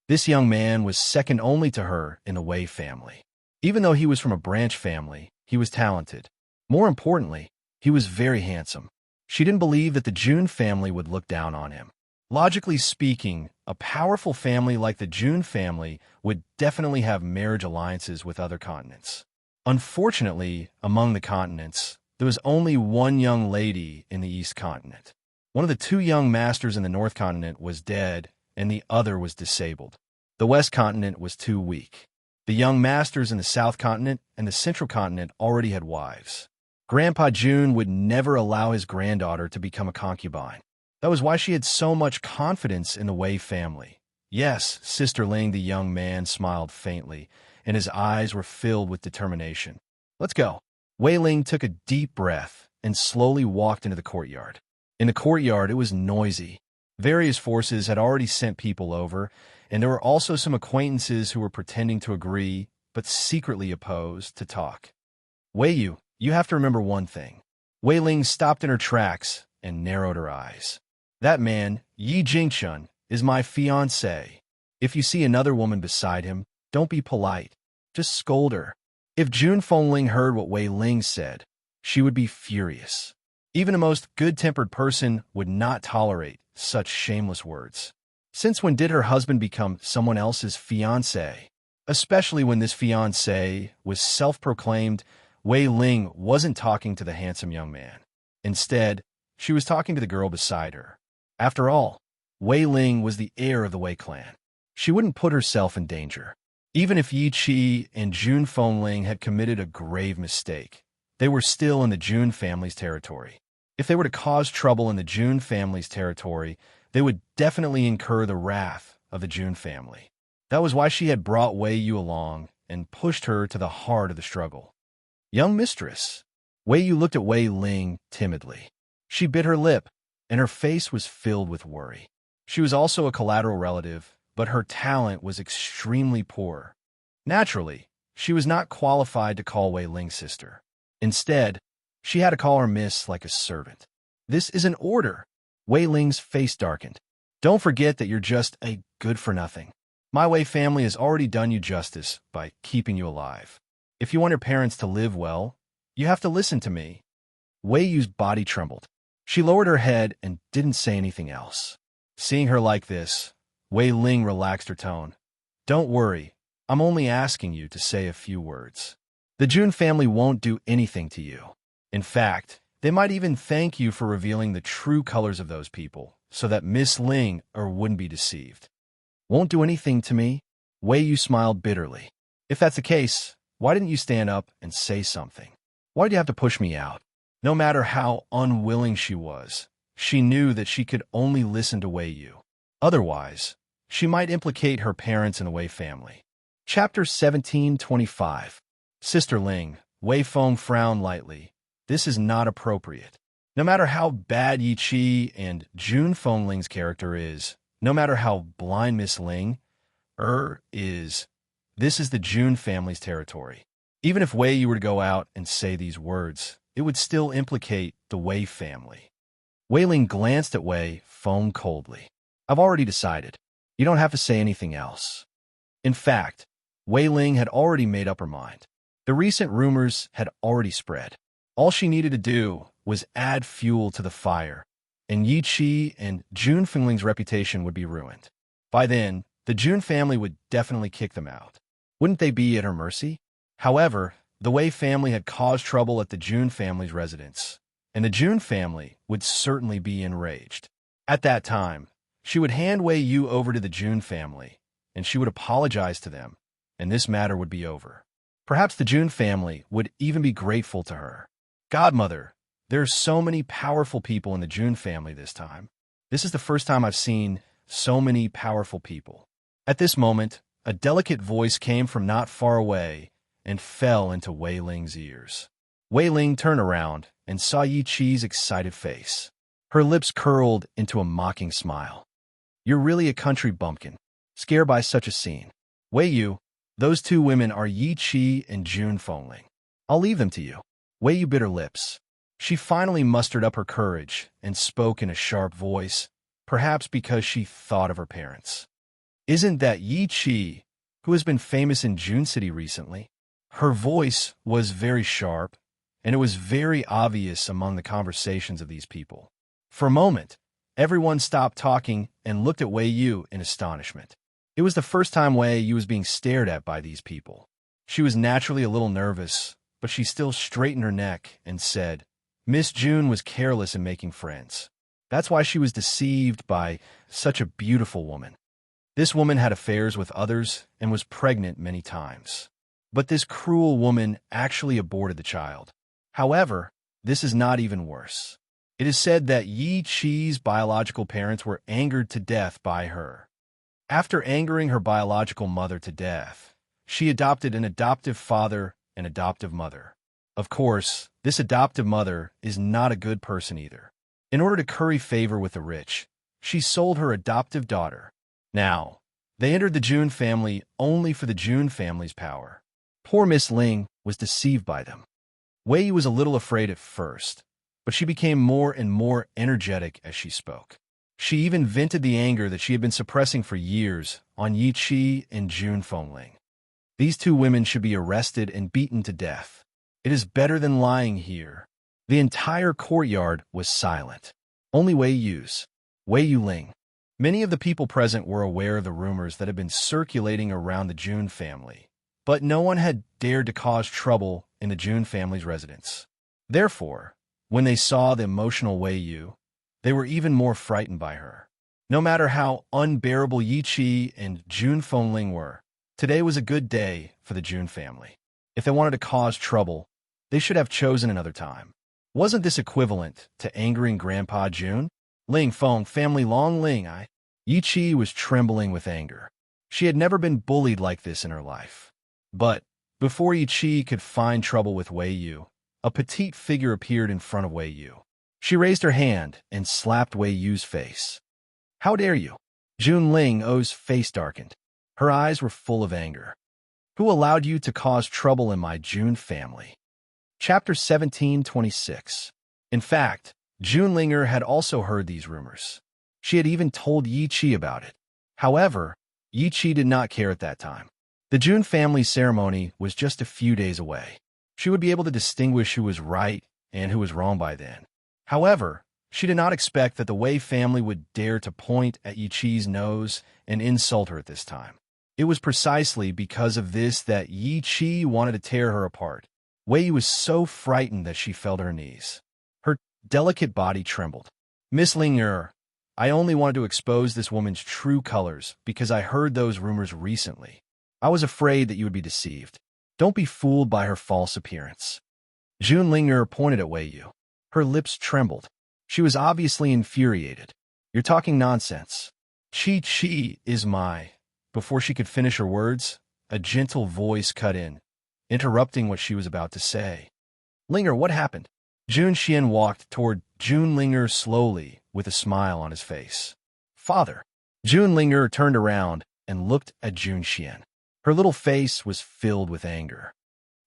This young man was second only to her in the Wei family. Even though he was from a branch family, he was talented. More importantly, he was very handsome. She didn't believe that the June family would look down on him. Logically speaking, a powerful family like the June family would definitely have marriage alliances with other continents. Unfortunately, among the continents, there was only one young lady in the East continent. One of the two young masters in the North continent was dead, and the other was disabled. The West continent was too weak. The young masters in the South continent and the Central continent already had wives. Grandpa June would never allow his granddaughter to become a concubine. That was why she had so much confidence in the Wei family. Yes, Sister Ling, the young man smiled faintly, and his eyes were filled with determination. Let's go. Wei Ling took a deep breath and slowly walked into the courtyard. In the courtyard, it was noisy. Various forces had already sent people over, and there were also some acquaintances who were pretending to agree, but secretly opposed, to talk. Wei Yu, you have to remember one thing. Wei Ling stopped in her tracks and narrowed her eyes. That man, Yi Jingchun, is my fiancé. If you see another woman beside him, don't be polite. Just scold her. If Jun Fengling heard what Wei Ling said, she would be furious. Even a most good-tempered person would not tolerate such shameless words. Since when did her husband become someone else's fiancé? Especially when this fiancé was self-proclaimed, Wei Ling wasn't talking to the handsome young man. Instead, she was talking to the girl beside her. After all, Wei Ling was the heir of the Wei clan. She wouldn't put herself in danger. Even if Yi Qi and Jun Fengling had committed a grave mistake, they were still in the Jun family's territory. If they were to cause trouble in the Jun family's territory, they would definitely incur the wrath of the Jun family. That was why she had brought Wei Yu along and pushed her to the heart of the struggle. Young mistress. Wei Yu looked at Wei Ling timidly. She bit her lip, and her face was filled with worry. She was also a collateral relative, but her talent was extremely poor. Naturally, she was not qualified to call Wei Ling sister. Instead, she had to call her miss like a servant. This is an order. Wei Ling's face darkened. Don't forget that you're just a good-for-nothing. My Wei family has already done you justice by keeping you alive. If you want your parents to live well, you have to listen to me. Wei Yu's body trembled. She lowered her head and didn't say anything else. Seeing her like this, Wei Ling relaxed her tone. Don't worry, I'm only asking you to say a few words. The Jun family won't do anything to you. In fact, they might even thank you for revealing the true colors of those people, so that Miss Ling wouldn't be deceived. Won't do anything to me? Wei Yu smiled bitterly. If that's the case, why didn't you stand up and say something? Why'd you have to push me out? No matter how unwilling she was, she knew that she could only listen to Wei Yu. Otherwise, she might implicate her parents in the Wei family. Chapter 1725. Sister Ling, Wei Feng frowned lightly. This is not appropriate. No matter how bad Yi Qi and Jun Fengling's character is, no matter how blind Miss Ling is, this is the Jun family's territory. Even if Wei Yu were to go out and say these words, it would still implicate the Wei family. Wei Ling glanced at Wei Feng coldly. I've already decided. You don't have to say anything else. In fact, Wei Ling had already made up her mind. The recent rumors had already spread. All she needed to do was add fuel to the fire, and Yi Qi and Jun Fengling's reputation would be ruined. By then, the Jun family would definitely kick them out. Wouldn't they be at her mercy? However, the Wei family had caused trouble at the Jun family's residence, and the Jun family would certainly be enraged. At that time, she would hand Wei Yu over to the Jun family, and she would apologize to them, and this matter would be over. Perhaps the Jun family would even be grateful to her. Godmother, there are so many powerful people in the Jun family this time. This is the first time I've seen so many powerful people. At this moment, a delicate voice came from not far away and fell into Wei Ling's ears. Wei Ling turned around and saw Yi Qi's excited face. Her lips curled into a mocking smile. "You're really a country bumpkin, scared by such a scene. Wei Yu, those two women are Yi Qi and Jun Fengling. I'll leave them to you." Wei Yu bit her lips. She finally mustered up her courage and spoke in a sharp voice, perhaps because she thought of her parents. "Isn't that Yi Qi, who has been famous in Jun City recently?" Her voice was very sharp, and it was very obvious among the conversations of these people. For a moment, everyone stopped talking and looked at Wei Yu in astonishment. It was the first time Wei Yu was being stared at by these people. She was naturally a little nervous, but she still straightened her neck and said, "Miss June was careless in making friends. That's why she was deceived by such a beautiful woman. This woman had affairs with others and was pregnant many times. But this cruel woman actually aborted the child. However, this is not even worse. It is said that Yi Qi's biological parents were angered to death by her. After angering her biological mother to death, she adopted an adoptive father and adoptive mother. Of course, this adoptive mother is not a good person either. In order to curry favor with the rich, she sold her adoptive daughter. Now, they entered the Jun family only for the Jun family's power. Poor Miss Ling was deceived by them. Wei Yu was a little afraid at first, but she became more and more energetic as she spoke. She even vented the anger that she had been suppressing for years on Yi Qi and Jun Fengling. These two women should be arrested and beaten to death. It is better than lying here. The entire courtyard was silent. Only Wei Yu Ling. Many of the people present were aware of the rumors that had been circulating around the Jun family, but no one had dared to cause trouble in the Jun family's residence. Therefore, when they saw the emotional Wei Yu, they were even more frightened by her. No matter how unbearable Yi Qi and Jun Fengling were, today was a good day for the Jun family. If they wanted to cause trouble, they should have chosen another time. Wasn't this equivalent to angering Grandpa Jun? Ling Feng family Long Ling I. Yi Qi was trembling with anger. She had never been bullied like this in her life. But before Yi Qi could find trouble with Wei Yu, a petite figure appeared in front of Wei Yu. She raised her hand and slapped Wei Yu's face. "How dare you?" Jun Ling O's face darkened. Her eyes were full of anger. "Who allowed you to cause trouble in my Jun family?" Chapter 17:26. In fact, Jun Linger had also heard these rumors. She had even told Yi Qi about it. However, Yi Qi did not care at that time. The Jun family ceremony was just a few days away. She would be able to distinguish who was right and who was wrong by then. However, she did not expect that the Wei family would dare to point at Yi Qi's nose and insult her at this time. It was precisely because of this that Yi Qi wanted to tear her apart. Wei was so frightened that she fell to her knees. Her delicate body trembled. "Miss Linger, I only wanted to expose this woman's true colors because I heard those rumors recently. I was afraid that you would be deceived. Don't be fooled by her false appearance." Jun Linger pointed at Wei Yu. Her lips trembled. She was obviously infuriated. "You're talking nonsense. Qi is my..." Before she could finish her words, a gentle voice cut in, interrupting what she was about to say. "Linger, what happened?" Jun Xian walked toward Jun Linger slowly with a smile on his face. "Father." Jun Linger turned around and looked at Jun Xian. Her little face was filled with anger.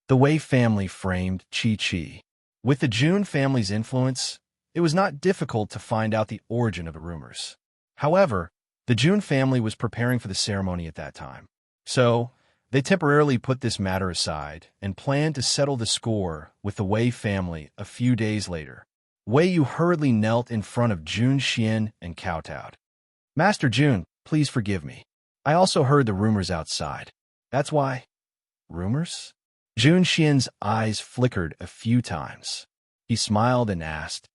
The Wei family framed Qi. With the Jun family's influence, it was not difficult to find out the origin of the rumors. However, the Jun family was preparing for the ceremony at that time. So, they temporarily put this matter aside and planned to settle the score with the Wei family a few days later. Wei Yu hurriedly knelt in front of Jun Xian and kowtowed. "Master Jun, please forgive me. I also heard the rumors outside. That's why..." "Rumors?" Jun Xian's eyes flickered a few times. He smiled and asked,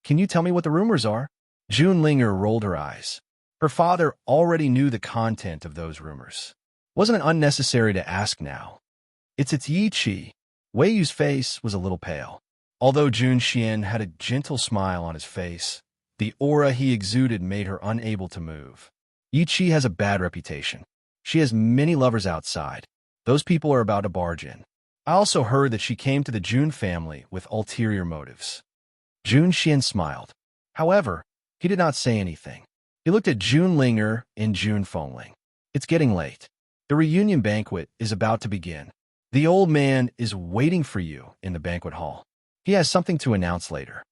"Can you tell me what the rumors are?" Jun Linger rolled her eyes. Her father already knew the content of those rumors. Wasn't it unnecessary to ask now? It's Yi Qi." Wei Yu's face was a little pale. Although Jun Xian had a gentle smile on his face, the aura he exuded made her unable to move. Yi Chi has a bad reputation. She has many lovers outside. Those people are about to barge in. I also heard that she came to the Jun family with ulterior motives. Jun Xian smiled. However, he did not say anything. He looked at Jun Linger and Jun Fengling. It's getting late. The reunion banquet is about to begin. The old man is waiting for you in the banquet hall. He has something to announce later.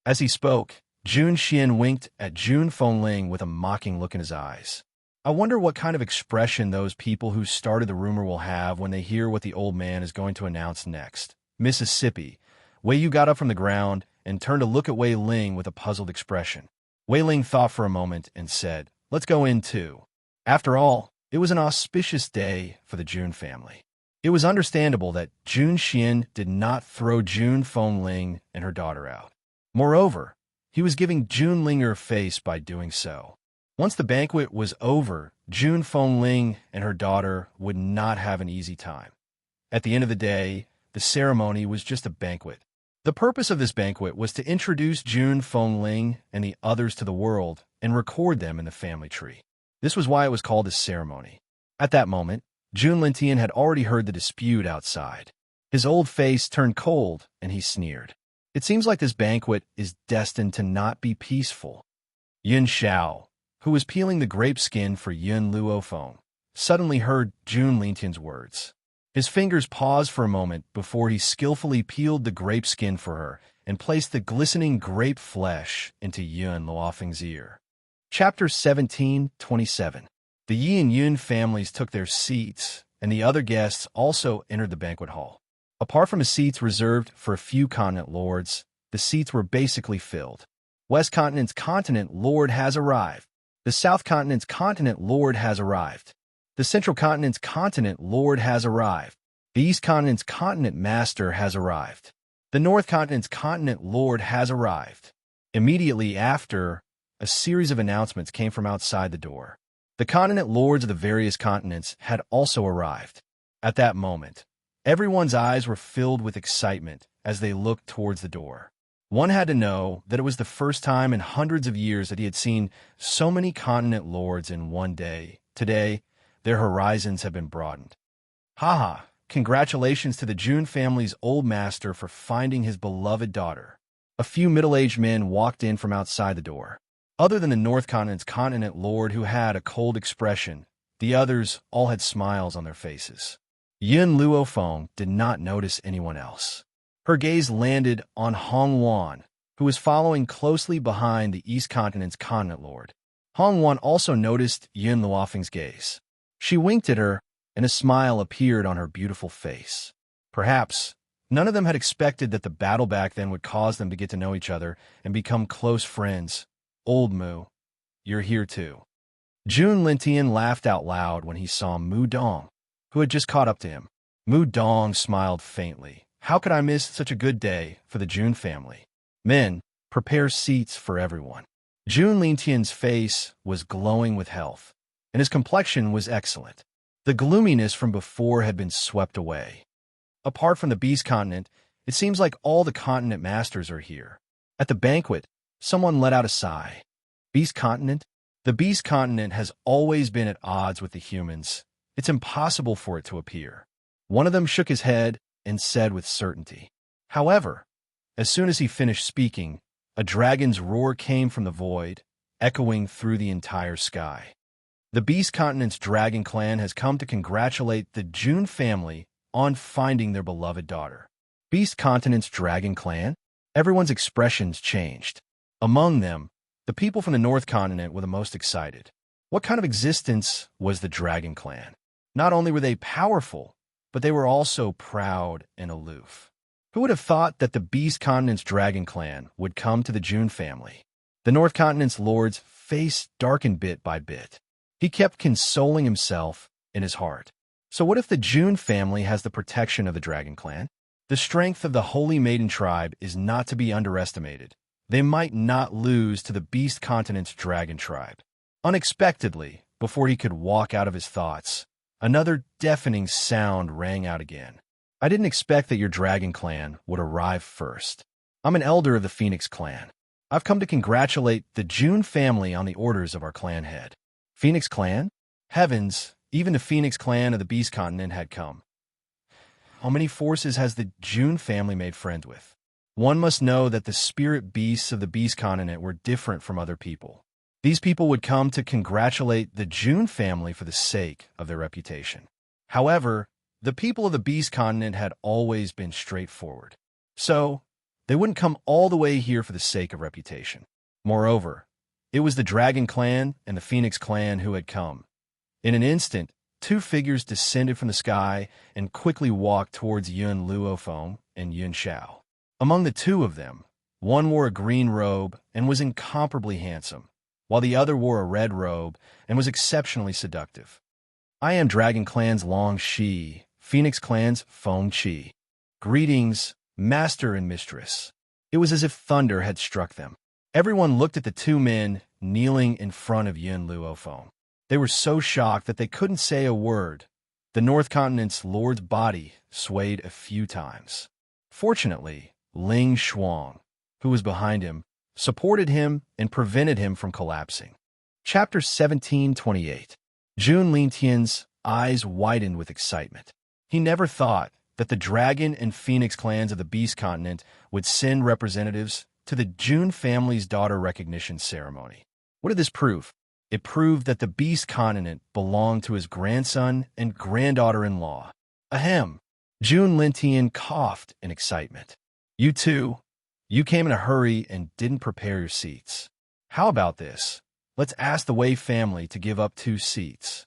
As he spoke, Jun Xian winked at Jun Fengling with a mocking look in his eyes. I wonder what kind of expression those people who started the rumor will have when they hear what the old man is going to announce next. Mississippi. Wei Yu got up from the ground and turned to look at Wei Ling with a puzzled expression. Wei Ling thought for a moment and said, "Let's go in too." After all, it was an auspicious day for the Jun family. It was understandable that Jun Xian did not throw Jun Fengling and her daughter out. Moreover, he was giving Jun Linger face by doing so. Once the banquet was over, Jun Fengling and her daughter would not have an easy time. At the end of the day, the ceremony was just a banquet. The purpose of this banquet was to introduce Jun Fengling and the others to the world and record them in the family tree. This was why it was called a ceremony. At that moment, Jun Lintian had already heard the dispute outside. His old face turned cold and he sneered. It seems like this banquet is destined to not be peaceful. Yun Xiao, who was peeling the grape skin for Yun Luofeng, suddenly heard Jun Lintian's words. His fingers paused for a moment before he skillfully peeled the grape skin for her and placed the glistening grape flesh into Yun Luofeng's ear. Chapter 17:27. The Yi and Yun families took their seats, and the other guests also entered the banquet hall. Apart from the seats reserved for a few continent lords, the seats were basically filled. West Continent's continent lord has arrived. The South Continent's continent lord has arrived. The Central Continent's continent lord has arrived. The East Continent's continent master has arrived. The North Continent's continent lord has arrived. Immediately after, a series of announcements came from outside the door. The continent lords of the various continents had also arrived. At that moment, everyone's eyes were filled with excitement as they looked towards the door. One had to know that it was the first time in hundreds of years that he had seen so many continent lords in one day. Today, their horizons have been broadened. Haha, congratulations to the Jun family's old master for finding his beloved daughter. A few middle-aged men walked in from outside the door. Other than the North Continent's continent lord who had a cold expression, the others all had smiles on their faces. Yun Luofeng did not notice anyone else. Her gaze landed on Hong Wan, who was following closely behind the East Continent's continent lord. Hong Wan also noticed Yun Luofeng's gaze. She winked at her, and a smile appeared on her beautiful face. Perhaps none of them had expected that the battle back then would cause them to get to know each other and become close friends. Old Mu, you're here too. Jun Lintian laughed out loud when he saw Mu Dong, who had just caught up to him. Mu Dong smiled faintly. How could I miss such a good day for the Jun family? Men, prepare seats for everyone. Jun Lintian's face was glowing with health, and his complexion was excellent. The gloominess from before had been swept away. Apart from the Beast Continent, it seems like all the continent masters are here. At the banquet, someone let out a sigh. Beast Continent? The Beast Continent has always been at odds with the humans. It's impossible for it to appear. One of them shook his head and said with certainty. However, as soon as he finished speaking, a dragon's roar came from the void, echoing through the entire sky. The Beast Continent's dragon clan has come to congratulate the Jun family on finding their beloved daughter. Beast Continent's dragon clan? Everyone's expressions changed. Among them, the people from the North Continent were the most excited. What kind of existence was the dragon clan? Not only were they powerful, but they were also proud and aloof. Who would have thought that the Beast Continent's dragon clan would come to the Jun family? The North Continent's lord's face darkened bit by bit. He kept consoling himself in his heart. So what if the Jun family has the protection of the dragon clan? The strength of the Holy Maiden tribe is not to be underestimated. They might not lose to the Beast Continent's dragon tribe. Unexpectedly, before he could walk out of his thoughts, another deafening sound rang out again. I didn't expect that your dragon clan would arrive first. I'm an elder of the Phoenix clan. I've come to congratulate the Jun family on the orders of our clan head. Phoenix clan? Heavens, even the Phoenix clan of the Beast Continent had come. How many forces has the June family made friends with? One must know that the spirit beasts of the Beast Continent were different from other people. These people would come to congratulate the June family for the sake of their reputation. However, the people of the Beast Continent had always been straightforward. So, they wouldn't come all the way here for the sake of reputation. Moreover, it was the Dragon Clan and the Phoenix Clan who had come. In an instant, two figures descended from the sky and quickly walked towards Yun Luofeng and Yun Xiao. Among the two of them, one wore a green robe and was incomparably handsome, while the other wore a red robe and was exceptionally seductive. I am Dragon Clan's Long Shi, Phoenix Clan's Feng Qi. Greetings, master and mistress. It was as if thunder had struck them. Everyone looked at the two men kneeling in front of Yun Luofeng. They were so shocked that they couldn't say a word. The North Continent's lord's body swayed a few times. Fortunately, Ling Shuang, who was behind him, supported him and prevented him from collapsing. Chapter 1728. Jun Lintian's eyes widened with excitement. He never thought that the Dragon and Phoenix clans of the Beast Continent would send representatives to the Jun family's daughter recognition ceremony. What did this prove? It proved that the Beast Continent belonged to his grandson and granddaughter-in-law. Ahem! Jun Lintian coughed in excitement. You two, you came in a hurry and didn't prepare your seats. How about this? Let's ask the Wei family to give up 2 seats.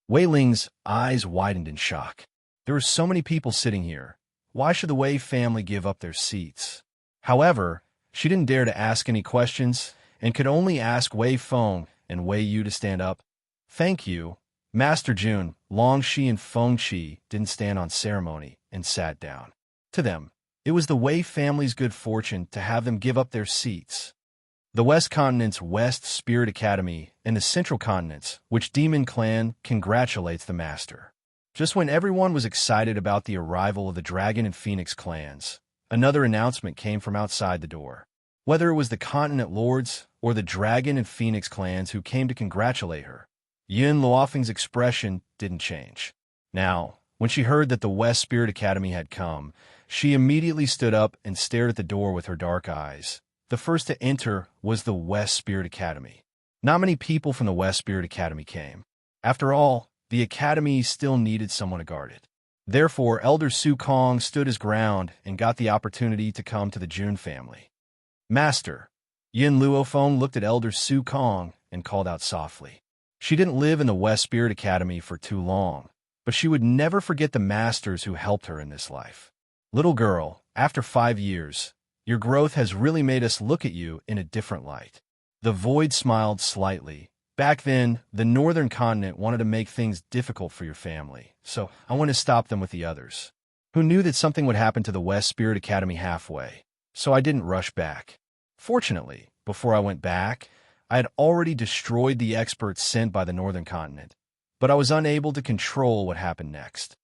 Wei Ling's eyes widened in shock. There were so many people sitting here. Why should the Wei family give up their seats? However, she didn't dare to ask any questions and could only ask Wei Feng and Wei Yu to stand up. Thank you. Master Jun, Long Shi and Feng Qi didn't stand on ceremony and sat down. To them, it was the Wei family's good fortune to have them give up their seats. The West Continent's West Spirit Academy and the Central Continent's, which Demon Clan congratulates the Master. Just when everyone was excited about the arrival of the Dragon and Phoenix clans, another announcement came from outside the door. Whether it was the Continent Lords or the Dragon and Phoenix clans who came to congratulate her, Yun Luofeng's expression didn't change. Now, when she heard that the West Spirit Academy had come, she immediately stood up and stared at the door with her dark eyes. The first to enter was the West Spirit Academy. Not many people from the West Spirit Academy came. After all, the Academy still needed someone to guard it. Therefore, Elder Su Kong stood his ground and got the opportunity to come to the Jun family. Master, Yin Luofeng looked at Elder Su Kong and called out softly. She didn't live in the West Spirit Academy for too long, but she would never forget the masters who helped her in this life. Little girl, after 5 years, your growth has really made us look at you in a different light. The void smiled slightly. Back then, the Northern Continent wanted to make things difficult for your family, so I want to stop them with the others, who knew that something would happen to the West Spirit Academy halfway, so I didn't rush back. Fortunately, before I went back, I had already destroyed the experts sent by the Northern Continent, but I was unable to control what happened next.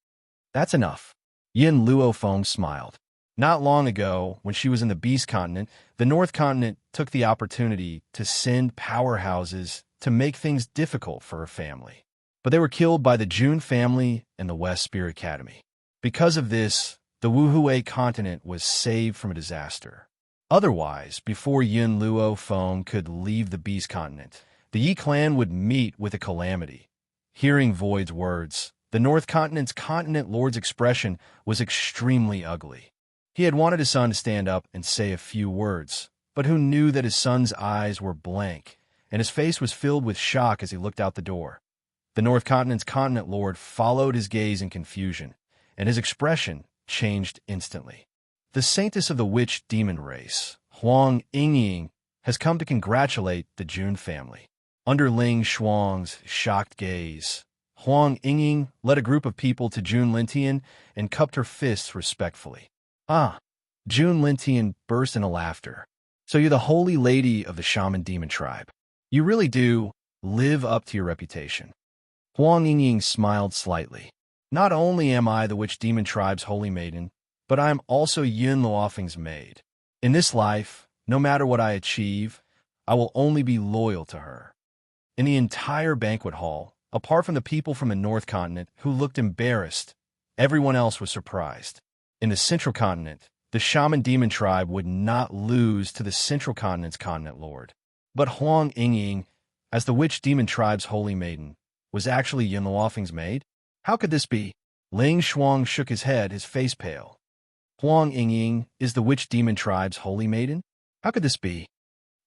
That's enough. Yin Luofeng smiled. Not long ago, when she was in the Beast Continent, the North Continent took the opportunity to send powerhouses to make things difficult for her family. But they were killed by the Jun family and the West Spirit Academy. Because of this, the Wuhui continent was saved from a disaster. Otherwise, before Yun Luofeng could leave the Beast Continent, the Yi clan would meet with a calamity. Hearing Void's words, the North Continent's continent lord's expression was extremely ugly. He had wanted his son to stand up and say a few words, but who knew that his son's eyes were blank, and his face was filled with shock as he looked out the door. The North Continent's continent lord followed his gaze in confusion, and his expression changed instantly. The saintess of the witch demon race, Huang Yingying, has come to congratulate the Jun family. Under Ling Shuang's shocked gaze, Huang Yingying led a group of people to Jun Lintian and cupped her fists respectfully. Ah! Jun Lintian burst into laughter. So you're the holy lady of the shaman demon tribe. You really do live up to your reputation. Huang Yingying smiled slightly. Not only am I the witch demon tribe's holy maiden, but I am also Yun Luofeng's maid. In this life, no matter what I achieve, I will only be loyal to her. In the entire banquet hall, apart from the people from the North Continent who looked embarrassed, everyone else was surprised. In the Central Continent, the Shaman Demon tribe would not lose to the Central Continent's Continent Lord. But Huang Yingying, as the Witch Demon tribe's holy maiden, was actually Yin Luofeng's maid? How could this be? Ling Shuang shook his head, his face pale. Huang Yingying is the Witch Demon tribe's holy maiden? How could this be?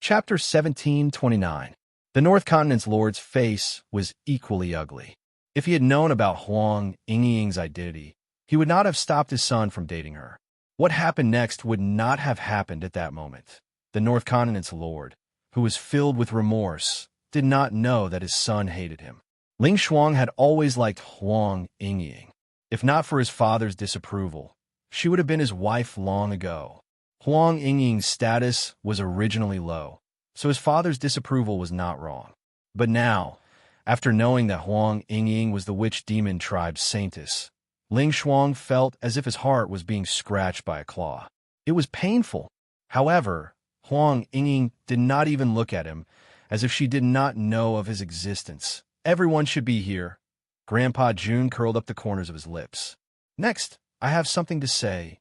Chapter 1729. The North Continent's lord's face was equally ugly. If he had known about Huang Yingying's identity, he would not have stopped his son from dating her. What happened next would not have happened at that moment. The North Continent's lord, who was filled with remorse, did not know that his son hated him. Ling Shuang had always liked Huang Yingying. If not for his father's disapproval, she would have been his wife long ago. Huang Yingying's status was originally low, so his father's disapproval was not wrong. But now, after knowing that Huang Yingying was the Witch Demon tribe's saintess, Ling Shuang felt as if his heart was being scratched by a claw. It was painful. However, Huang Yingying did not even look at him, as if she did not know of his existence. Everyone should be here. Grandpa Jun curled up the corners of his lips. Next, I have something to say.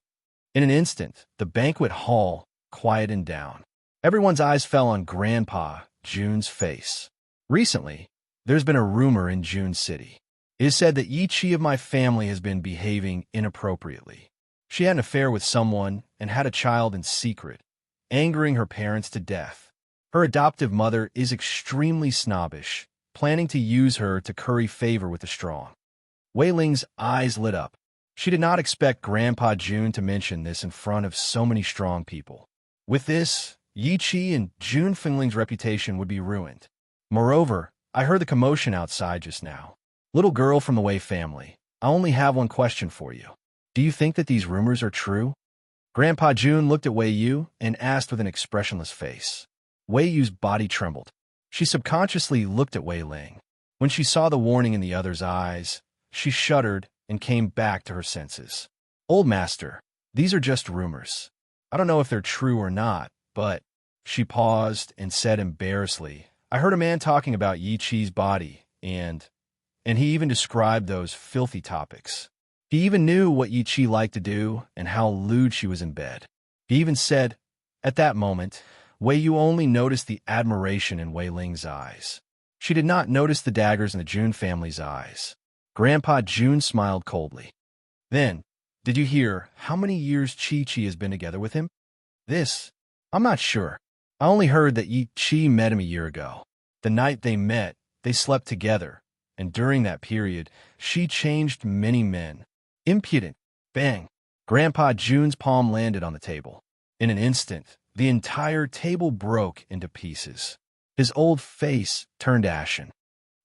In an instant, the banquet hall quieted down. Everyone's eyes fell on Grandpa Jun's face. Recently, there's been a rumor in Jun City. It is said that Yi Chi of my family has been behaving inappropriately. She had an affair with someone and had a child in secret, angering her parents to death. Her adoptive mother is extremely snobbish, planning to use her to curry favor with the strong. Wei Ling's eyes lit up. She did not expect Grandpa Jun to mention this in front of so many strong people. With this, Yi Chi and Jun Fingling's reputation would be ruined. Moreover, I heard the commotion outside just now. Little girl from the Wei family, I only have one question for you. Do you think that these rumors are true? Grandpa Jun looked at Wei Yu and asked with an expressionless face. Wei Yu's body trembled. She subconsciously looked at Wei Ling. When she saw the warning in the other's eyes, she shuddered and came back to her senses. Old master, these are just rumors. I don't know if they're true or not, but... She paused and said embarrassedly, I heard a man talking about Yi Chi's body, and he even described those filthy topics. He even knew what Yi Chi liked to do and how lewd she was in bed. He even said, at that moment, Wei Yu only noticed the admiration in Wei Ling's eyes. She did not notice the daggers in the Jun family's eyes. Grandpa Jun smiled coldly. Then, did you hear how many years Chi has been together with him? This, I'm not sure. I only heard that Yi Chi met him a year ago. The night they met, they slept together, and during that period, she changed many men. Impudent. Bang. Grandpa Jun's palm landed on the table. In an instant, the entire table broke into pieces. His old face turned ashen.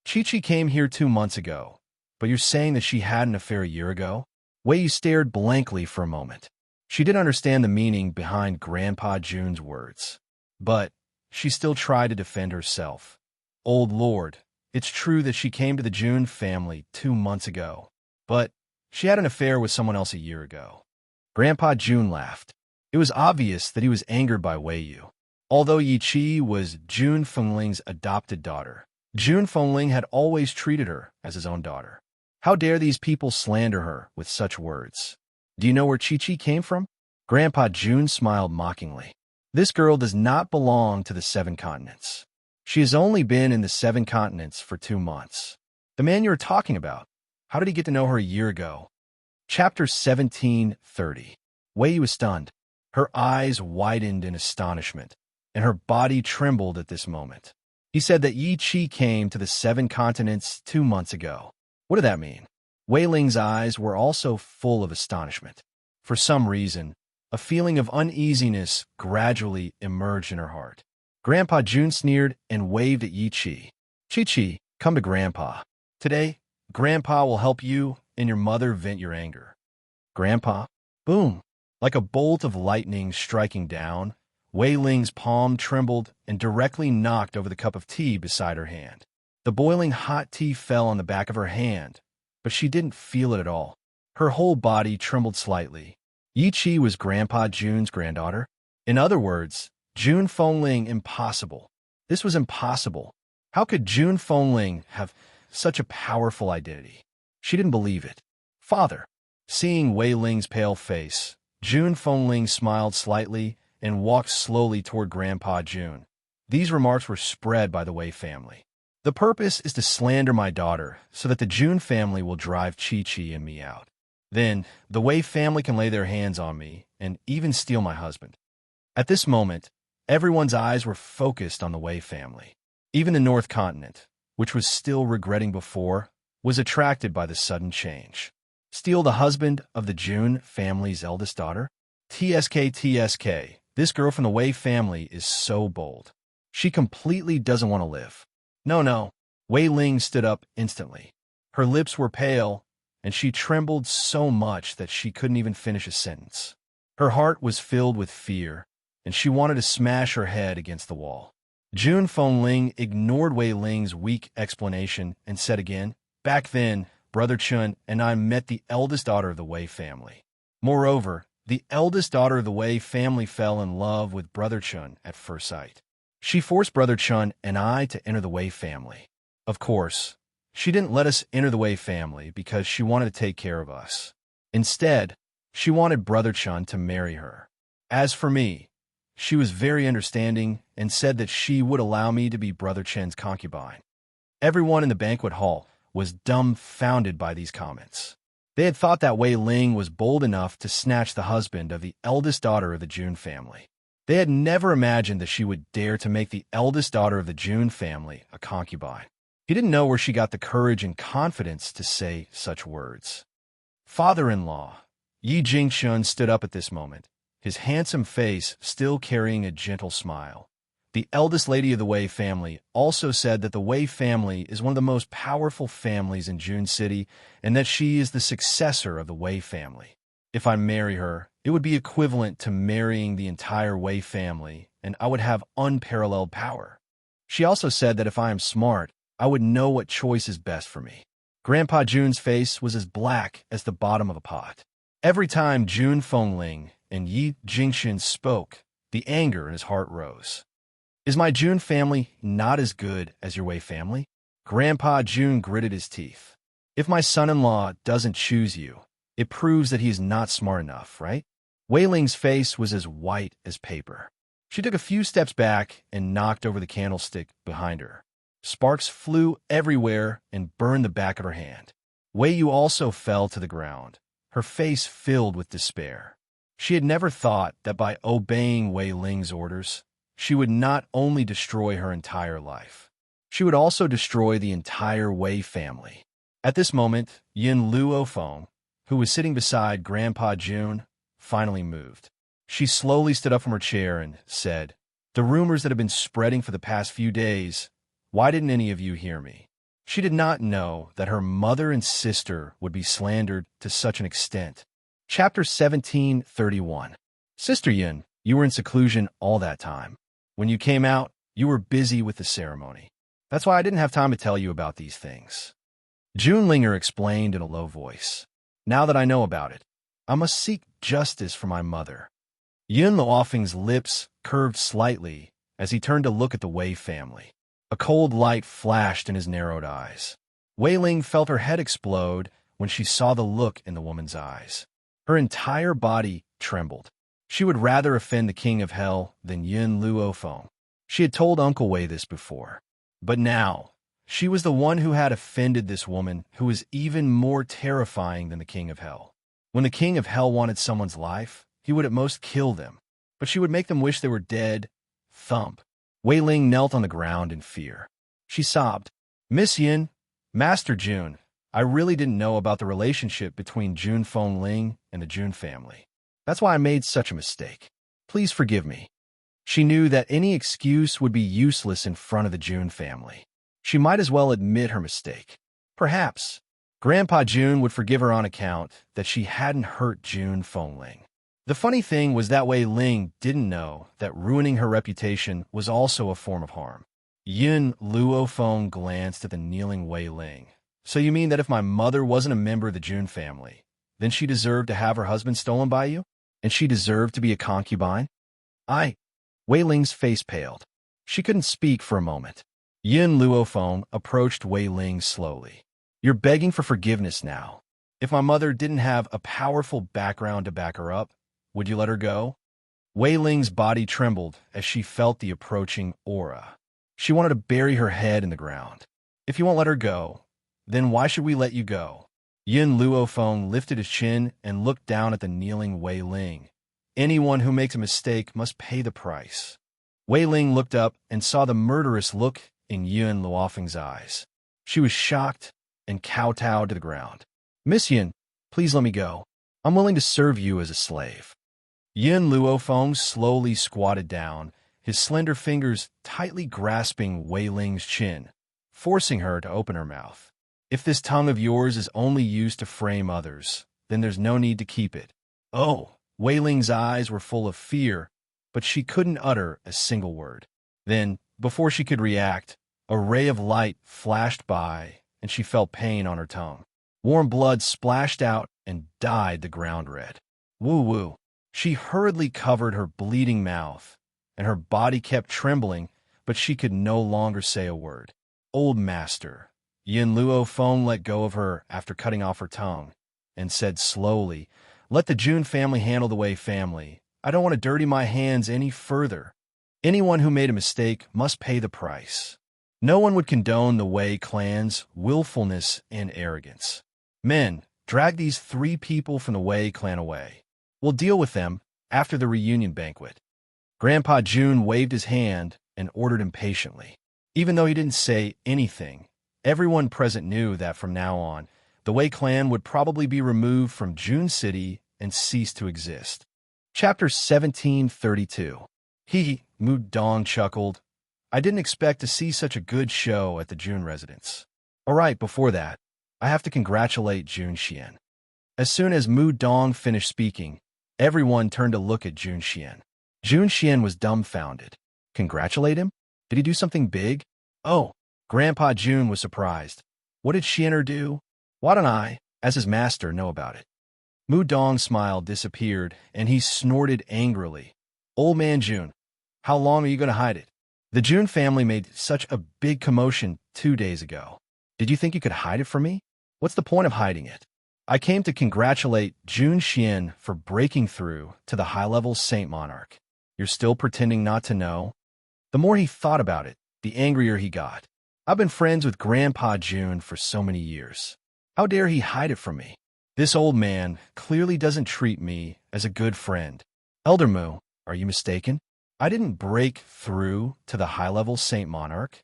Chi came here 2 months ago, but you're saying that she had an affair a year ago? Wei Yu stared blankly for a moment. She didn't understand the meaning behind Grandpa Jun's words, but she still tried to defend herself. Old Lord, it's true that she came to the Jun family 2 months ago, but she had an affair with someone else a year ago. Grandpa Jun laughed. It was obvious that he was angered by Wei Yu. Although Yi Chi was Jun Fengling's adopted daughter, Jun Fengling had always treated her as his own daughter. How dare these people slander her with such words? Do you know where Chi came from? Grandpa Jun smiled mockingly. This girl does not belong to the 7 continents. She has only been in the 7 continents for 2 months. The man you are talking about, how did he get to know her a year ago? Chapter 1730. Wei Yu was stunned. Her eyes widened in astonishment, and her body trembled at this moment. He said that Yi Chi came to the 7 continents 2 months ago. What did that mean? Wei Ling's eyes were also full of astonishment. For some reason, a feeling of uneasiness gradually emerged in her heart. Grandpa Jun sneered and waved at Yi Chi. Chi, come to Grandpa. Today, Grandpa will help you and your mother vent your anger. Grandpa? Boom! Like a bolt of lightning striking down, Wei Ling's palm trembled and directly knocked over the cup of tea beside her hand. The boiling hot tea fell on the back of her hand, but she didn't feel it at all. Her whole body trembled slightly. Yi Chi was Grandpa Jun's granddaughter. In other words, Jun Fengling impossible. This was impossible. How could June Fengling have such a powerful identity? She didn't believe it. Father. Seeing Wei Ling's pale face, June Fengling smiled slightly and walked slowly toward Grandpa June. These remarks were spread by the Wei family. The purpose is to slander my daughter so that the June family will drive Chi-Chi and me out. Then, the Wei family can lay their hands on me and even steal my husband. At this moment, everyone's eyes were focused on the Wei family. Even the North Continent, which was still regretting before, was attracted by the sudden change. Steal the husband of the June family's eldest daughter? TSK, this girl from the Wei family is so bold. She completely doesn't want to live. No. Wei Ling stood up instantly. Her lips were pale, and she trembled so much that she couldn't even finish a sentence. Her heart was filled with fear, and she wanted to smash her head against the wall. June Fengling ignored Wei Ling's weak explanation and said again, "Back then, Brother Chun and I met the eldest daughter of the Wei family. Moreover, the eldest daughter of the Wei family fell in love with Brother Chun at first sight. She forced Brother Chun and I to enter the Wei family. Of course, she didn't let us enter the Wei family because she wanted to take care of us. Instead, she wanted Brother Chun to marry her. As for me, she was very understanding and said that she would allow me to be Brother Chen's concubine." Everyone in the banquet hall was dumbfounded by these comments. They had thought that Wei Ling was bold enough to snatch the husband of the eldest daughter of the June family. They had never imagined that she would dare to make the eldest daughter of the June family a concubine. He didn't know where she got the courage and confidence to say such words. Father-in-law. Yi Jingshun stood up at this moment, his handsome face still carrying a gentle smile. The eldest lady of the Wei family also said that the Wei family is one of the most powerful families in June City and that she is the successor of the Wei family. If I marry her, it would be equivalent to marrying the entire Wei family, and I would have unparalleled power. She also said that if I am smart, I would know what choice is best for me. Grandpa June's face was as black as the bottom of a pot. Every time June Fengling and Yi Jingxun spoke, the anger in his heart rose. Is my June family not as good as your Wei family? Grandpa June gritted his teeth. If my son-in-law doesn't choose you, it proves that he's not smart enough, right? Wei Ling's face was as white as paper. She took a few steps back and knocked over the candlestick behind her. Sparks flew everywhere and burned the back of her hand. Wei Yu also fell to the ground, her face filled with despair. She had never thought that by obeying Wei Ling's orders, she would not only destroy her entire life, she would also destroy the entire Wei family. At this moment, Yin Luofeng, who was sitting beside Grandpa June, finally moved. She slowly stood up from her chair and said, "The rumors that have been spreading for the past few days, why didn't any of you hear me?" She did not know that her mother and sister would be slandered to such an extent. Chapter 1731. Sister Yin, you were in seclusion all that time. When you came out, you were busy with the ceremony. That's why I didn't have time to tell you about these things. June Linger explained in a low voice. Now that I know about it, I must seek justice for my mother. Yun Luofeng's lips curved slightly as he turned to look at the Wei family. A cold light flashed in his narrowed eyes. Wei Ling felt her head explode when she saw the look in the woman's eyes. Her entire body trembled. She would rather offend the king of hell than Yun Luofeng. She had told Uncle Wei this before. But now, she was the one who had offended this woman who was even more terrifying than the king of hell. When the king of hell wanted someone's life, he would at most kill them. But she would make them wish they were dead. Thump. Wei Ling knelt on the ground in fear. She sobbed, "Miss Yin, Master June, I really didn't know about the relationship between June Fengling and the June family. That's why I made such a mistake. Please forgive me." She knew that any excuse would be useless in front of the June family. She might as well admit her mistake. Perhaps Grandpa June would forgive her on account that she hadn't hurt June Fengling. The funny thing was that Wei Ling didn't know that ruining her reputation was also a form of harm. Yun Luofeng glanced at the kneeling Wei Ling. "So you mean that if my mother wasn't a member of the June family, then she deserved to have her husband stolen by you? And she deserved to be a concubine?" Wei Ling's face paled. She couldn't speak for a moment. Yin Luofeng approached Wei Ling slowly. You're begging for forgiveness now. If my mother didn't have a powerful background to back her up, would you let her go? Wei Ling's body trembled as she felt the approaching aura. She wanted to bury her head in the ground. If you won't let her go, then why should we let you go? Yin Luofeng lifted his chin and looked down at the kneeling Wei Ling. Anyone who makes a mistake must pay the price. Wei Ling looked up and saw the murderous look in Yin Luofeng's eyes. She was shocked and kowtowed to the ground. Miss Yin, please let me go. I'm willing to serve you as a slave. Yin Luofeng slowly squatted down, his slender fingers tightly grasping Wei Ling's chin, forcing her to open her mouth. If this tongue of yours is only used to frame others, then there's no need to keep it. Oh, Wei Ling's eyes were full of fear, but she couldn't utter a single word. Then, before she could react, a ray of light flashed by, and she felt pain on her tongue. Warm blood splashed out and dyed the ground red. Woo-woo. She hurriedly covered her bleeding mouth, and her body kept trembling, but she could no longer say a word. Old master. Yin Luofeng let go of her after cutting off her tongue, and said slowly, let the Jun family handle the Wei family. I don't want to dirty my hands any further. Anyone who made a mistake must pay the price. No one would condone the Wei clan's willfulness and arrogance. Men, drag these 3 people from the Wei clan away. We'll deal with them after the reunion banquet. Grandpa Jun waved his hand and ordered impatiently. Even though he didn't say anything, everyone present knew that from now on, the Wei clan would probably be removed from Jun City and cease to exist. Chapter 1732. Mu Dong chuckled. I didn't expect to see such a good show at the Jun residence. All right, before that, I have to congratulate Jun Xian. As soon as Mu Dong finished speaking, everyone turned to look at Jun Xian. Jun Xian was dumbfounded. Congratulate him? Did he do something big? Oh, Grandpa Jun was surprised. What did Xianer do? Why don't I, as his master, know about it? Mu Dong's smile disappeared, and he snorted angrily. Old man Jun, how long are you going to hide it? The Jun family made such a big commotion 2 days ago. Did you think you could hide it from me? What's the point of hiding it? I came to congratulate Jun Xian for breaking through to the high-level Saint Monarch. You're still pretending not to know? The more he thought about it, the angrier he got. I've been friends with Grandpa Jun for so many years. How dare he hide it from me? This old man clearly doesn't treat me as a good friend. Elder Mu, are you mistaken? I didn't break through to the high-level Saint Monarch.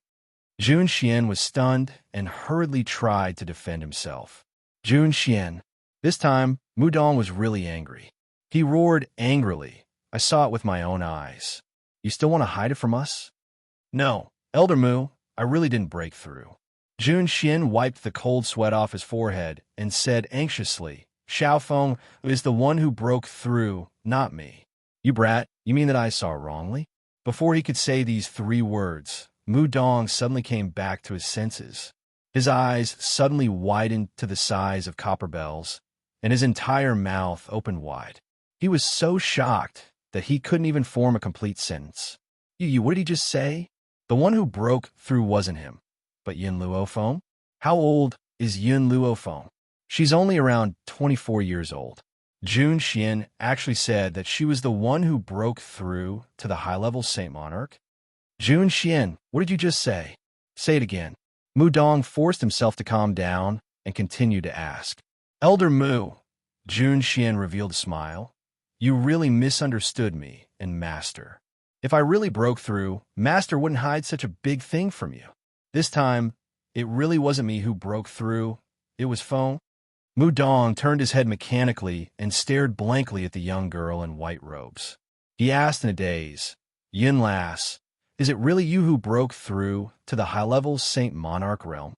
Jun Xian was stunned and hurriedly tried to defend himself. Jun Xian. This time, Mu Dong was really angry. He roared angrily. I saw it with my own eyes. You still want to hide it from us? No, Elder Mu, I really didn't break through. Jun Xian wiped the cold sweat off his forehead and said anxiously, Xiaofeng is the one who broke through, not me. You brat, you mean that I saw wrongly? Before he could say these 3 words, Mu Dong suddenly came back to his senses. His eyes suddenly widened to the size of copper bells, and his entire mouth opened wide. He was so shocked that he couldn't even form a complete sentence. What did he just say? The one who broke through wasn't him, but Yin Luofeng? How old is Yin Luofeng? She's only around 24 years old. Jun Xian actually said that she was the one who broke through to the high-level Saint Monarch. Jun Xian, what did you just say? Say it again. Mu Dong forced himself to calm down and continued to ask. Elder Mu, Jun Xian revealed a smile. You really misunderstood me and Master. If I really broke through, Master wouldn't hide such a big thing from you. This time, it really wasn't me who broke through. It was Feng. Mu Dong turned his head mechanically and stared blankly at the young girl in white robes. He asked in a daze, Yin Lass, is it really you who broke through to the high-level Saint Monarch realm?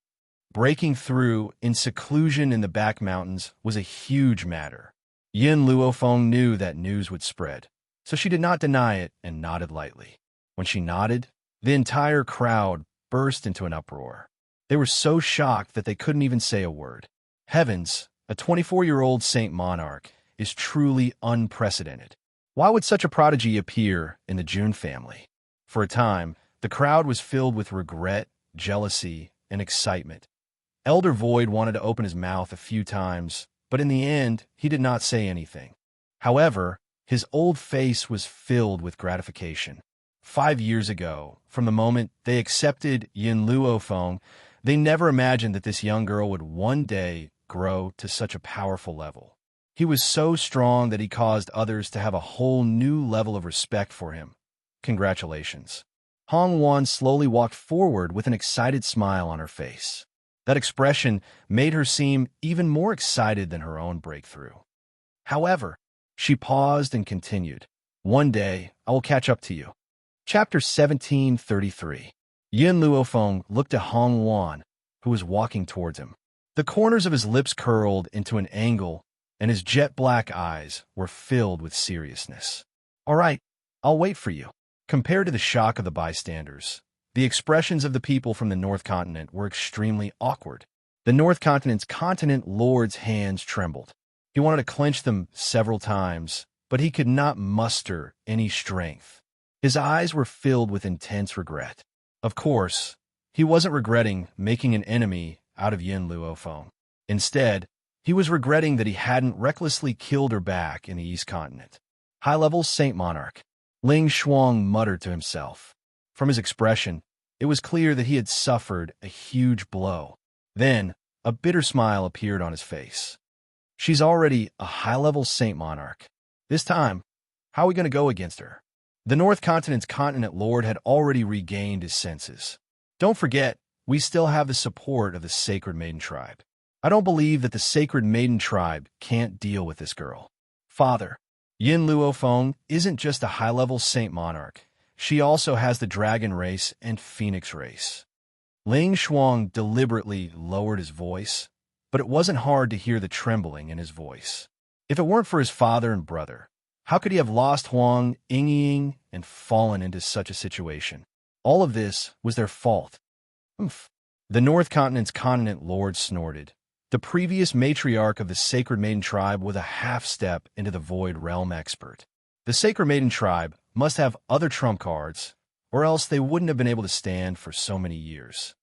Breaking through in seclusion in the back mountains was a huge matter. Yin Luofeng knew that news would spread, so she did not deny it and nodded lightly. When she nodded, the entire crowd burst into an uproar. They were so shocked that they couldn't even say a word. Heavens, a 24-year-old Saint Monarch is truly unprecedented. Why would such a prodigy appear in the Jun family? For a time, the crowd was filled with regret, jealousy, and excitement. Elder Void wanted to open his mouth a few times, but in the end, he did not say anything. However, his old face was filled with gratification. 5 years ago, from the moment they accepted Yin Luofeng, they never imagined that this young girl would one day grow to such a powerful level. He was so strong that he caused others to have a whole new level of respect for him. Congratulations. Hong Wan slowly walked forward with an excited smile on her face. That expression made her seem even more excited than her own breakthrough. However, she paused and continued, "One day, I will catch up to you." Chapter 1733. Yin Luofeng looked at Hong Wan, who was walking towards him. The corners of his lips curled into an angle, and his jet-black eyes were filled with seriousness. "All right, I'll wait for you." Compared to the shock of the bystanders, the expressions of the people from the North Continent were extremely awkward. The North Continent's continent lord's hands trembled. He wanted to clench them several times, but he could not muster any strength. His eyes were filled with intense regret. Of course, he wasn't regretting making an enemy out of Yin Luofeng. Instead, he was regretting that he hadn't recklessly killed her back in the East Continent. High-level Saint Monarch. Ling Shuang muttered to himself. From his expression, it was clear that he had suffered a huge blow. Then, a bitter smile appeared on his face. "She's already a high-level Saint Monarch. This time, how are we going to go against her?" The North Continent's continent lord had already regained his senses. "Don't forget, we still have the support of the Sacred Maiden Tribe. I don't believe that the Sacred Maiden Tribe can't deal with this girl. Father, Yin Luofeng isn't just a high-level Saint Monarch. She also has the Dragon race and Phoenix race." Ling Shuang deliberately lowered his voice, but it wasn't hard to hear the trembling in his voice. If it weren't for his father and brother, how could he have lost Huang Yingying and fallen into such a situation? All of this was their fault. Oomph. The North Continent's continent lord snorted. The previous matriarch of the Sacred Maiden Tribe was a half-step into the Void Realm expert. The Sacred Maiden Tribe must have other trump cards, or else they wouldn't have been able to stand for so many years.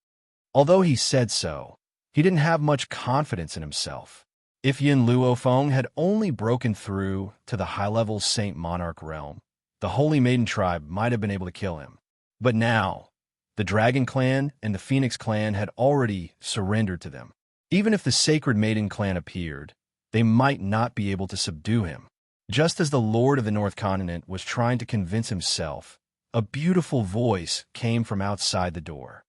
Although he said so, he didn't have much confidence in himself. If Yin Luofeng had only broken through to the high-level Saint Monarch realm, the Holy Maiden Tribe might have been able to kill him. But now, the Dragon Clan and the Phoenix Clan had already surrendered to them. Even if the Sacred Maiden Clan appeared, they might not be able to subdue him. Just as the Lord of the North Continent was trying to convince himself, a beautiful voice came from outside the door.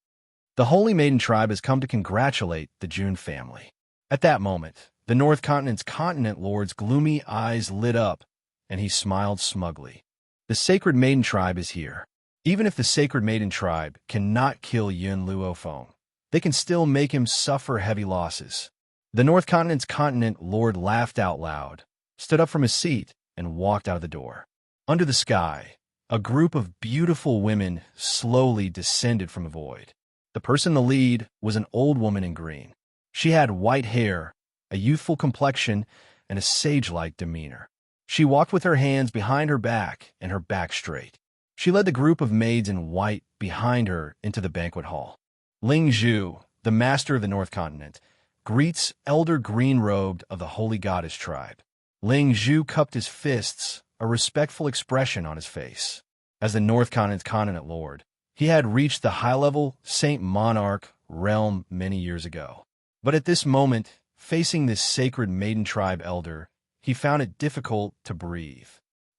"The Holy Maiden Tribe has come to congratulate the June family." At that moment, the North Continent's continent lord's gloomy eyes lit up, and he smiled smugly. "The Sacred Maiden Tribe is here. Even if the Sacred Maiden Tribe cannot kill Yin Luofeng, they can still make him suffer heavy losses." The North Continent's continent lord laughed out loud, stood up from his seat, and walked out of the door. Under the sky, a group of beautiful women slowly descended from the void. The person in the lead was an old woman in green. She had white hair, a youthful complexion, and a sage-like demeanor. She walked with her hands behind her back and her back straight. She led the group of maids in white behind her into the banquet hall. Ling Zhu, the master of the North Continent, greets Elder Green-Robed of the Holy Goddess Tribe. Ling Zhu cupped his fists, a respectful expression on his face. As the North Continent's continent lord, he had reached the high-level Saint Monarch realm many years ago. But at this moment, facing this Sacred Maiden Tribe elder, he found it difficult to breathe.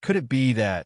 Could it be that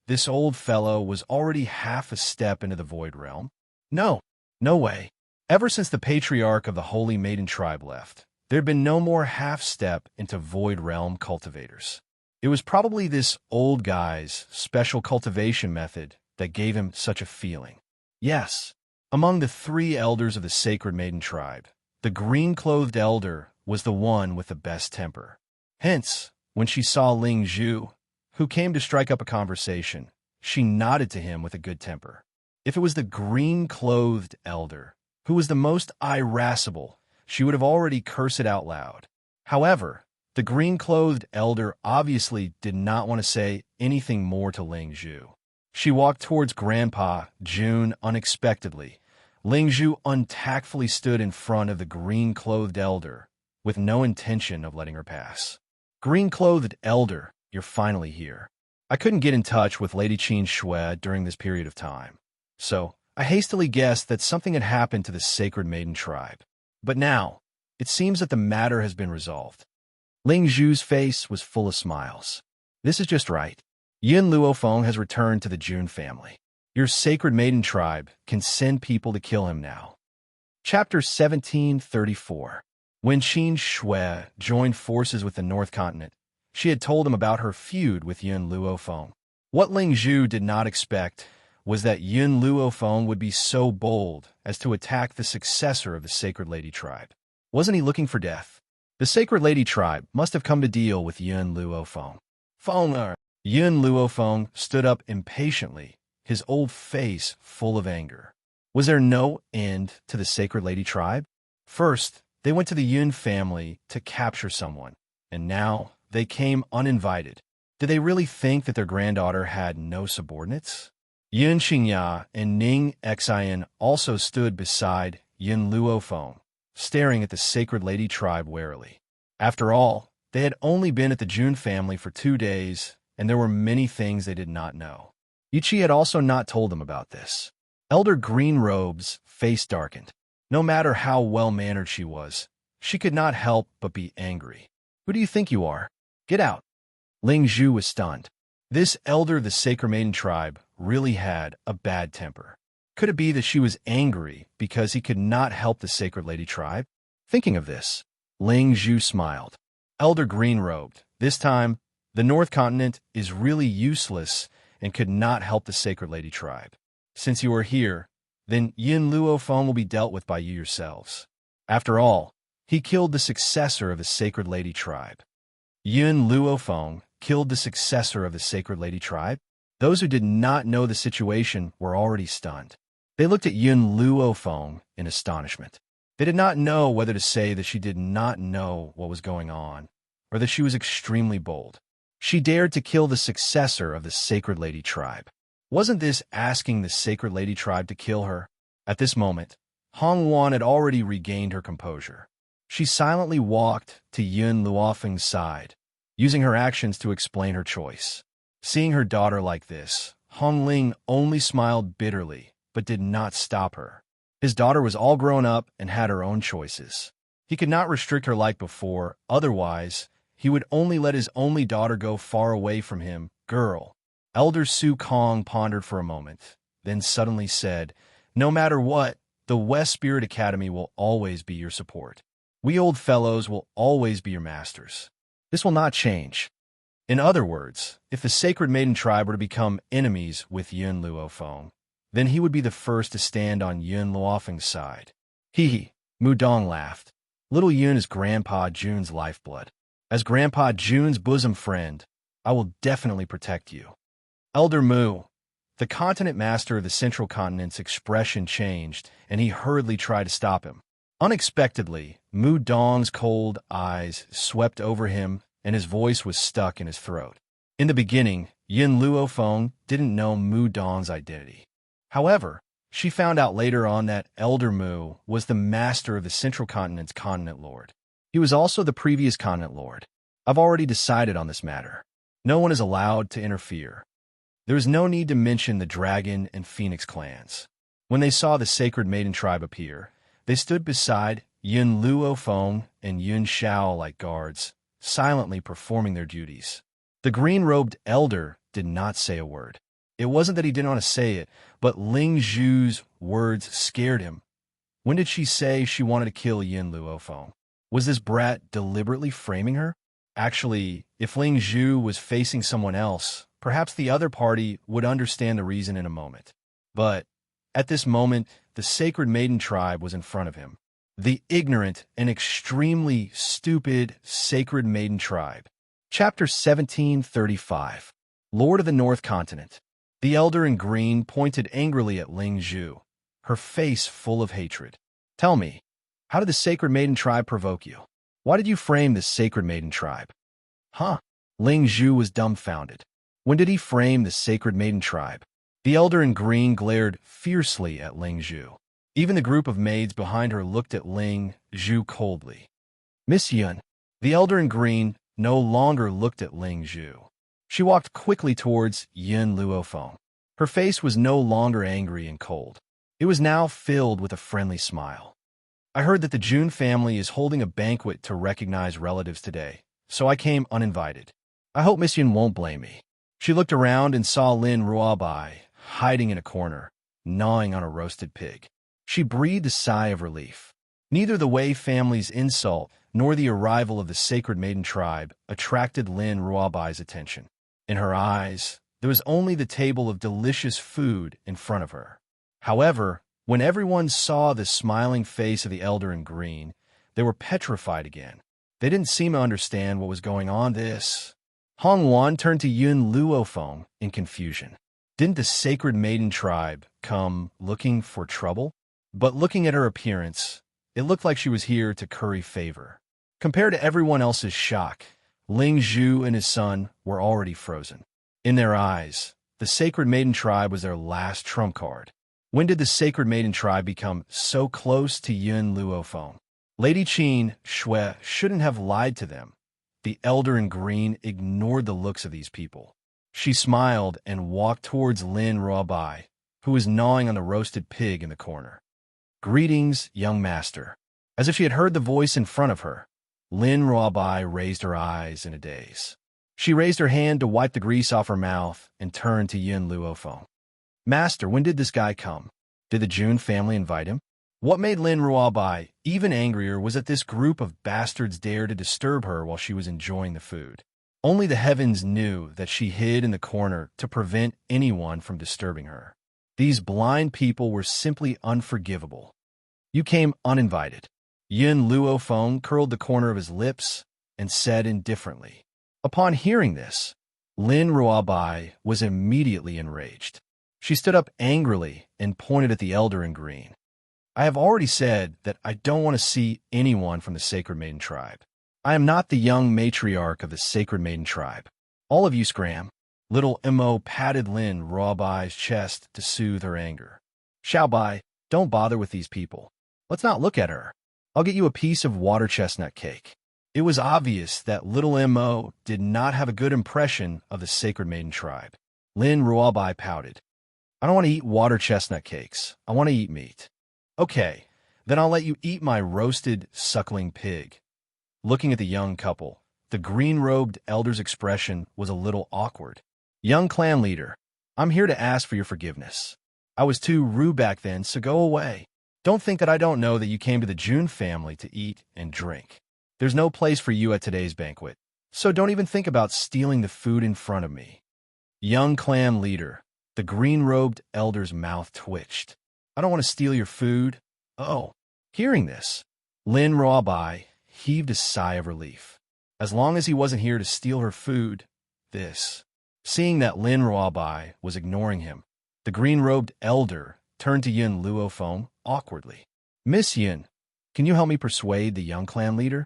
this old fellow was already half a step into the Void Realm? No. No way. Ever since the patriarch of the Holy Maiden Tribe left, there had been no more half-step into Void Realm cultivators. It was probably this old guy's special cultivation method that gave him such a feeling. Yes, among the 3 elders of the Sacred Maiden Tribe, the green-clothed elder was the one with the best temper. Hence, when she saw Ling Zhu, who came to strike up a conversation, she nodded to him with a good temper. If it was the green-clothed elder, who was the most irascible, she would have already cursed it out loud. However, the green-clothed elder obviously did not want to say anything more to Ling Zhu. She walked towards Grandpa June unexpectedly, Ling Zhu untactfully stood in front of the green-clothed elder, with no intention of letting her pass. Green-clothed elder, you're finally here. I couldn't get in touch with Lady Qin Shui during this period of time, so I hastily guessed that something had happened to the Sacred Maiden tribe. But now, it seems that the matter has been resolved. Ling Zhu's face was full of smiles. This is just right. Yin Luofeng has returned to the Jun family. Your Sacred Maiden tribe can send people to kill him now. Chapter 1734. When Qin Shui joined forces with the North Continent, she had told him about her feud with Yin Luofeng. What Ling Zhu did not expect was that Yin Luofeng would be so bold as to attack the successor of the Sacred Lady tribe. Wasn't he looking for death? The Sacred Lady tribe must have come to deal with Yin Luofeng. Yin Luofeng stood up impatiently, his old face full of anger. Was there no end to the Sacred Lady tribe? First, they went to the Yun family to capture someone, and now they came uninvited. Did they really think that their granddaughter had no subordinates? Yun Xingya and Ning Xian also stood beside Yin Luofeng, staring at the Sacred Lady tribe warily. After all, they had only been at the Jun family for 2 days, and there were many things they did not know. Yiqi had also not told them about this. Elder Greenrobe's face darkened. No matter how well-mannered she was, she could not help but be angry. Who do you think you are? Get out. Ling Zhu was stunned. This elder of the Sacred Maiden tribe really had a bad temper. Could it be that she was angry because he could not help the Sacred Lady tribe? Thinking of this, Ling Zhu smiled. Elder Greenrobed, this time, the North Continent is really useless and could not help the Sacred Lady tribe. Since you are here, then Yin Luofeng will be dealt with by you yourselves. After all, he killed the successor of the Sacred Lady tribe. Yin Luofeng killed the successor of the Sacred Lady tribe? Those who did not know the situation were already stunned. They looked at Yin Luofeng in astonishment. They did not know whether to say that she did not know what was going on, or that she was extremely bold. She dared to kill the successor of the Sacred Lady tribe. Wasn't this asking the Sacred Lady tribe to kill her? At this moment, Hong Wan had already regained her composure. She silently walked to Yin Luofeng's side, using her actions to explain her choice. Seeing her daughter like this, Hong Ling only smiled bitterly, but did not stop her. His daughter was all grown up and had her own choices. He could not restrict her like before, otherwise, he would only let his only daughter go far away from him. Girl. Elder Su Kong pondered for a moment, then suddenly said, "No matter what, the West Spirit Academy will always be your support. We old fellows will always be your masters. This will not change." In other words, if the Sacred Maiden tribe were to become enemies with Yin Luofeng, then he would be the first to stand on Yin Luofeng's side. Hee. Mu Dong laughed. Little Yun is Grandpa Jun's lifeblood. As Grandpa Jun's bosom friend, I will definitely protect you. Elder Mu. The continent master of the Central Continent's expression changed, and he hurriedly tried to stop him. Unexpectedly, Mu Dong's cold eyes swept over him, and his voice was stuck in his throat. In the beginning, Yin Luofeng didn't know Mu Dong's identity. However, she found out later on that Elder Mu was the master of the Central Continent's continent lord. He was also the previous continent lord. I've already decided on this matter. No one is allowed to interfere. There is no need to mention the Dragon and Phoenix clans. When they saw the Sacred Maiden tribe appear, they stood beside Yin Luofeng and Yun Shao like guards, silently performing their duties. The green-robed elder did not say a word. It wasn't that he didn't want to say it, but Ling Zhu's words scared him. When did she say she wanted to kill Yin Luofeng? Was this brat deliberately framing her? Actually, if Ling Zhu was facing someone else, perhaps the other party would understand the reason in a moment. But at this moment, the Sacred Maiden tribe was in front of him. The ignorant and extremely stupid Sacred Maiden tribe. Chapter 1735. Lord of the North Continent. The elder in green pointed angrily at Ling Zhu, her face full of hatred. Tell me, how did the Sacred Maiden tribe provoke you? Why did you frame this Sacred Maiden tribe? Huh? Ling Zhu was dumbfounded. When did he frame the Sacred Maiden tribe? The elder in green glared fiercely at Ling Zhu. Even the group of maids behind her looked at Ling Zhu coldly. Miss Yun, the elder in green, no longer looked at Ling Zhu. She walked quickly towards Yun Luofeng. Her face was no longer angry and cold. It was now filled with a friendly smile. I heard that the Jun family is holding a banquet to recognize relatives today, so I came uninvited. I hope Miss Yun won't blame me. She looked around and saw Lin Ruobai hiding in a corner, gnawing on a roasted pig. She breathed a sigh of relief. Neither the Wei family's insult nor the arrival of the sacred maiden tribe attracted Lin Ruobai's attention. In her eyes, there was only the table of delicious food in front of her. However, when everyone saw the smiling face of the elder in green, they were petrified again. They didn't seem to understand what was going on. Hong Wan turned to Yun Luofeng in confusion. Didn't the sacred maiden tribe come looking for trouble? But looking at her appearance, it looked like she was here to curry favor. Compared to everyone else's shock, Ling Zhu and his son were already frozen. In their eyes, the sacred maiden tribe was their last trump card. When did the sacred maiden tribe become so close to Yun Luofeng? Lady Qin Shui shouldn't have lied to them. The elder in green ignored the looks of these people. She smiled and walked towards Lin Ruobai, who was gnawing on the roasted pig in the corner. Greetings, young master. As if she had heard the voice in front of her, Lin Ruobai raised her eyes in a daze. She raised her hand to wipe the grease off her mouth and turned to Yun Luofeng. Master, when did this guy come? Did the Jun family invite him? What made Lin Ruobai even angrier was that this group of bastards dared to disturb her while she was enjoying the food. Only the heavens knew that she hid in the corner to prevent anyone from disturbing her. These blind people were simply unforgivable. You came uninvited. Yun Luofeng curled the corner of his lips and said indifferently. Upon hearing this, Lin Ruobai was immediately enraged. She stood up angrily and pointed at the elder in green. I have already said that I don't want to see anyone from the Sacred Maiden tribe. I am not the young matriarch of the Sacred Maiden tribe. All of you scram. Little Mo patted Lin Ruobai's chest to soothe her anger. Xiaobai, don't bother with these people. Let's not look at her. I'll get you a piece of water chestnut cake. It was obvious that little Mo did not have a good impression of the Sacred Maiden tribe. Lin Ruobai pouted. I don't want to eat water chestnut cakes. I want to eat meat. Okay, then I'll let you eat my roasted suckling pig. Looking at the young couple, the green-robed elder's expression was a little awkward. Young clan leader, I'm here to ask for your forgiveness. I was too rude back then, so go away. Don't think that I don't know that you came to the Jun family to eat and drink. There's no place for you at today's banquet, so don't even think about stealing the food in front of me. Young clan leader, the green-robed elder's mouth twitched. I don't want to steal your food. Oh. Hearing this, Lin Ruobai heaved a sigh of relief. As long as he wasn't here to steal her food, Seeing that Lin Ruobai was ignoring him, the green-robed elder turned to Yun Luofeng awkwardly. Miss Yun, can you help me persuade the young clan leader?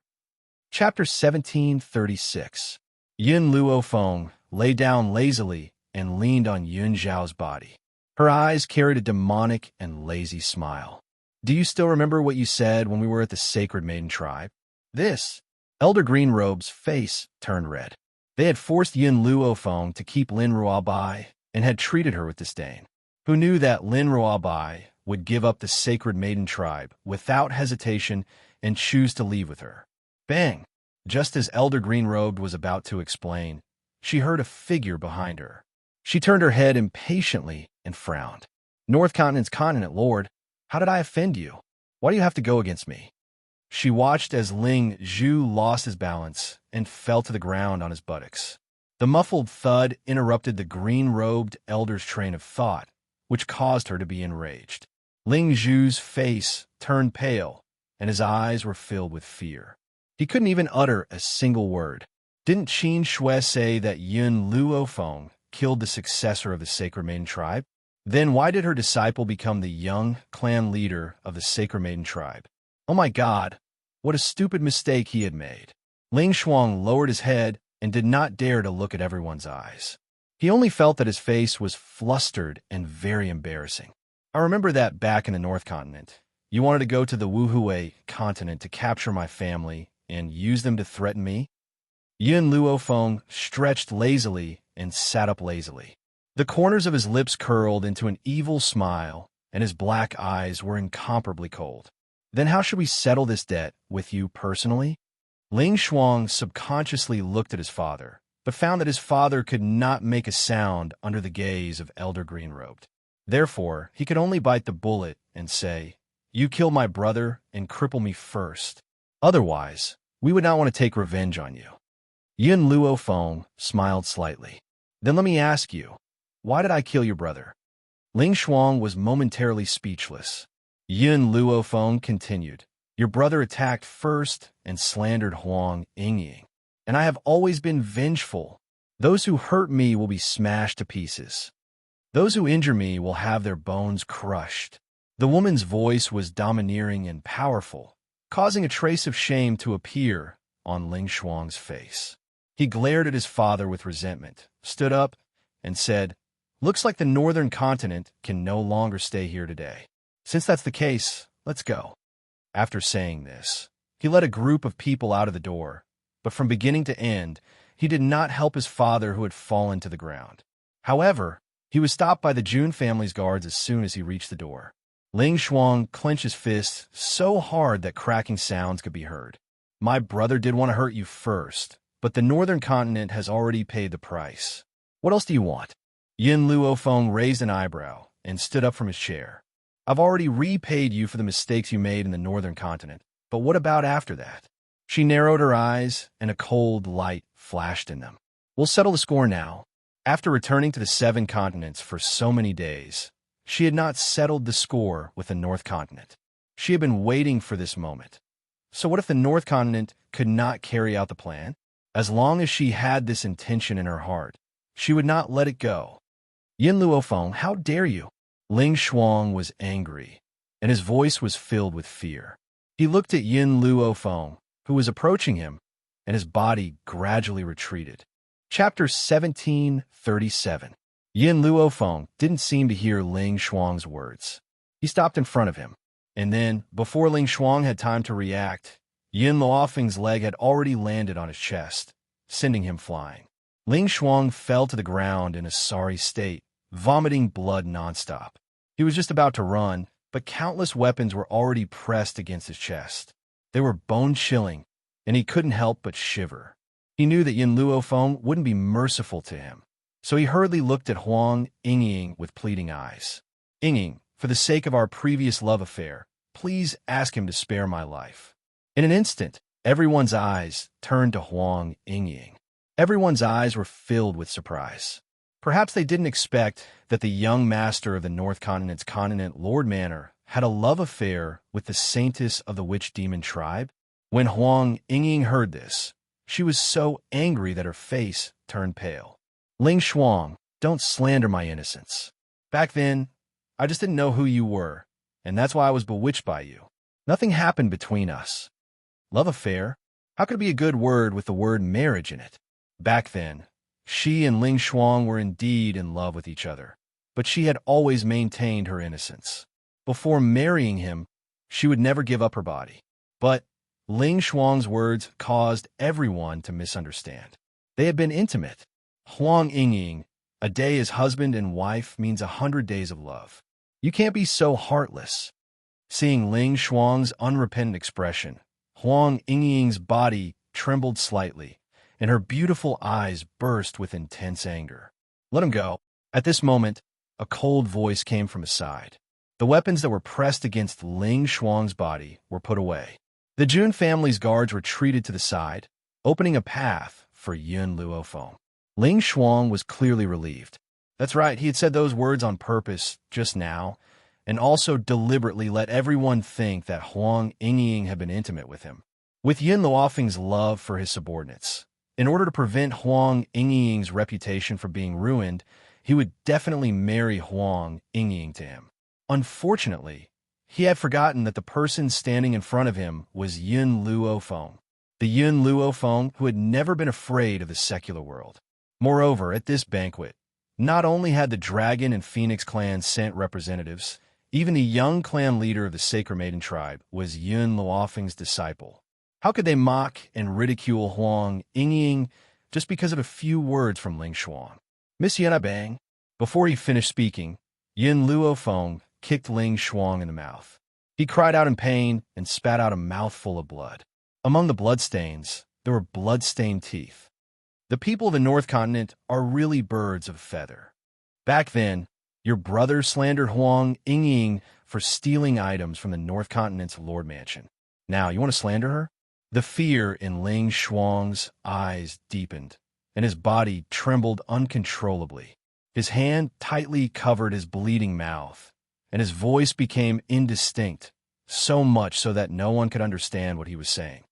Chapter 1736. Yun Luofeng lay down lazily and leaned on Yun Zhao's body. Her eyes carried a demonic and lazy smile. Do you still remember what you said when we were at the Sacred Maiden tribe? Elder Greenrobe's face turned red. They had forced Yun Luofeng to keep Lin Ruobai and had treated her with disdain. Who knew that Lin Ruobai would give up the Sacred Maiden tribe without hesitation and choose to leave with her? Bang! Just as Elder Greenrobed was about to explain, she heard a figure behind her. She turned her head impatiently and frowned. North Continent's continent, Lord. How did I offend you? Why do you have to go against me? She watched as Ling Zhu lost his balance and fell to the ground on his buttocks. The muffled thud interrupted the green-robed elder's train of thought, which caused her to be enraged. Ling Zhu's face turned pale, and his eyes were filled with fear. He couldn't even utter a single word. Didn't Qin Shui say that Yun Luofeng killed the successor of the Sacred Maiden tribe? Then why did her disciple become the young clan leader of the Sacred Maiden tribe? Oh my God, what a stupid mistake he had made. Ling Shuang lowered his head and did not dare to look at everyone's eyes. He only felt that his face was flustered and very embarrassing. I remember that back in the North Continent, you wanted to go to the Wuhui continent to capture my family and use them to threaten me? Yun Luofeng stretched lazily and sat up lazily. The corners of his lips curled into an evil smile, and his black eyes were incomparably cold. Then how should we settle this debt with you personally? Ling Shuang subconsciously looked at his father, but found that his father could not make a sound under the gaze of Elder Greenrobed. Therefore, he could only bite the bullet and say, "You kill my brother and cripple me first. Otherwise, we would not want to take revenge on you." Yun Luofeng smiled slightly. "Then let me ask you, why did I kill your brother?" Ling Shuang was momentarily speechless. Yun Luofeng continued, "Your brother attacked first and slandered Huang Yingying, and I have always been vengeful. Those who hurt me will be smashed to pieces. Those who injure me will have their bones crushed." The woman's voice was domineering and powerful, causing a trace of shame to appear on Ling Shuang's face. He glared at his father with resentment, stood up, and said, "Looks like the northern continent can no longer stay here today. Since that's the case, let's go." After saying this, he led a group of people out of the door, but from beginning to end, he did not help his father who had fallen to the ground. However, he was stopped by the Jun family's guards as soon as he reached the door. Ling Shuang clenched his fists so hard that cracking sounds could be heard. "My brother did want to hurt you first, but the northern continent has already paid the price. What else do you want?" Yin Luofeng raised an eyebrow and stood up from his chair. "I've already repaid you for the mistakes you made in the northern continent, but what about after that?" She narrowed her eyes, and a cold light flashed in them. "We'll settle the score now." After returning to the 7 continents for so many days, she had not settled the score with the North Continent. She had been waiting for this moment. So what if the North Continent could not carry out the plan? As long as she had this intention in her heart, she would not let it go. "Yin Luofeng, how dare you?" Ling Shuang was angry, and his voice was filled with fear. He looked at Yin Luofeng, who was approaching him, and his body gradually retreated. Chapter 1737. Yin Luofeng didn't seem to hear Ling Shuang's words. He stopped in front of him, and then, before Ling Shuang had time to react, Yin Luofeng's leg had already landed on his chest, sending him flying. Ling Shuang fell to the ground in a sorry state, vomiting blood nonstop. He was just about to run, but countless weapons were already pressed against his chest. They were bone-chilling, and he couldn't help but shiver. He knew that Yin Luofeng wouldn't be merciful to him, so he hurriedly looked at Huang Yingying with pleading eyes. "Yingying, for the sake of our previous love affair, please ask him to spare my life." In an instant, everyone's eyes turned to Huang Yingying. Everyone's eyes were filled with surprise. Perhaps they didn't expect that the young master of the North Continent's continent, Lord Manor, had a love affair with the saintess of the witch-demon tribe. When Huang Yingying heard this, she was so angry that her face turned pale. "Ling Shuang, don't slander my innocence. Back then, I just didn't know who you were, and that's why I was bewitched by you. Nothing happened between us. Love affair? How could it be a good word with the word marriage in it?" Back then, she and Ling Shuang were indeed in love with each other, but she had always maintained her innocence. Before marrying him, she would never give up her body. But Ling Shuang's words caused everyone to misunderstand. They had been intimate. Huang Yingying, a day as husband and wife means 100 days of love. You can't be so heartless. Seeing Ling Shuang's unrepentant expression, Huang Yingying's body trembled slightly, and her beautiful eyes burst with intense anger. "Let him go." At this moment, a cold voice came from his side. The weapons that were pressed against Ling Shuang's body were put away. The Jun family's guards retreated to the side, opening a path for Yun Luofeng. Ling Shuang was clearly relieved. That's right, he had said those words on purpose just now, and also deliberately let everyone think that Huang Yingying had been intimate with him. With Yin Luofeng's love for his subordinates, in order to prevent Huang Yingying's reputation from being ruined, he would definitely marry Huang Yingying to him. Unfortunately, he had forgotten that the person standing in front of him was Yin Luofeng, the Yin Luofeng who had never been afraid of the secular world. Moreover, at this banquet, not only had the Dragon and Phoenix clans sent representatives, Even the young clan leader of the Sacred Maiden tribe was Yun Luofeng's disciple. How could they mock and ridicule Huang Yingying just because of a few words from Ling Shuang? Miss Yun Bang. Before he finished speaking, Yin Luofeng kicked Ling Shuang in the mouth. He cried out in pain and spat out a mouthful of blood. Among the bloodstains, there were blood-stained teeth. The people of the North Continent are really birds of a feather. Back then, your brother slandered Huang Yingying for stealing items from the North Continent's Lord Mansion. Now, you want to slander her? The fear in Ling Shuang's eyes deepened, and his body trembled uncontrollably. His hand tightly covered his bleeding mouth, and his voice became indistinct, so much so that no one could understand what he was saying.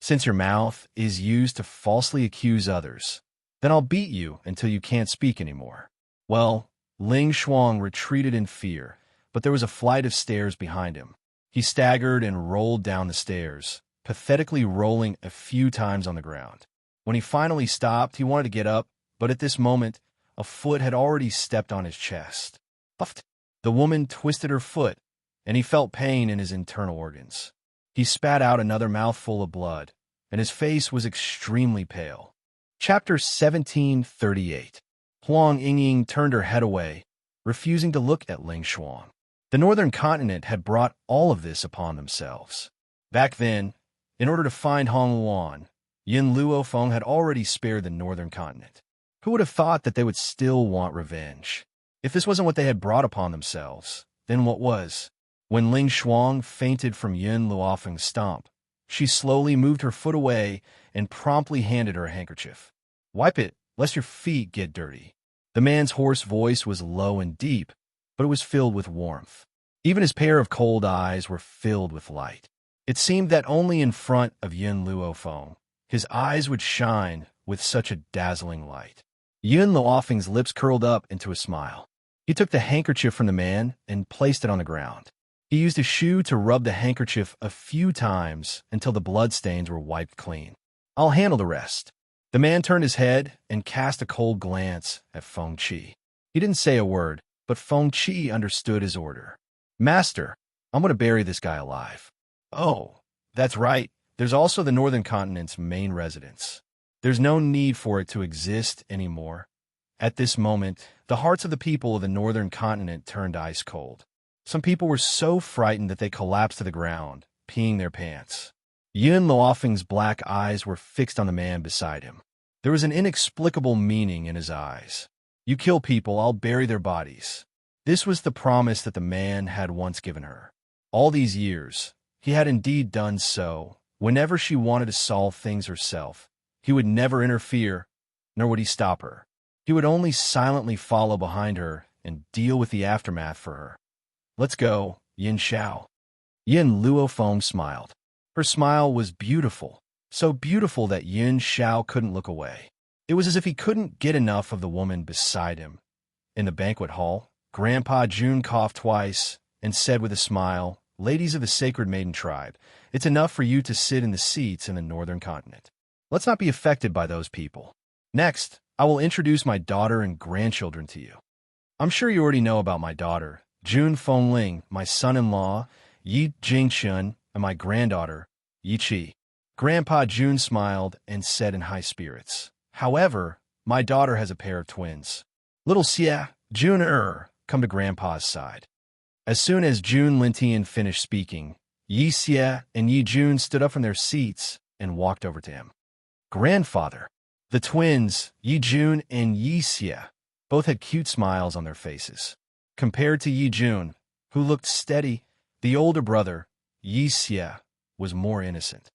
Since your mouth is used to falsely accuse others, then I'll beat you until you can't speak anymore. Well, Ling Shuang retreated in fear, but there was a flight of stairs behind him. He staggered and rolled down the stairs, pathetically rolling a few times on the ground. When he finally stopped, he wanted to get up, but at this moment, a foot had already stepped on his chest. Puffed. The woman twisted her foot, and he felt pain in his internal organs. He spat out another mouthful of blood, and his face was extremely pale. Chapter 1738. Huang Yingying turned her head away, refusing to look at Ling Shuang. The Northern Continent had brought all of this upon themselves. Back then, in order to find Hong Luan, Yin Luofeng had already spared the Northern Continent. Who would have thought that they would still want revenge? If this wasn't what they had brought upon themselves, then what was? When Ling Shuang fainted from Yin Luofeng's stomp, she slowly moved her foot away and promptly handed her a handkerchief. "Wipe it, lest your feet get dirty." The man's hoarse voice was low and deep, but it was filled with warmth. Even his pair of cold eyes were filled with light. It seemed that only in front of Yin Luofeng, his eyes would shine with such a dazzling light. Yin Luofeng's lips curled up into a smile. He took the handkerchief from the man and placed it on the ground. He used a shoe to rub the handkerchief a few times until the bloodstains were wiped clean. "I'll handle the rest." The man turned his head and cast a cold glance at Feng Qi. He didn't say a word, but Feng Qi understood his order. "Master, I'm going to bury this guy alive." "Oh, that's right. There's also the Northern Continent's main residence. There's no need for it to exist anymore." At this moment, the hearts of the people of the Northern Continent turned ice cold. Some people were so frightened that they collapsed to the ground, peeing their pants. Yin Luofeng's black eyes were fixed on the man beside him. There was an inexplicable meaning in his eyes. "You kill people, I'll bury their bodies." This was the promise that the man had once given her. All these years, he had indeed done so. Whenever she wanted to solve things herself, he would never interfere, nor would he stop her. He would only silently follow behind her and deal with the aftermath for her. "Let's go, Yin Xiao." Yin Luofeng smiled. Her smile was beautiful, so beautiful that Yin Xiao couldn't look away. It was as if he couldn't get enough of the woman beside him. In the banquet hall, Grandpa Jun coughed twice and said with a smile, "Ladies of the Sacred Maiden tribe, it's enough for you to sit in the seats in the Northern Continent. Let's not be affected by those people. Next, I will introduce my daughter and grandchildren to you. I'm sure you already know about my daughter, Jun Fengling, my son-in-law, Yi Jingchun, and my granddaughter, Yi Qi." Grandpa Jun smiled and said in high spirits, "However, my daughter has a pair of twins. Little Xie, Jun come to Grandpa's side." As soon as Jun Lintian finished speaking, Yi Xie and Yi Jun stood up from their seats and walked over to him. "Grandfather." The twins, Yi Jun and Yi Xie, both had cute smiles on their faces. Compared to Yi Jun, who looked steady, the older brother, Yi Xie, was more innocent.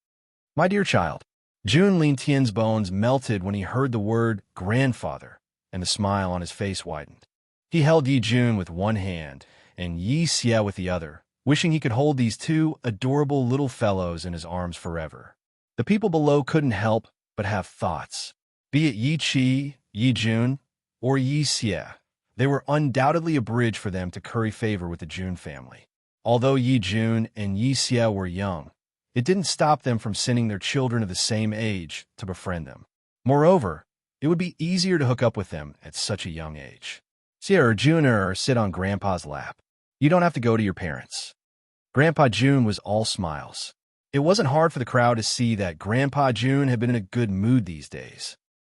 "My dear child." Jun Lintian's bones melted when he heard the word grandfather, and the smile on his face widened. He held Yi Jun with one hand and Yi Xie with the other, wishing he could hold these two adorable little fellows in his arms forever. The people below couldn't help but have thoughts. Be it Yi Qi, Yi Jun, or Yi Xie, they were undoubtedly a bridge for them to curry favor with the Jun family. Although Yi Jun and Yi Xie were young, it didn't stop them from sending their children of the same age to befriend them. Moreover, it would be easier to hook up with them at such a young age. Xie or Jun sit on Grandpa's lap. You don't have to go to your parents." Grandpa June was all smiles. It wasn't hard for the crowd to see that Grandpa June had been in a good mood these days.